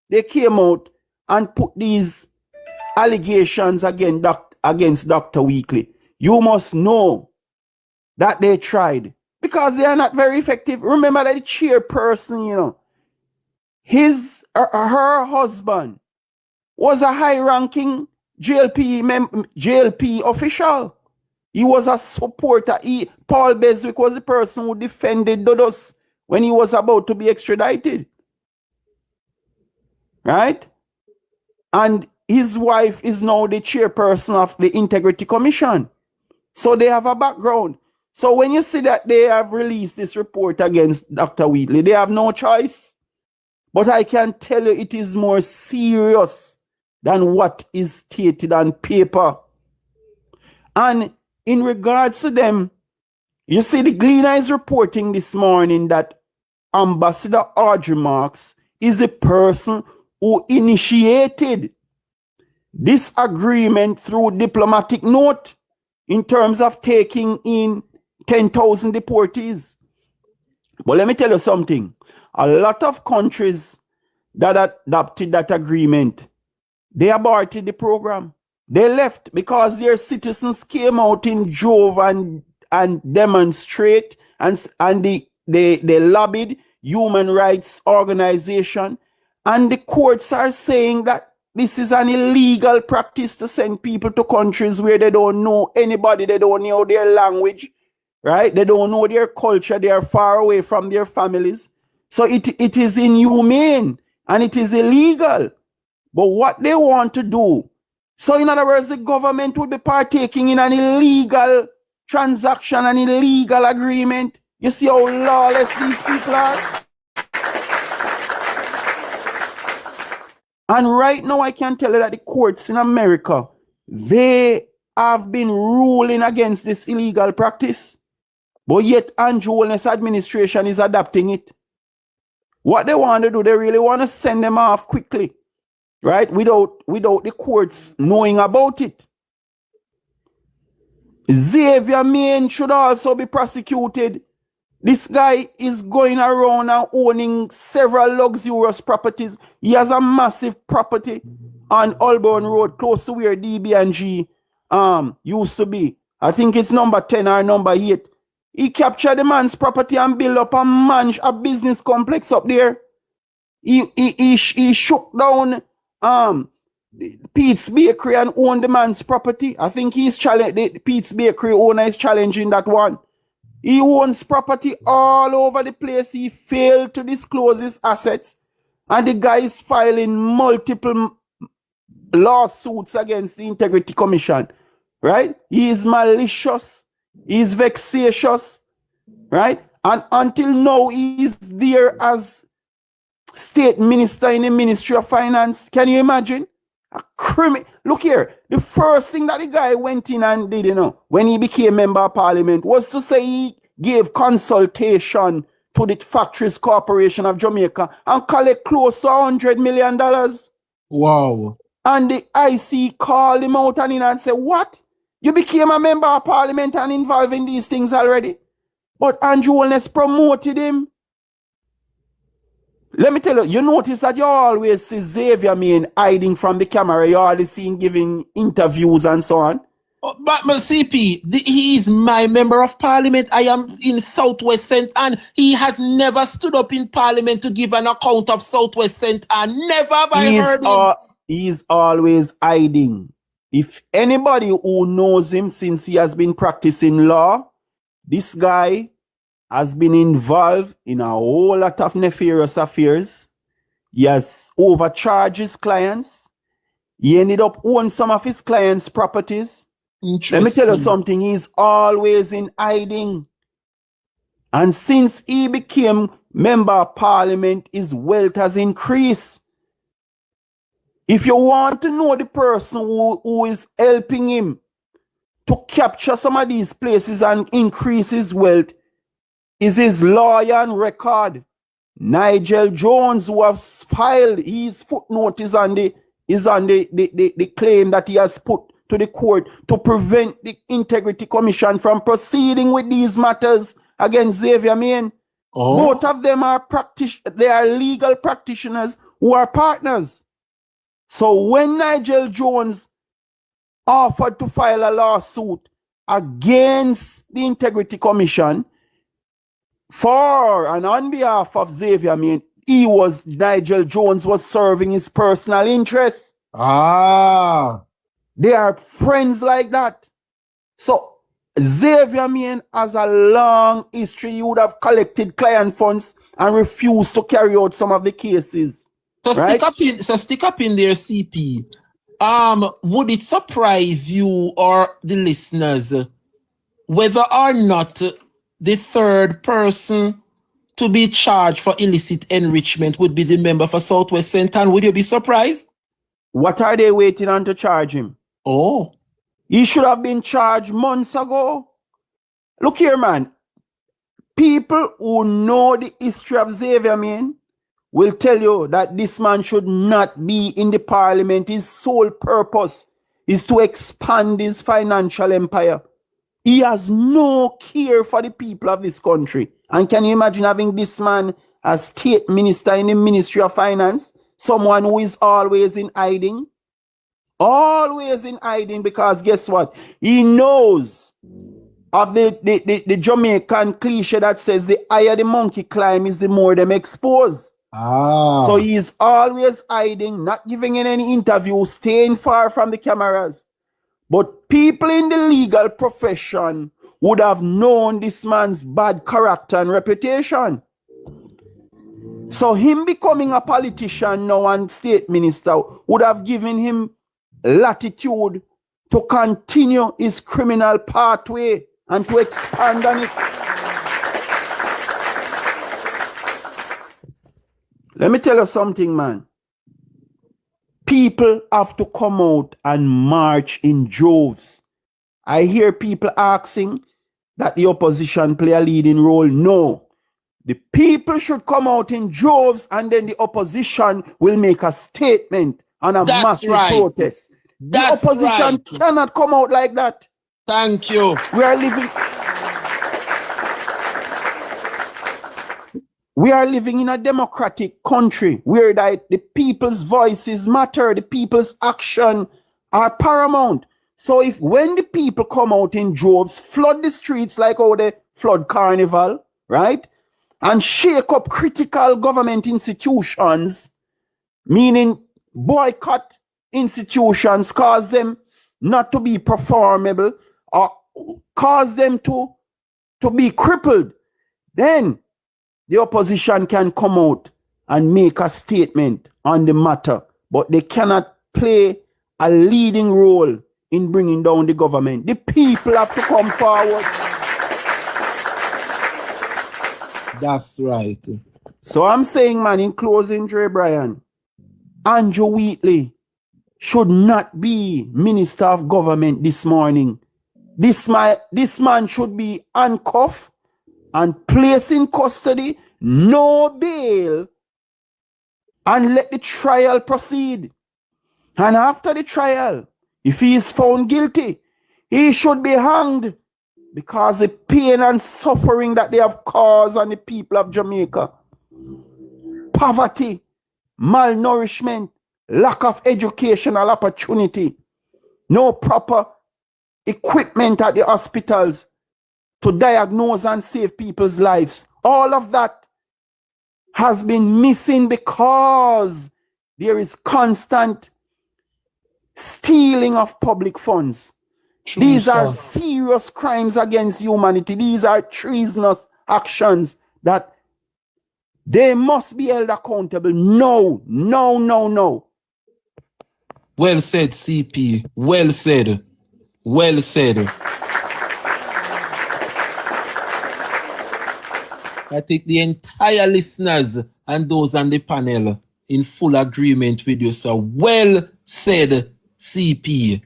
they came out and put these allegations against Dr. Wheatley, you must know that they tried, because they are not very effective. Remember that the chairperson, you know, her husband was a high-ranking JLP official. He was a supporter. Paul Beswick was the person who defended Dodos when he was about to be extradited. Right? And his wife is now the chairperson of the Integrity Commission. So they have a background. So when you see that they have released this report against Dr. Wheatley, they have no choice. But I can tell you it is more serious than what is stated on paper. And in regards to them, you see the Gleaner is reporting this morning that Ambassador Audrey Marks is the person who initiated this agreement through diplomatic note in terms of taking in 10,000 deportees. But let me tell you something. A lot of countries that adopted that agreement, they aborted the program. They left because their citizens came out in drove and demonstrate and they lobbied human rights organization. And the courts are saying that this is an illegal practice to send people to countries where they don't know anybody, they don't know their language, right? They don't know their culture, they are far away from their families. So it is inhumane and it is illegal. But what they want to do, so in other words, the government would be partaking in an illegal transaction, an illegal agreement. You see how lawless these people are? And right now I can tell you that the courts in America, they have been ruling against this illegal practice. But yet Andrew Holness administration is adopting it. What they want to do, they really want to send them off quickly, right? Without the courts knowing about it. Xavier Main should also be prosecuted. This guy is going around and owning several luxurious properties. He has a massive property on Holborn Road, close to where DB&G used to be. I think it's number 10 or number 8. He captured the man's property and built up a business complex up there. He shook down Pete's Bakery and owned the man's property. I think the Pete's Bakery owner is challenging that one. He owns property all over the place. He failed to disclose his assets. And the guy is filing multiple lawsuits against the Integrity Commission. Right? He is malicious. He is vexatious. Right? And until now, he is there as state minister in the Ministry of Finance. Can you imagine? A criminal. Look here. The first thing that the guy went in and did, when he became member of parliament, was to say he gave consultation to the Factories Corporation of Jamaica and collect close to $100 million.
Wow.
And the IC called him out and said, what? You became a member of parliament and involved in these things already? But Andrew Holness promoted him. Let me tell you, you notice that you always see Xavier Main hiding from the camera. You always see him giving interviews and so on.
But CP, he is my member of parliament. I am in Southwest St. and he has never stood up in parliament to give an account of Southwest St. and never have I heard him.
He's always hiding. If anybody who knows him since he has been practicing law, this guy has been involved in a whole lot of nefarious affairs. He has overcharged his clients. He ended up owning some of his clients' properties. Let me tell you something, he's always in hiding. And since he became member of parliament, his wealth has increased. If you want to know the person who is helping him to capture some of these places and increase his wealth, is his lawyer and record, Nigel Jones, who has filed his footnote is on the claim that he has put to the court to prevent the Integrity Commission from proceeding with these matters against Xavier Main. Both of them are they are legal practitioners who are partners. So when Nigel Jones offered to file a lawsuit against the Integrity Commission for and on behalf of Xavier Main, Nigel Jones was serving his personal interests. They are friends like that. So Xavier Main has a long history. He would have collected client funds and refused to carry out some of the cases.
So
right?
stick up in there, CP. Would it surprise you or the listeners whether or not the third person to be charged for illicit enrichment would be the member for Southwest Central? Would you be surprised?
What are they waiting on to charge him? He should have been charged months ago. Look here, man. People who know the history of Xavier Main will tell you that this man should not be in the parliament. His sole purpose is to expand his financial empire. He has no care for the people of this country. And can you imagine having this man as state minister in the Ministry of Finance? Someone who is always in hiding. Always in hiding, because guess what? He knows of the Jamaican cliche that says the higher the monkey climb is the more them expose. So he's always hiding, not giving in any interview, staying far from the cameras. But people in the legal profession would have known this man's bad character and reputation. So him becoming a politician now and state minister would have given him latitude to continue his criminal pathway and to expand on it. Let me tell you something, man. People have to come out and march in droves. I hear people asking that the opposition play a leading role. No. The people should come out in droves, and then the opposition will make a statement and a massive protest. The opposition cannot come out like that.
Thank you.
We are living in a democratic country where the people's voices matter, the people's action are paramount. So when the people come out in droves, flood the streets like how they flood Carnival, right? And shake up critical government institutions, meaning boycott institutions, cause them not to be performable or cause them to be crippled, then the opposition can come out and make a statement on the matter, but they cannot play a leading role in bringing down the government. The people have to come forward.
That's right.
So I'm saying, man, in closing, Dre Bryan, Andrew Wheatley should not be Minister of Government this morning. This man should be handcuffed and placed in custody, no bail, and let the trial proceed. And after the trial, if he is found guilty, he should be hanged, because the pain and suffering that they have caused on the people of Jamaica, poverty, malnourishment, lack of educational opportunity, no proper equipment at the hospitals to diagnose and save people's lives. All of that has been missing because there is constant stealing of public funds. These are serious crimes against humanity. These are treasonous actions that they must be held accountable. No.
Well said, CP. Well said. Well said. I think the entire listeners and those on the panel in full agreement with you, sir. Well said, CP.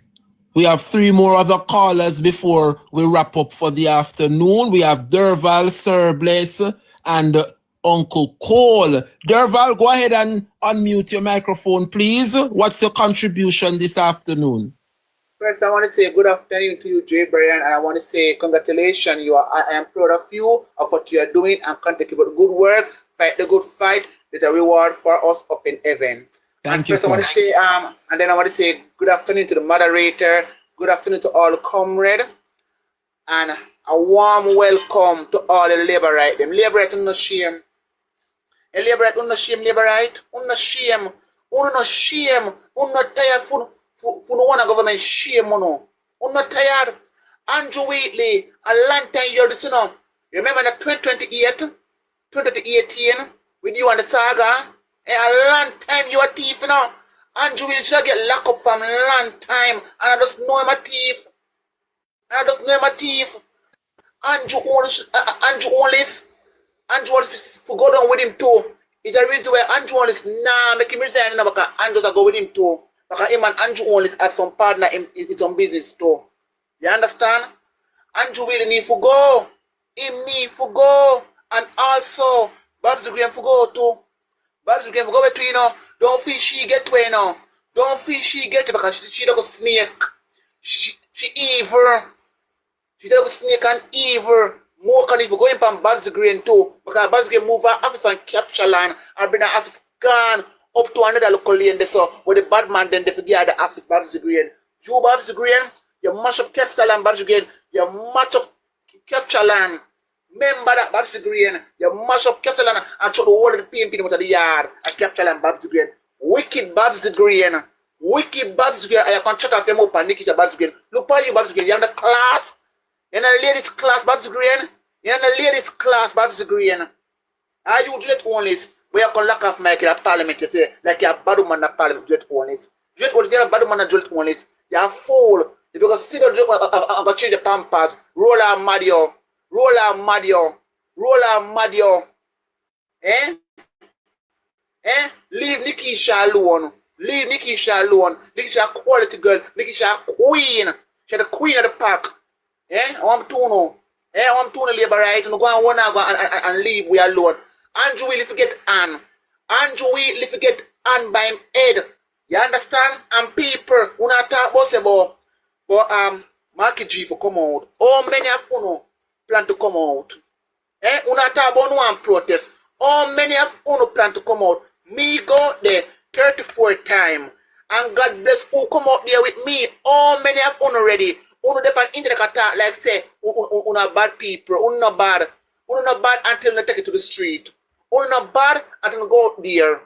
We have 3 more other callers before we wrap up for the afternoon. We have Derval, Sir Bless, and Uncle Cole. Derval, go ahead and unmute your microphone, please. What's your contribution this afternoon?
First, I want to say good afternoon to you, Jay Brian, and I want to say congratulations. I am proud of you, of what you are doing, and continue with good work, fight the good fight. There's a reward for us up in heaven.
Thank you.
First, I want to say, and then I want to say good afternoon to the moderator, good afternoon to all the comrades, and a warm welcome to all the Labourite. Them Labourite, no shame. A Labourite, no shame, Labourite, no shame, no shame, no tired for no one government shame, no tired. Andrew Wheatley, a long time you're this, you know. You remember that 2018, with you and the saga? A long time you a thief, you know. Andrew Wheatley should get locked up from a long time, and I just know him a thief. Andrew Wallace for go down with him too. It's a reason why Andrew Wallace make him resign now because Andrews go with him too. Because him and Andrew Wallace have some partner in some business too. You understand? Andrew Wallace need to go. Him need to go. And also Babs Graham for go too. Babs Graham for go between, you know. Don't feel she get to, you know. Don't feel she get to because she don't go snake. She evil. She don't go snake and evil. More can if you go in from Babs Green too. Because Babs Green move her office and capture land and bring her office gone up to another local lane. So where the bad man then they forget the office Babs Green. You Babs Green, you mash up capture land Babs Green. You mash up capture land. Remember that Babs Green. You mash up capture land and throw the whole of the PMP out of the yard and capture land Babs Green. Wicked Babs Green. Wicked Babs Green. I can shut off them up and Nikki Babs Green. Look at you Babs Green. You're in the class. You're in the ladies class Babs Green. You're in the ladies class Babs Green. Are you Juliet Onlys? We are going to lock off Mike in parliament, you say, like you're a bad man in parliament, Juliet Onlys. Juliet Onlys, you're a bad man in Juliet Onlys. You're a fool. Because see the I'm going to change the pampers. Roll out Madio. Roll out Madio. Roll out Madio. Eh? Leave Nikisha alone. Leave Nikisha alone. Nikisha a quality girl. Nikisha a queen. She's the queen of the pack. I want to know. I want to know Labourite. No go and one and leave we alone. Andrew will forget Anne. Andrew will forget Anne by him head. You understand? And people who not talk about Marky G for come out. How many of you plan to come out? Who not talk about no one protest. How many of you plan to come out? Me go there 34 times. And God bless who come out there with me. How many of you ready? Who depend internet attack like say who not bad people. Who not bad. Who not bad until they take it to the street. Who not bad until they go out there.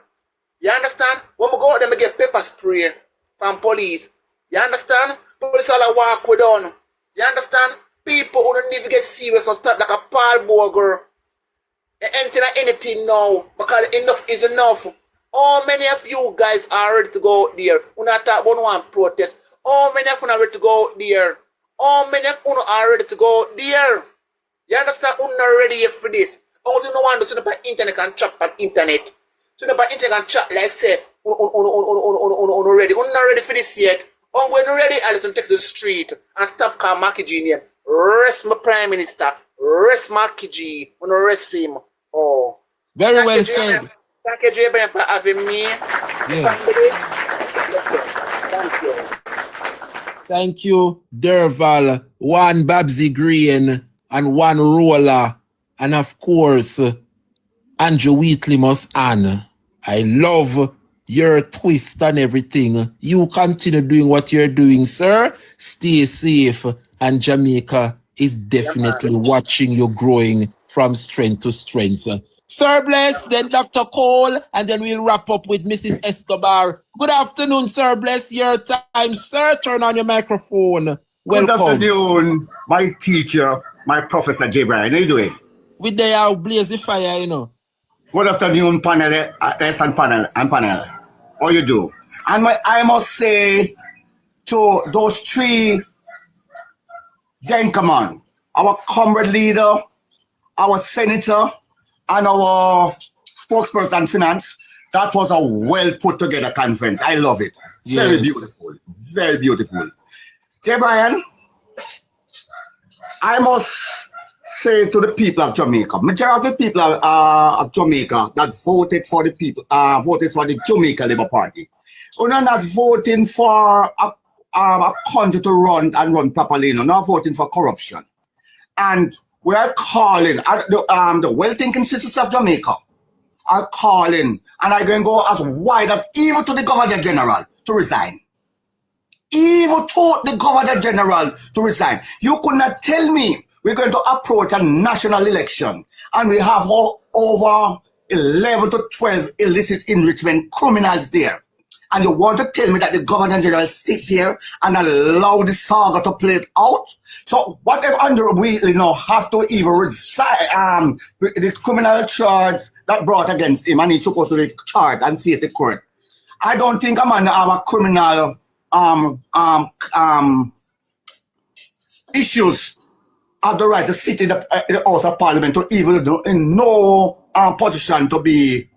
You understand? When we go out there, we get pepper spray from police. You understand? Police all walk with on. You understand? People who don't even get serious and start like a Paul burger. Anything now. Because enough is enough. How many of you guys are ready to go out there? Who not talk about one protest? How many of you are ready to go out there? How many of you are ready to go out there? You understand? Who not ready for this? Only no one to sit up on internet and chat on internet. So the internet and chat like say, ready. Who not ready for this yet? When you're ready, I'll take to the street and stop calling Marky G name. Rest my Prime Minister. Rest Marky G. When you rest him. Oh.
Very well said.
Thank you, Jay, for having me.
Yeah.
Thank you.
Thank you, Derval, one Babsy Green, and one Roller, and of course, Andrew Wheatley must on. I love your twist and everything. You continue doing what you're doing, sir. Stay safe, and Jamaica is definitely watching you growing from strength to strength. Sir Bless, then Dr. Cole, and then we'll wrap up with Mrs. Escobar. Good afternoon, Sir Bless. Your time, sir. Turn on your microphone. Welcome.
Good afternoon, my teacher, my professor, J. Brian. How you doing?
We there blaze the fire, you know.
Good afternoon, panel, and panel. How you do? And I must say to those three gentlemen, our comrade leader, our senator, and our spokesperson finance, that was a well put together conference. I love it. Yes. Very beautiful. Very beautiful. J. Brian, I must say to the people of Jamaica, majority of the people of Jamaica that voted for the Jamaica Labour Party, we're not voting for a country to run properly, you know, not voting for corruption. And we are calling the well-thinking citizens of Jamaica are calling, and I'm going to go as wide as even to the Governor General to resign. Even to the Governor General to resign. You could not tell me we're going to approach a national election and we have over 11 to 12 illicit enrichment criminals there. And you want to tell me that the Governor General sit there and allow the saga to play it out? So what if Andrew Wheatley now have to even resign the criminal charge that brought against him and he's supposed to be charged and face the court? I don't think a man have a criminal issues have the right to sit in the House of Parliament to even in no position to be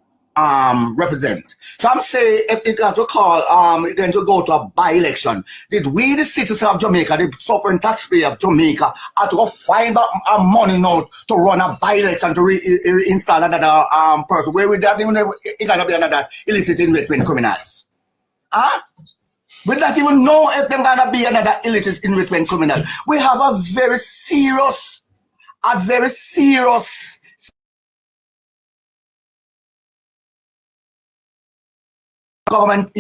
represent. So I'm saying if it has to call going to go to a by-election, did we the citizens of Jamaica, the suffering taxpayer of Jamaica, have to go find money now to run a by-election to reinstall another person where we don't even know it's gonna be another illicit enrichment criminals? Huh? We don't even know if there's gonna be another illicit enrichment criminal. We have a very serious government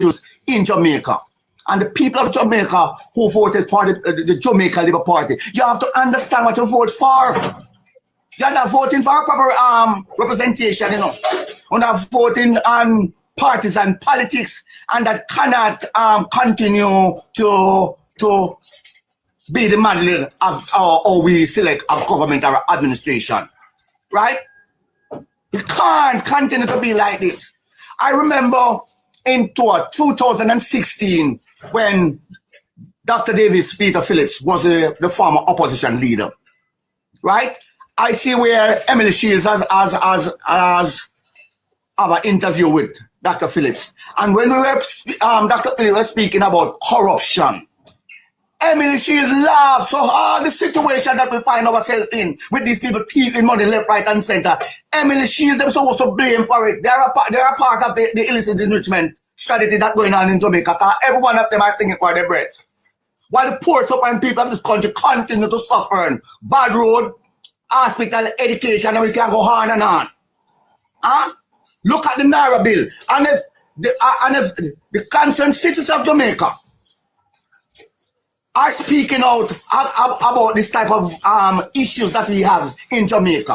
issues in Jamaica. And the people of Jamaica who voted for the Jamaica Labour Party, you have to understand what you vote for. You're not voting for a proper representation, you know. You're not voting on partisan politics, and that cannot continue to be the model of how we select a government or administration, right? It can't continue to be like this. I remember in 2016 when Dr. Davis Peter Phillips was the former opposition leader, right? I see where Emily Shields has an interview with Dr. Phillips. And when we were, Dr. Phillips was speaking about corruption, Emily Shields laughed. So all the situation that we find ourselves in, with these people thieving money left, right, and center, Emily Shields them supposed to blame for it. They are part of the illicit enrichment strategy that's going on in Jamaica. Every one of them are thinking for their breath. While the poor suffering people of this country continue to suffer, bad road, hospital, education, and we can go on and on. Huh? Look at the Naira bill. And if the concerned citizens of Jamaica are speaking out about this type of issues that we have in Jamaica,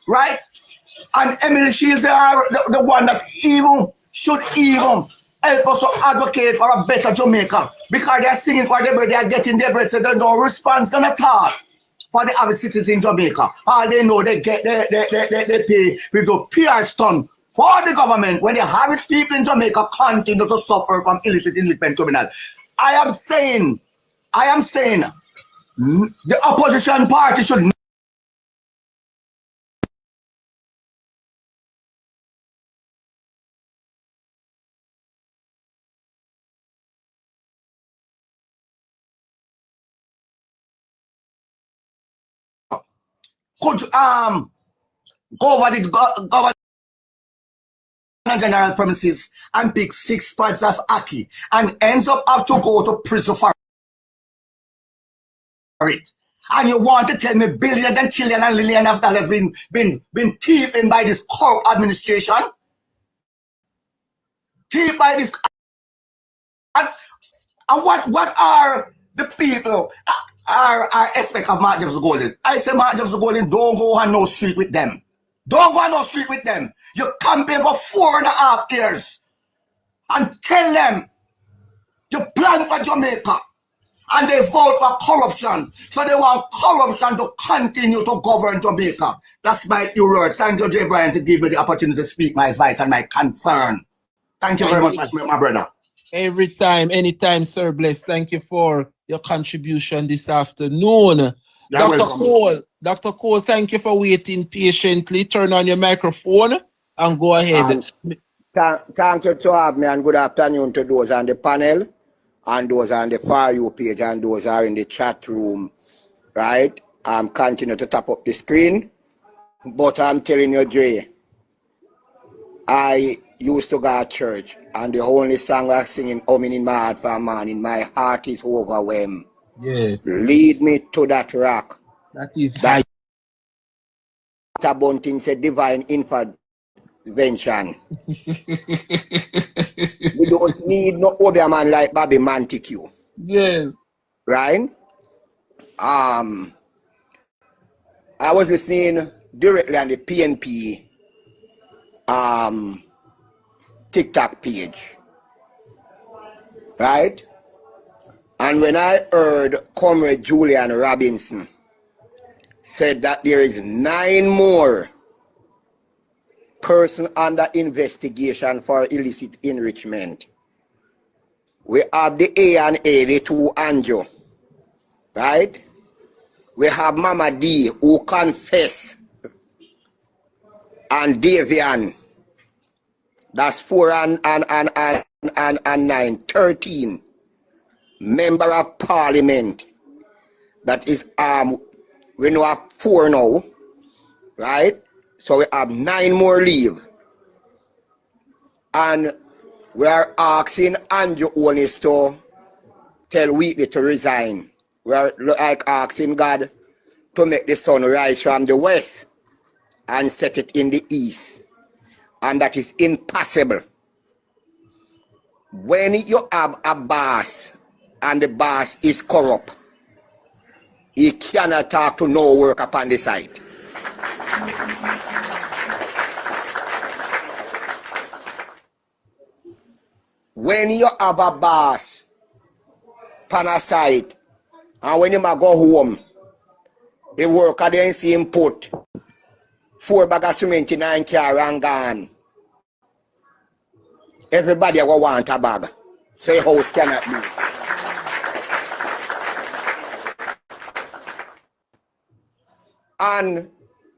right? And Emily Shields are the one that should even help us to advocate for a better Jamaica, because they are singing for their bread, they are getting their bread, so there's no response done at all for the average citizens in Jamaica. All they know they pay with the PR stunt for the government when the average people in Jamaica continue to suffer from illicit enrichment criminal. I am saying the opposition party should could go over the government general premises and pick 6 parts of Aki and ends up have to go to prison for it. And you want to tell me billions and trillions and millions of dollars been thieved by this corrupt administration? Thieved by this. And what are the people are expect of Mark Jefferson Golden? I say Mark Jefferson Golden, don't go on no street with them. Don't go on no street with them. You campaign for 4.5 years and tell them you plan for Jamaica and they vote for corruption. So they want corruption to continue to govern Jamaica. That's my few words. Thank you, J. Brian, to give me the opportunity to speak my advice and my concern. Thank you very much, my brother.
Every time, anytime, sir, bless. Thank you for your contribution this afternoon. Dr. Cole, thank you for waiting patiently. Turn on your microphone and go ahead.
Thank you to have me, and good afternoon to those on the panel and those on the Far U page and those are in the chat room, right? I'm continue to tap up the screen, but I'm telling you, Dre, I used to go to church, and the only song I singing, humming in my heart for a man, in my heart is overwhelmed.
Yes.
Lead me to that rock.
That is
that Bunting said divine intervention. We don't need no other man like Bobby Montague.
Yes.
Right? I was listening directly on the PNP TikTok page. Right? And when I heard Comrade Julian Robinson said that there is 9 more persons under investigation for illicit enrichment. We have the A&A, the 2 Anjo, right? We have Mama D who confess, and Davian, that's 4 and 9, 13. Member of Parliament, that is we know have 4 now, right? So we have 9 more leave. And we are asking Andrew Onis to tell Wheatley to resign. We are like asking God to make the sun rise from the west and set it in the east. And that is impossible. When you have a boss and the boss is corrupt, he cannot talk to no work upon the site. When you have a boss upon a site, and when you go home, the worker then see him put 4 bags of cement in 9 car and gone. Everybody will want a bag. So your house cannot be. And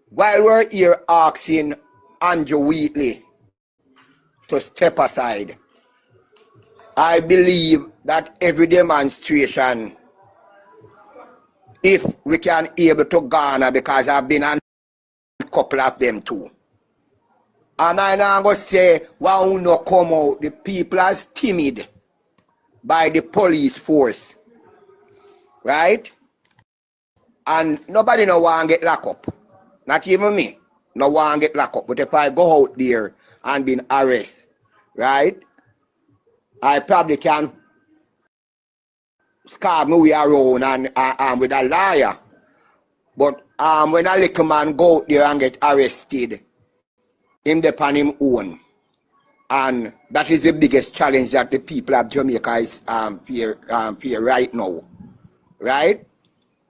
while we're here asking Andrew Wheatley to step aside, I believe that every demonstration, if we can able to garner, because I've been on a couple of them too. And I'm not going to say, why well, no come out, the people are timid by the police force, right? And nobody no want to get locked up. Not even me. No want to get locked up. But if I go out there and been arrested, right? I probably can scarf my way around and with a liar. But when a little man go out there and get arrested, him depend him own. And that is the biggest challenge that the people of Jamaica is fear right now. Right?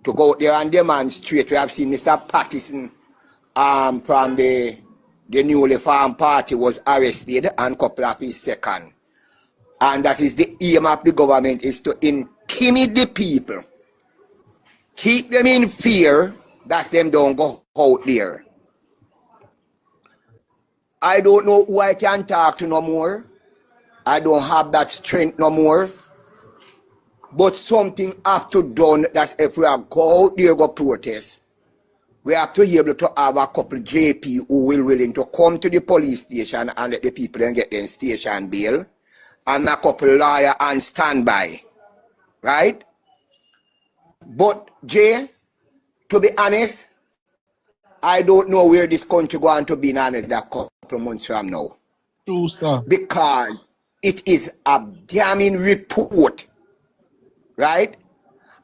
To go out there and demonstrate. We have seen Mr. Pattison from the newly formed party was arrested and a couple of his second. And that is the aim of the government, is to intimidate the people. Keep them in fear, that them don't go out there. I don't know who I can talk to no more. I don't have that strength no more. But something have to done. That's if we are go out there go protest. We have to be able to have a couple JP who will willing to come to the police station and let the people then get their station bail. And a couple lawyer on standby. Right? But Jay, to be honest, I don't know where this country going to be in another couple of months from now.
True, sir.
Because it is a damning report. Right?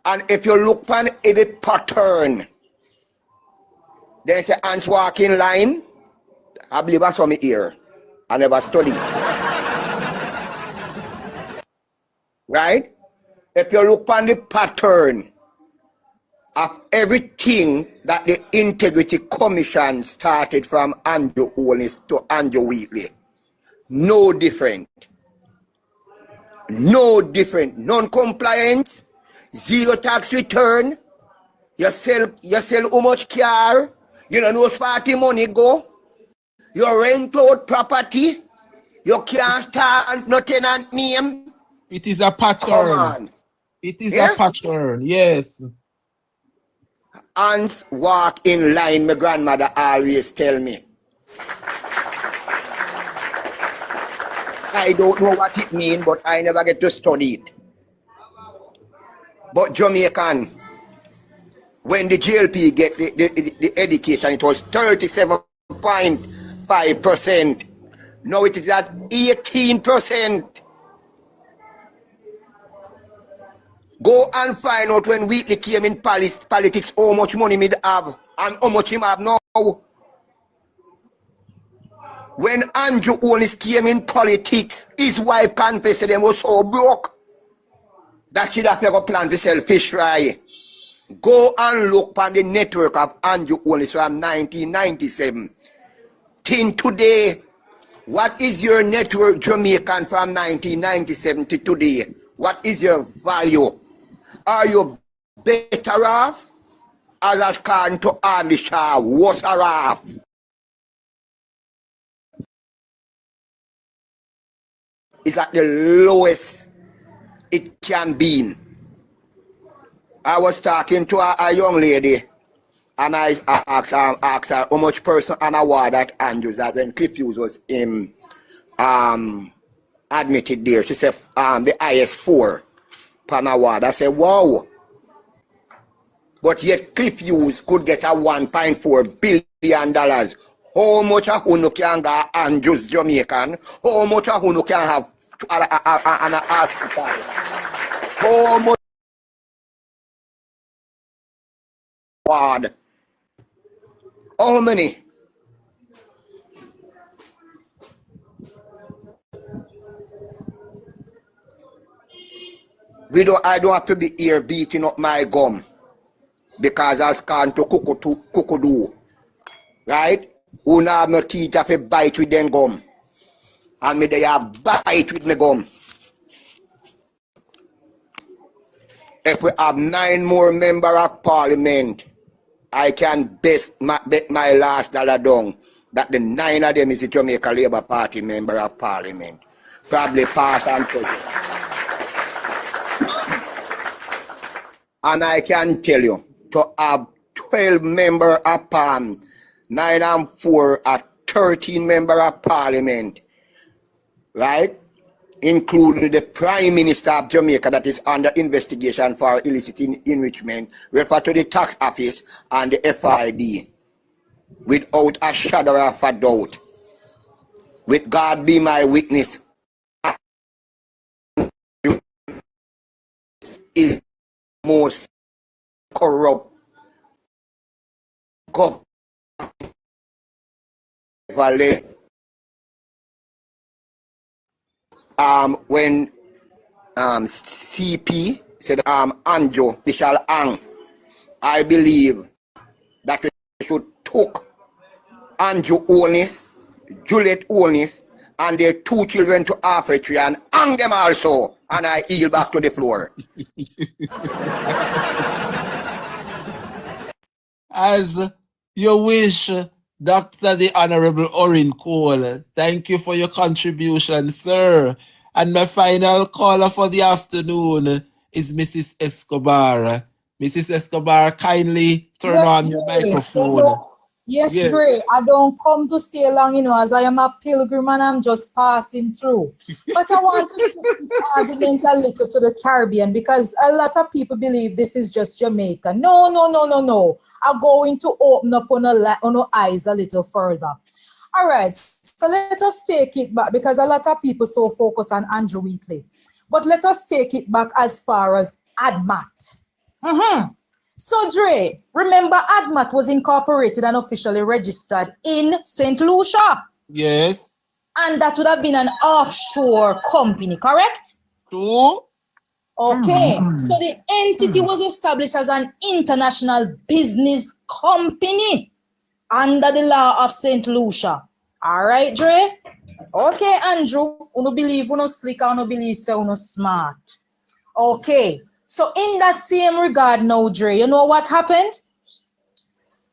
And if you look on edit pattern, there's an ants walking line. I believe that's from here. I never studied. Right? if you look on the pattern of everything that the Integrity Commission started from Andrew Holness to Andrew Wheatley, no different. No different. Non-compliance, zero tax return, you sell how much car, you don't know where party money go, you rent out property, you can't start no tenant name.
It is a pattern.
Come on.
It is a pattern, yes.
Ants walk in line, my grandmother always tell me. I don't know what it means, but I never get to study it. But Jamaican, when the GLP get the education, it was 37.5%. Now it is at 18%. Go and find out when Wheatley came in politics how much money he have and how much him have now. When Andrew Holness came in politics, his wife confessed them was so broke that she'd have to plan to sell fish fry. Go and look on the network of Andrew Holness from 1997. Till today, what is your network Jamaican from 1997 to today? What is your value? Are you better off? As according to Andy Shaw, worse off? It's at the lowest it can be. I was talking to a young lady and I asked her how much person an award at Andrews that when Cliff Hughes was admitted there. She said the IS4 pan award. I said, wow. But yet Cliff Hughes could get a $1.4 billion. How much a who can go Andrews Jamaican? How much a who can have an hospital? How much award? How many? I don't have to be here beating up my gum because I can't to cuckoo, right? Who not have no teeth have a bite with them gum. And me they have bite with me gum. If we have 9 more members of parliament, I can bet my last dollar down that the 9 of them is the Jamaica Labour Party member of parliament. Probably pass and present. And I can tell you, to have 12 members of parliament, 9 and 4 are 13 members of parliament, right? Including the Prime Minister of Jamaica that is under investigation for illicit enrichment, referred to the tax office and the FID, without a shadow of a doubt. With God be my witness, is most corrupt when CP said Anjo they shall hang, I believe that we should took Anjo Holness, Juliet Holness, and their 2 children to Africa and hang them also. And I yield back to the floor.
As you wish, Dr. the Honorable Orin Cole. Thank you for your contribution, sir. And my final caller for the afternoon is Mrs. Escobar. Mrs. Escobar, kindly turn on your microphone.
Yes, Dre, I don't come to stay long, as I am a pilgrim and I'm just passing through. But I want to switch the argument a little to the Caribbean because a lot of people believe this is just Jamaica. No. I'm going to open up on our eyes a little further. All right, so let us take it back because a lot of people so focus on Andrew Wheatley. But let us take it back as far as ADMAT. So, Dre, remember ADMAT was incorporated and officially registered in St. Lucia?
Yes.
And that would have been an offshore company, correct?
True.
Okay, so the entity was established as an international business company under the law of St. Lucia. All right, Dre? Okay, Andrew, uno believe uno slick, uno believe say uno smart. Okay, so in that same regard now, Dre, you know what happened?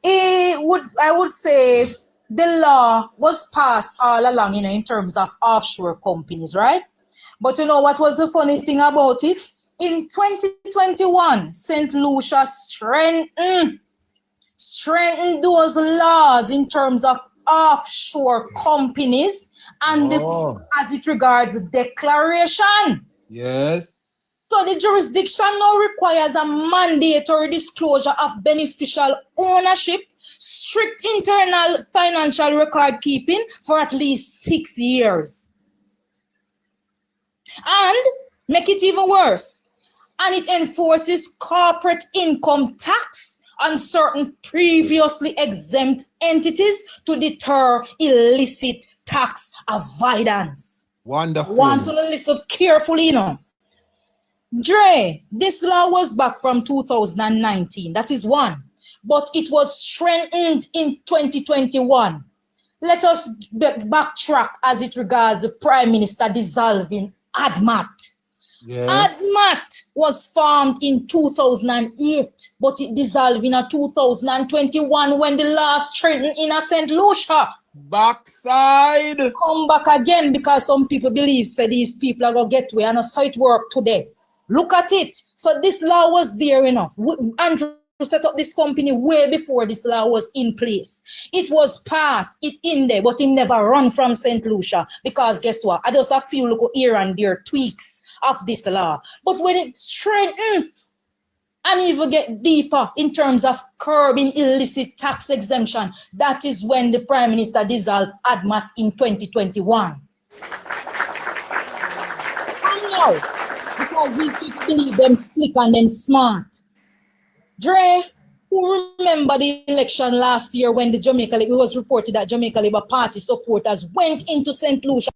I would say the law was passed all along, in terms of offshore companies, right? But you know what was the funny thing about it? In 2021, St. Lucia strengthened those laws in terms of offshore companies and as it regards declaration.
Yes.
So the jurisdiction now requires a mandatory disclosure of beneficial ownership, strict internal financial record keeping for at least 6 years. And make it even worse, and it enforces corporate income tax on certain previously exempt entities to deter illicit tax avoidance.
Wonderful.
Want to listen carefully, Dre, this law was back from 2019, that is one, but it was strengthened in 2021. Let us backtrack as it regards the Prime Minister dissolving ADMAT.
Yes.
ADMAT was formed in 2008, but it dissolved in 2021 when the last strengthened in St. Lucia.
Backside.
Come back again because some people believe say these people are going to get away and so it work today. Look at it. So this law was there enough. Andrew set up this company way before this law was in place. It was passed, it in there, but it never run from St. Lucia because guess what? I just a few little here and there tweaks of this law. But when it strengthened and even get deeper in terms of curbing illicit tax exemption, that is when the Prime Minister dissolved ADMAT in 2021. And now, because these people believe them slick and them smart. Dre, who remember the election last year when it was reported that Jamaica Labour Party supporters went into St. Lucia?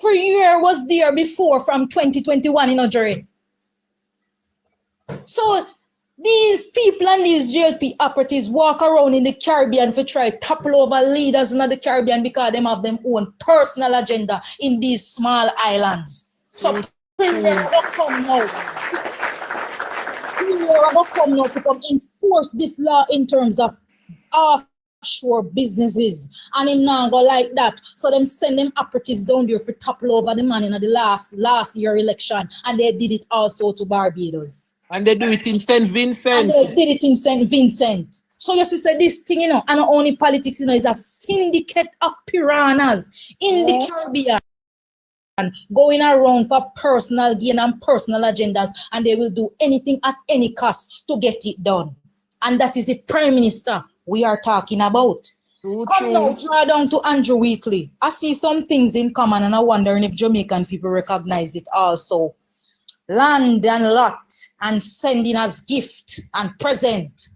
For a year was there before from 2021, Dre. So these people and these JLP operatives walk around in the Caribbean to try to topple over leaders in the Caribbean because they have their own personal agenda in these small islands. So Premier don't come now. Premier don't come now to come enforce this law in terms of offshore businesses, and him now go like that. So them send them operatives down there for topple over the man in the last year election, and they did it also to Barbados.
And they do it in St. Vincent.
And they did it in St. Vincent. So you see, this thing, and not only politics, is a syndicate of piranhas in the Caribbean going around for personal gain and personal agendas, and they will do anything at any cost to get it done. And that is the Prime Minister we are talking about. Come now, draw down to Andrew Wheatley. I see some things in common, and I'm wondering if Jamaican people recognize it also. Land and lot and sending as gift and present.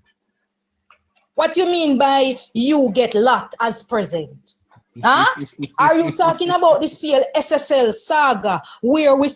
What do you mean by you get lot as present? Huh? Are you talking about the SSL saga where we